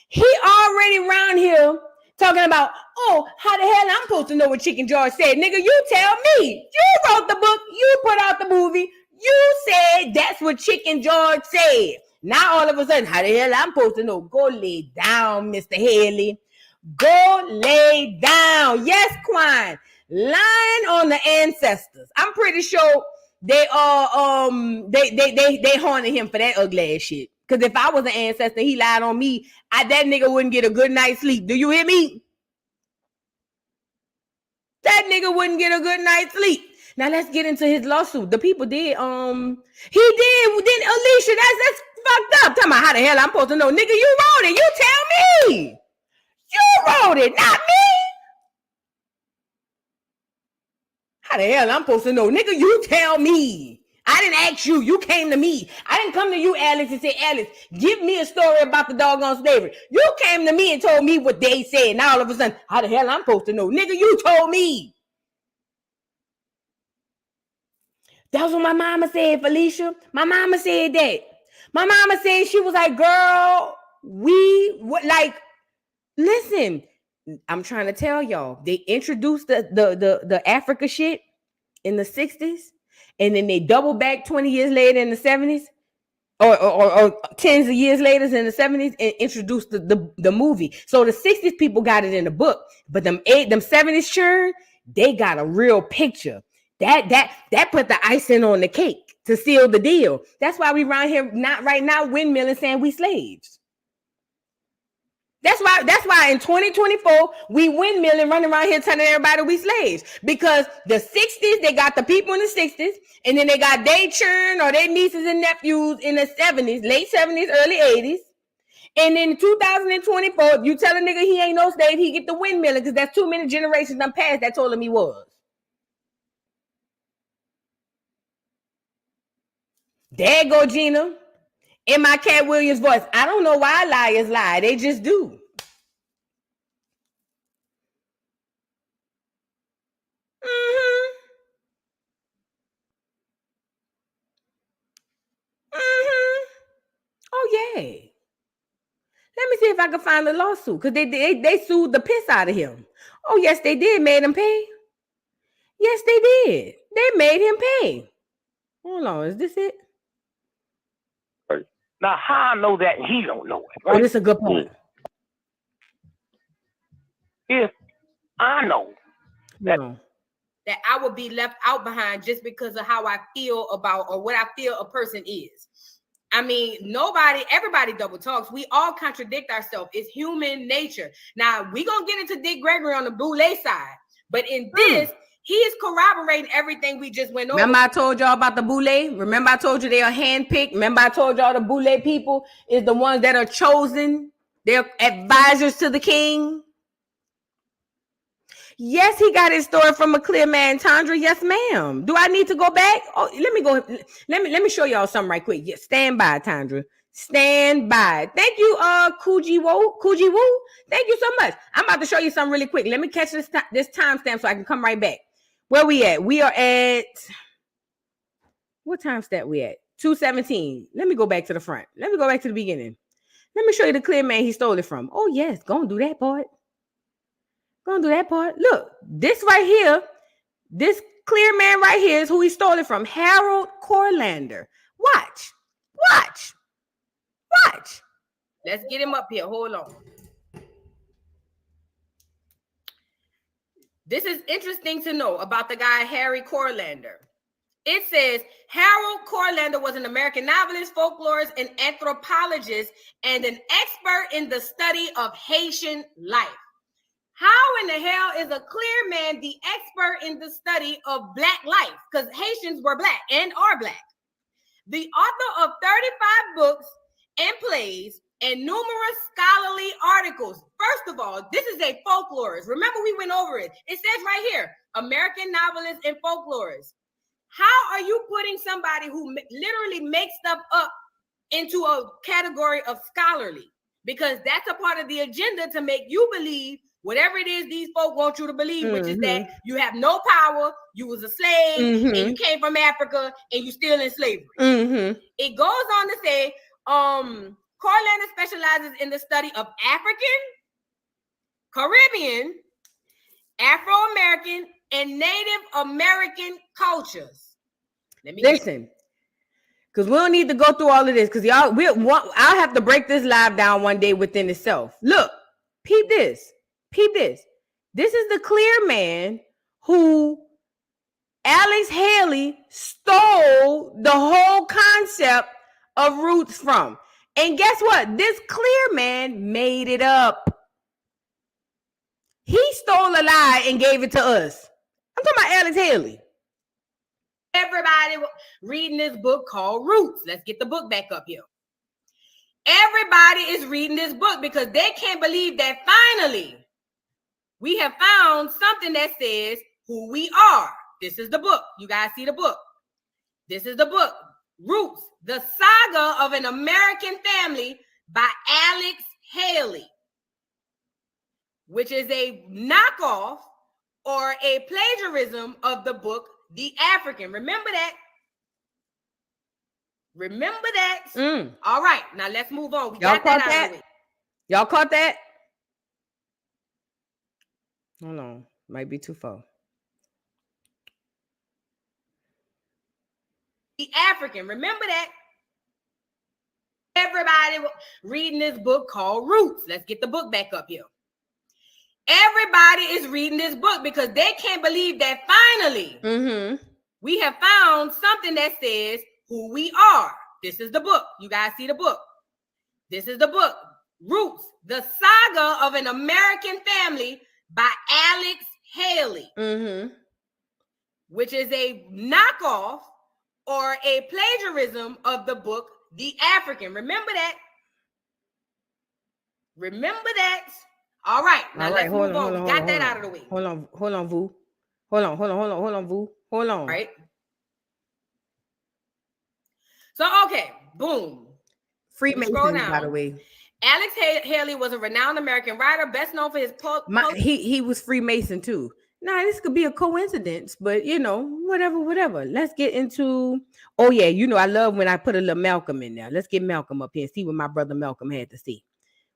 He already around here talking about, oh, how the hell I'm supposed to know what Chicken George said? Nigga, you tell me. You wrote the book. You put out the movie. You said that's what Chicken George said. Now all of a sudden, how the hell I'm supposed to know? Go lay down, Mr. Haley. Go lay down. Yes, Quan. Lying on the ancestors. I'm pretty sure they haunted him for that ugly ass shit. Because if I was an ancestor, he lied on me, that nigga wouldn't get a good night's sleep. Do you hear me? That nigga wouldn't get a good night's sleep. Now let's get into his lawsuit. The people did, he did, then Alicia, that's fucked up. Tell me how the hell I'm supposed to know. Nigga, you wrote it. You tell me. You wrote it, not me. How the hell I'm supposed to know? Nigga, you tell me. I didn't ask you. You came to me. I didn't come to you, Alex, and say, Alex, give me a story about the doggone slavery. You came to me and told me what they said. Now all of a sudden, how the hell I'm supposed to know? Nigga, you told me. That's what my mama said, Felicia. My mama said that. My mama said, she was like, girl, listen, I'm trying to tell y'all, they introduced the Africa shit in the 60s, and then they double back 20 years later in the 70s, or tens of years later in the 70s, and introduced the movie. So the 60s people got it in the book, but them 70s churn, they got a real picture. That put the icing on the cake to seal the deal. That's why we around here not right now windmilling saying we slaves. That's why in 2024 we windmilling running around here telling everybody we slaves, because the 60s they got the people in the 60s, and then they got their churn or their nieces and nephews in the 70s, late 70s, early 80s. And in 2024, if you tell a nigga he ain't no slave, he get the windmilling, because that's too many generations done passed that told him he was. There go Gina in my Cat Williams voice. I don't know why liars lie. They just do. Oh yeah. Let me see if I can find the lawsuit, because they sued the piss out of him. Oh yes, they did. Made him pay. Yes, they did. They made him pay. Hold on, is this it? Now, how I know that he don't know it? Right? Oh, this is a good point. If I know that, that I would be left out behind just because of how I feel about, or what I feel a person is. I mean, everybody double talks. We all contradict ourselves. It's human nature. Now, we're going to get into Dick Gregory on the Boulay side, but in this, he is corroborating everything we just went over. Remember I told y'all about the Boulay? Remember I told you they are handpicked? Remember I told y'all the Boulay people is the ones that are chosen? They're advisors to the king. Yes, he got his story from a clear man, Tandra. Yes, ma'am. Do I need to go back? Oh, let me go. Let me show y'all something right quick. Yeah, stand by, Tandra. Stand by. Thank you, Coogee Woo. Thank you so much. I'm about to show you something really quick. Let me catch this timestamp so I can come right back. Where we at? We are at, what timestamp we at? 2:17. Let me go back to the front. Let me go back to the beginning. Let me show you the clear man he stole it from. Oh yes, go and do that part. Gonna do that part. Look, this right here, this clear man right here is who he stole it from. Harold Corlander. Watch. Let's get him up here. Hold on. This is interesting to know about the guy, Harry Corlander. It says, Harold Corlander was an American novelist, folklorist, and anthropologist, and an expert in the study of Haitian life. How in the hell is a clear man the expert in the study of Black life? Because Haitians were Black and are Black. The author of 35 books and plays and numerous scholarly articles. First of all, this is a folklorist. Remember, we went over it. It says right here, American novelist and folklorist. How are you putting somebody who literally makes stuff up into a category of scholarly? Because that's a part of the agenda to make you believe whatever it is these folk want you to believe, which is that you have no power, you was a slave, and you came from Africa, and you still in slavery. It goes on to say, Corlander specializes in the study of African, Caribbean, Afro-American, and Native American cultures. Listen, because we don't need to go through all of this, because I'll have to break this live down one day within itself. Look, peep this. This is the clear man who Alex Haley stole the whole concept of roots from. And guess what? This clear man made it up. He stole a lie and gave it to us. I'm talking about Alex Haley. Everybody reading this book called Roots. Let's get the book back up here. Everybody is reading this book because they can't believe that finally we have found something that says who we are. This is the book. You guys see the book. This is the book. Roots, the Saga of an American Family by Alex Haley, which is a knockoff or a plagiarism of the book The African. Remember that? Remember that? All right, now let's move on. We Y'all got that caught out that? of the way. Y'all caught that? Hold on. Might be too far. The African. Remember that? Everybody reading this book called Roots. Let's get the book back up here. Everybody is reading this book because they can't believe that finally we have found something that says who we are. This is the book. You guys see the book. This is the book. Roots, the Saga of an American Family by Alex Haley, which is a knockoff or a plagiarism of the book The African. Remember that? Remember that? All right, now let's move on. We got that out of the way. Hold on, Vu. Hold on, Vu. Hold on. Right. So, okay, boom. Freemasons, by the way. Alex Haley was a renowned American writer, best known for his he was Freemason too. Now, this could be a coincidence, but you know, whatever. Let's get into. Oh yeah, you know I love when I put a little Malcolm in there. Let's get Malcolm up here and see what my brother Malcolm had to say.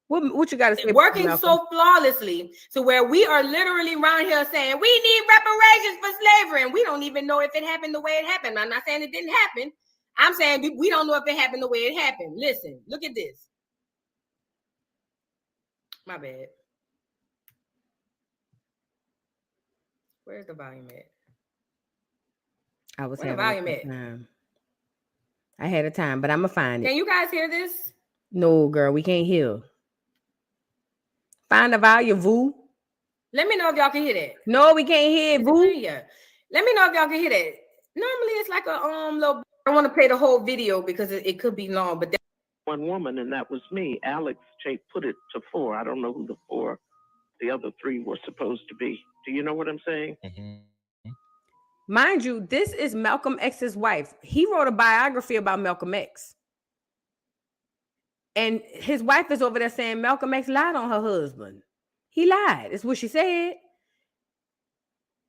What you got to say? Working so flawlessly to where we are literally around here saying we need reparations for slavery, and we don't even know if it happened the way it happened. I'm not saying it didn't happen. I'm saying we don't know if it happened the way it happened. Listen, look at this. My bad. Where's the volume at? I was having the volume at? Time. I had a time, but I'm gonna find it. Can you guys hear this? No, girl, we can't hear. Find the volume, Vu. Let me know if y'all can hear that. No, we can't hear it, Vu. Let me know if y'all can hear that. Normally, it's like a little. I want to play the whole video because it could be long, but one woman, and that was me. Alex Che put it to 4. I don't know who the other 3 were supposed to be. Do you know what I'm saying? Mind you, this is Malcolm X's wife. He wrote a biography about Malcolm X. And his wife is over there saying Malcolm X lied on her husband. He lied. It's what she said.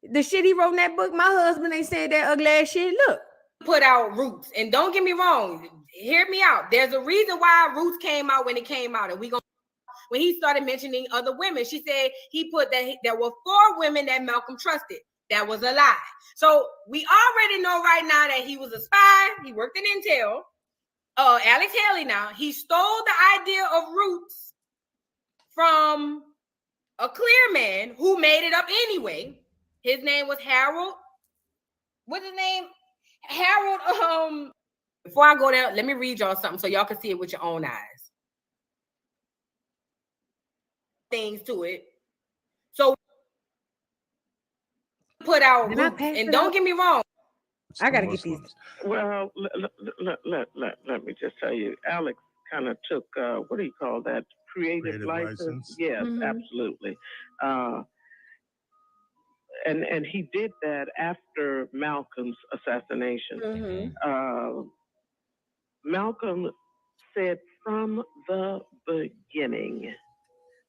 The shit he wrote in that book, my husband ain't said that ugly ass shit. Look. Put out Roots. And don't get me wrong. Hear me out. There's a reason why Roots came out when it came out. And when he started mentioning other women, she said he put that there were 4 women that Malcolm trusted. That was a lie. So we already know right now that he was a spy. He worked in Intel. Alex Haley now, he stole the idea of Roots from a clear man who made it up anyway. His name was Harold. What's his name? Harold. Before I go there, let me read y'all something so y'all can see it with your own eyes. Things to it. So put out Roots, and don't get me wrong. I gotta get these. Well, let me just tell you, Alex kind of took what do you call that? Creative license? Yes, absolutely. And he did that after Malcolm's assassination. Malcolm said from the beginning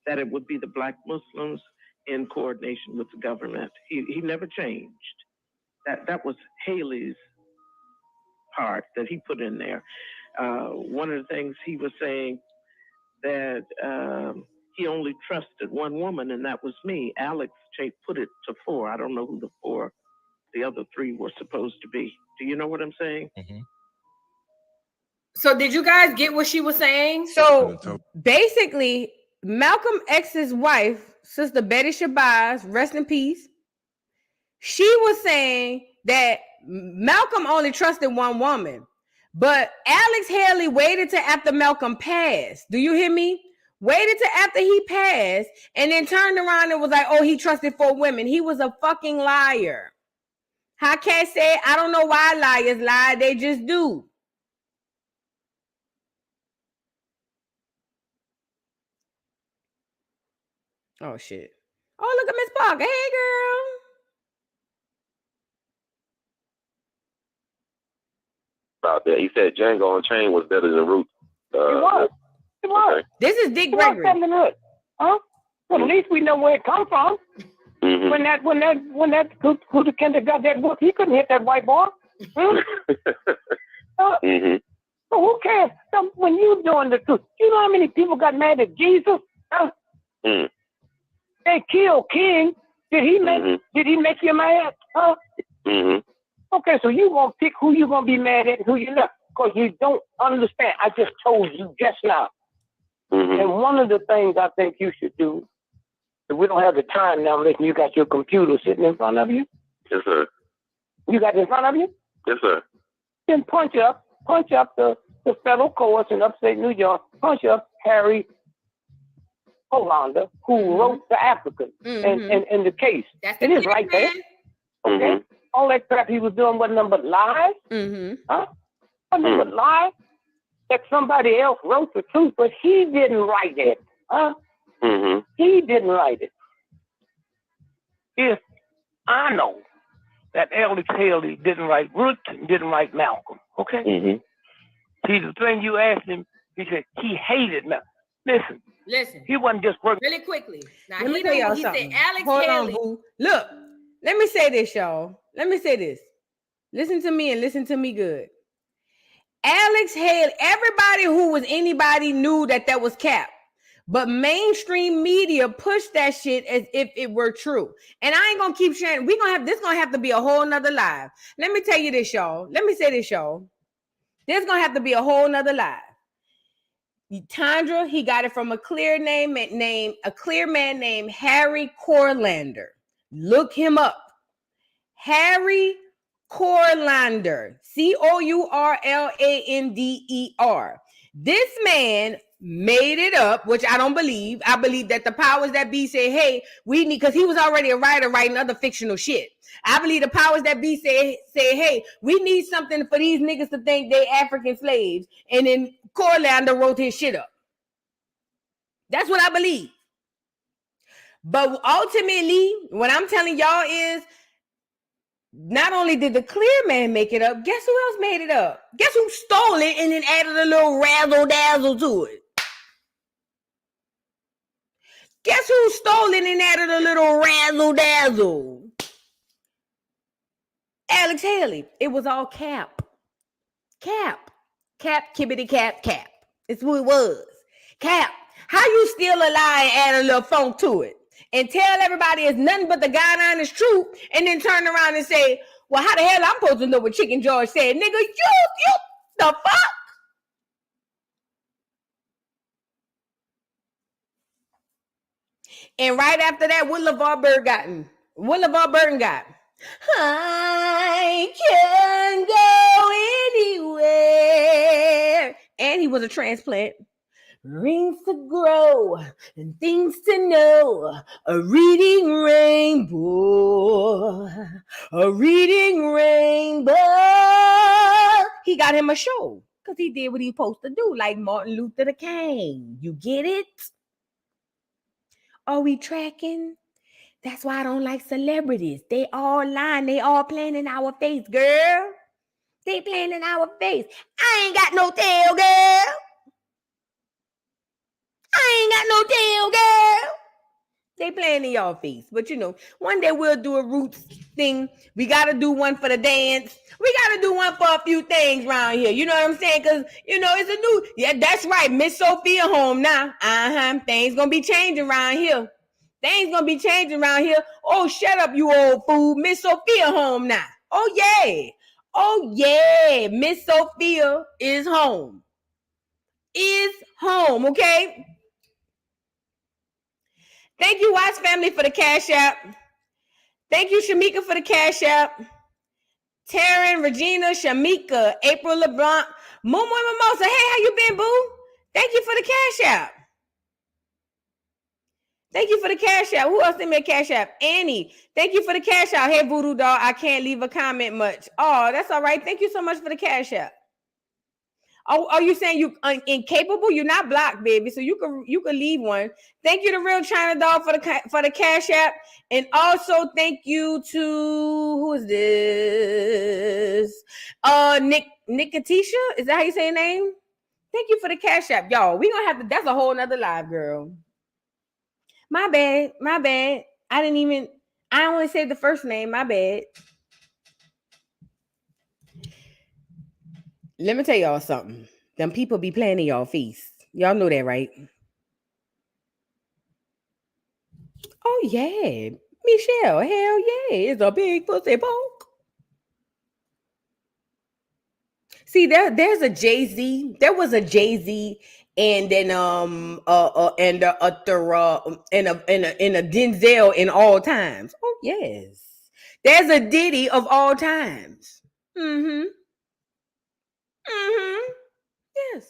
that it would be the Black Muslims in coordination with the government. He never changed. That was Haley's part that he put in there. One of the things he was saying that he only trusted one woman, and that was me. Alex Che put it to 4. I don't know who the other 3 were supposed to be. Do you know what I'm saying? So did you guys get what she was saying? So basically, Malcolm X's wife, Sister Betty Shabazz, rest in peace, she was saying that Malcolm only trusted one woman. But Alex Haley waited till after Malcolm passed. Do you hear me? Waited till after he passed and then turned around and was like, oh, he trusted 4 women. He was a fucking liar. How Cat said, I don't know why liars lie. They just do. Oh, shit. Oh, look at Miss Parker. Hey, girl. About that. He said Django Unchained was better than Roots. It was. It was. Okay. This is Dick Gregory. Huh? Well, at least we know where it come from. Mm-hmm. When that who the Kendrick got that book, he couldn't hit that white boy. Mm-hmm. So who cares? So when you doing the truth, you know how many people got mad at Jesus? Huh? Mm. They killed King. Did he make you mad? Huh? Mm-hmm. Okay, so you gonna pick who you gonna be mad at and who you not, because you don't understand. I just told you just now. Mm-hmm. And one of the things I think you should do, if we don't have the time now, listen, you got your computer sitting in front of you? Yes, sir. You got it in front of you? Yes, sir. Then punch up the federal courts in upstate New York, punch up Harry Hollander, who wrote The African and the case. It is right there. Okay? Mm-hmm. All that crap he was doing wasn't nothing but lies. Huh? Wasn't nothing but lies. That somebody else wrote the truth, but he didn't write it. Huh? Mm-hmm. He didn't write it. If I know that Alex Haley didn't write Roots and didn't write Malcolm, okay? Mm-hmm. See, the thing you asked him, he said he hated Malcolm. Listen. He wasn't just working. Really quickly. Now, Let me tell y'all something. Said Alex Hold Haley. on, boo. Look, let me say this, y'all. Let me say this. Listen to me and listen to me good. Alex Haley, everybody who was anybody knew that was cap. But mainstream media pushed that shit as if it were true. And I ain't gonna keep sharing. This gonna have to be a whole nother live. Let me tell you this, y'all. Let me say this, y'all. There's gonna have to be a whole nother live. Tandra, he got it from a clear man named Harry Corlander. Look him up. Harry Corlander. Courlander. This man made it up, which I don't believe. I believe that the powers that be say, hey, we need, because he was already a writer writing other fictional shit. I believe the powers that be say, hey, we need something for these niggas to think they African slaves. And then Corlander wrote his shit up. That's what I believe. But ultimately, what I'm telling y'all is, not only did the clear man make it up, guess who else made it up? Guess who stole it and then added a little razzle dazzle to it? Guess who stole it and added a little razzle dazzle? Alex Haley. It was all cap. Cap, kibbity cap. It's who it was. Cap. How you steal a lie and add a little funk to it? And tell everybody it's nothing but the God honest truth, and then turn around and say, well, how the hell I'm supposed to know what Chicken George said? Nigga, you, the fuck? And right after that, what LeVar Burton got? I can go anywhere. And he was a transplant. Rings to grow and things to know. A reading rainbow. He got him a show because he did what he supposed to do, like Martin Luther the King. You get it? Are we tracking? That's why I don't like celebrities. They all lying. They all playing in our face, girl. They playing in our face. I ain't got no tail, girl. They playing in y'all face. But one day we'll do a Roots thing. We got to do one for the dance. We got to do one for a few things around here. You know what I'm saying? Because, it's a new... Yeah, that's right. Miss Sophia home now. Things going to be changing around here. Oh, shut up, you old fool. Miss Sophia home now. Oh, yeah. Miss Sophia is home. Okay? Thank you, Watts family, for the Cash App. Thank you, Shamika, for the Cash App. Taryn, Regina, Shamika, April LeBlanc, Momo Mimosa. Hey, how you been, boo? Thank you for the cash app. Thank you for the cash app. Who else sent me a cash app? Annie. Thank you for the cash app. Hey, Voodoo Doll. I can't leave a comment much. Oh, that's all right. Thank you so much for the cash app. Oh, are you saying you incapable? You're not blocked, baby. So you can leave one. Thank you to Real China Doll for the cash app. And also thank you to who is this? Nick Katisha? Is that how you say your name? Thank you for the cash app. Y'all, we gonna have to, that's a whole nother live, girl. My bad. I only said the first name. My bad. Let me tell y'all something. Them people be playing in y'all face. Y'all know that, right? Oh, yeah. Michelle, hell yeah. It's a big pussy poke. See, there's a Jay-Z. There was a Jay-Z and then and a Denzel in all times. Oh, yes. There's a Diddy of all times. Yes,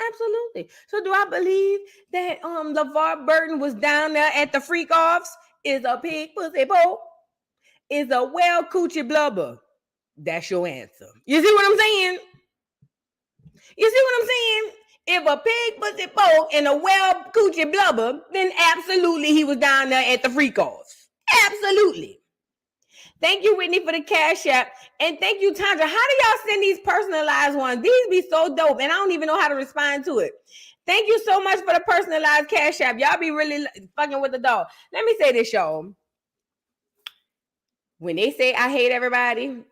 absolutely. So do I believe that LeVar Burton was down there at the freak offs? Is a pig pussy poke? Is a well coochie blubber? That's your answer. You see what I'm saying? If a pig pussy poke and a well coochie blubber, then absolutely he was down there at the freak offs. Absolutely. Thank you, Whitney, for the cash app. And thank you, Tandra. How do y'all send these personalized ones? These be so dope, and I don't even know how to respond to it. Thank you so much for the personalized cash app. Y'all be really fucking with the dog. Let me say this, y'all. When they say I hate everybody,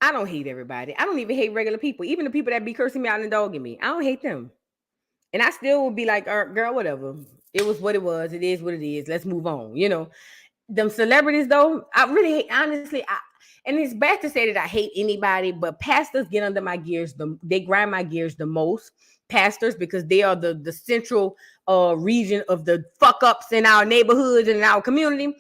I don't hate everybody. I don't even hate regular people. Even the people that be cursing me out and dogging me. I don't hate them. And I still would be like, girl, whatever. It was what it was. It is what it is. Let's move on. You know, them celebrities, though, I really hate, honestly, and it's bad to say that I hate anybody, but pastors get under my gears. They grind my gears the most. Pastors, because they are the central region of the fuck ups in our neighborhoods and in our community.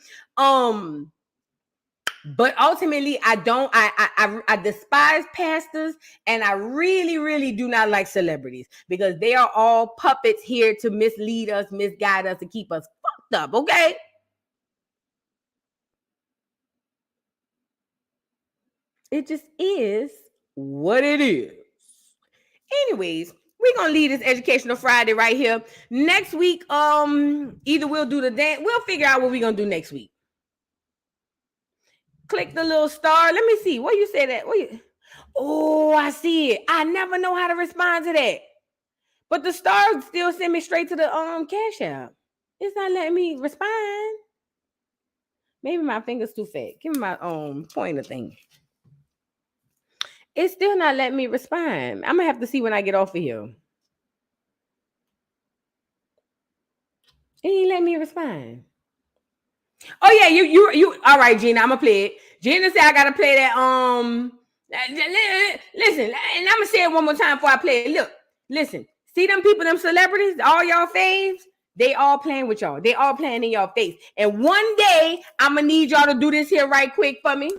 But ultimately, I despise pastors, and I really, really do not like celebrities because they are all puppets here to mislead us, misguide us, and keep us fucked up. Okay. It just is what it is. Anyways, we're gonna leave this Educational Friday right here. Next week, either we'll do the dance. We'll figure out what we're gonna do next week. Click the little star. Let me see. What you say that? Oh, I see it. I never know how to respond to that. But the star still send me straight to the cash app. It's not letting me respond. Maybe my finger's too fat. Give me my pointer thing. It's still not letting me respond. I'm gonna have to see when I get off of here. It ain't letting me respond. Oh yeah, you. All right, Gina, I'm gonna play it. Gina said I gotta play that. Listen, and I'm gonna say it one more time before I play it. Look, listen. See them people, them celebrities, all y'all faves. They all playing with y'all. They all playing in y'all face. And one day, I'm gonna need y'all to do this here right quick for me.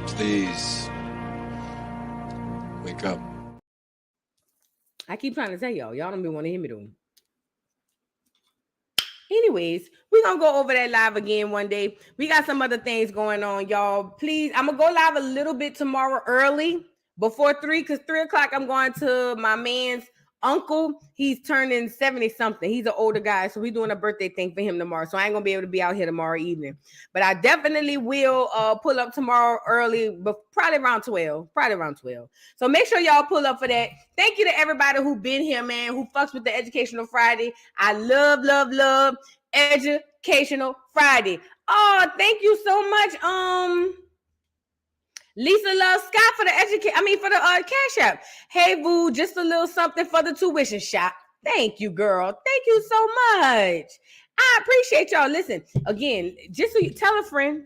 Please wake up. I keep trying to tell y'all don't be want to hear me though. Anyways, we're gonna go over that live again one day. We got some other things going on, y'all. Please, I'm gonna go live a little bit tomorrow early before 3, because 3 o'clock I'm going to my man's uncle. He's turning 70 something. He's an older guy, so we're doing a birthday thing for him tomorrow. So I ain't gonna be able to be out here tomorrow evening, but I definitely will pull up tomorrow early, but probably around 12. So make sure y'all pull up for that. Thank you to everybody who been here, man, who fucks with the Educational Friday. I love Educational Friday. Oh, thank you so much, Lisa Love Scott for the cash app. Hey, boo, just a little something for the tuition shop. Thank you, girl. Thank you so much. I appreciate y'all. Listen, again, just so you tell a friend.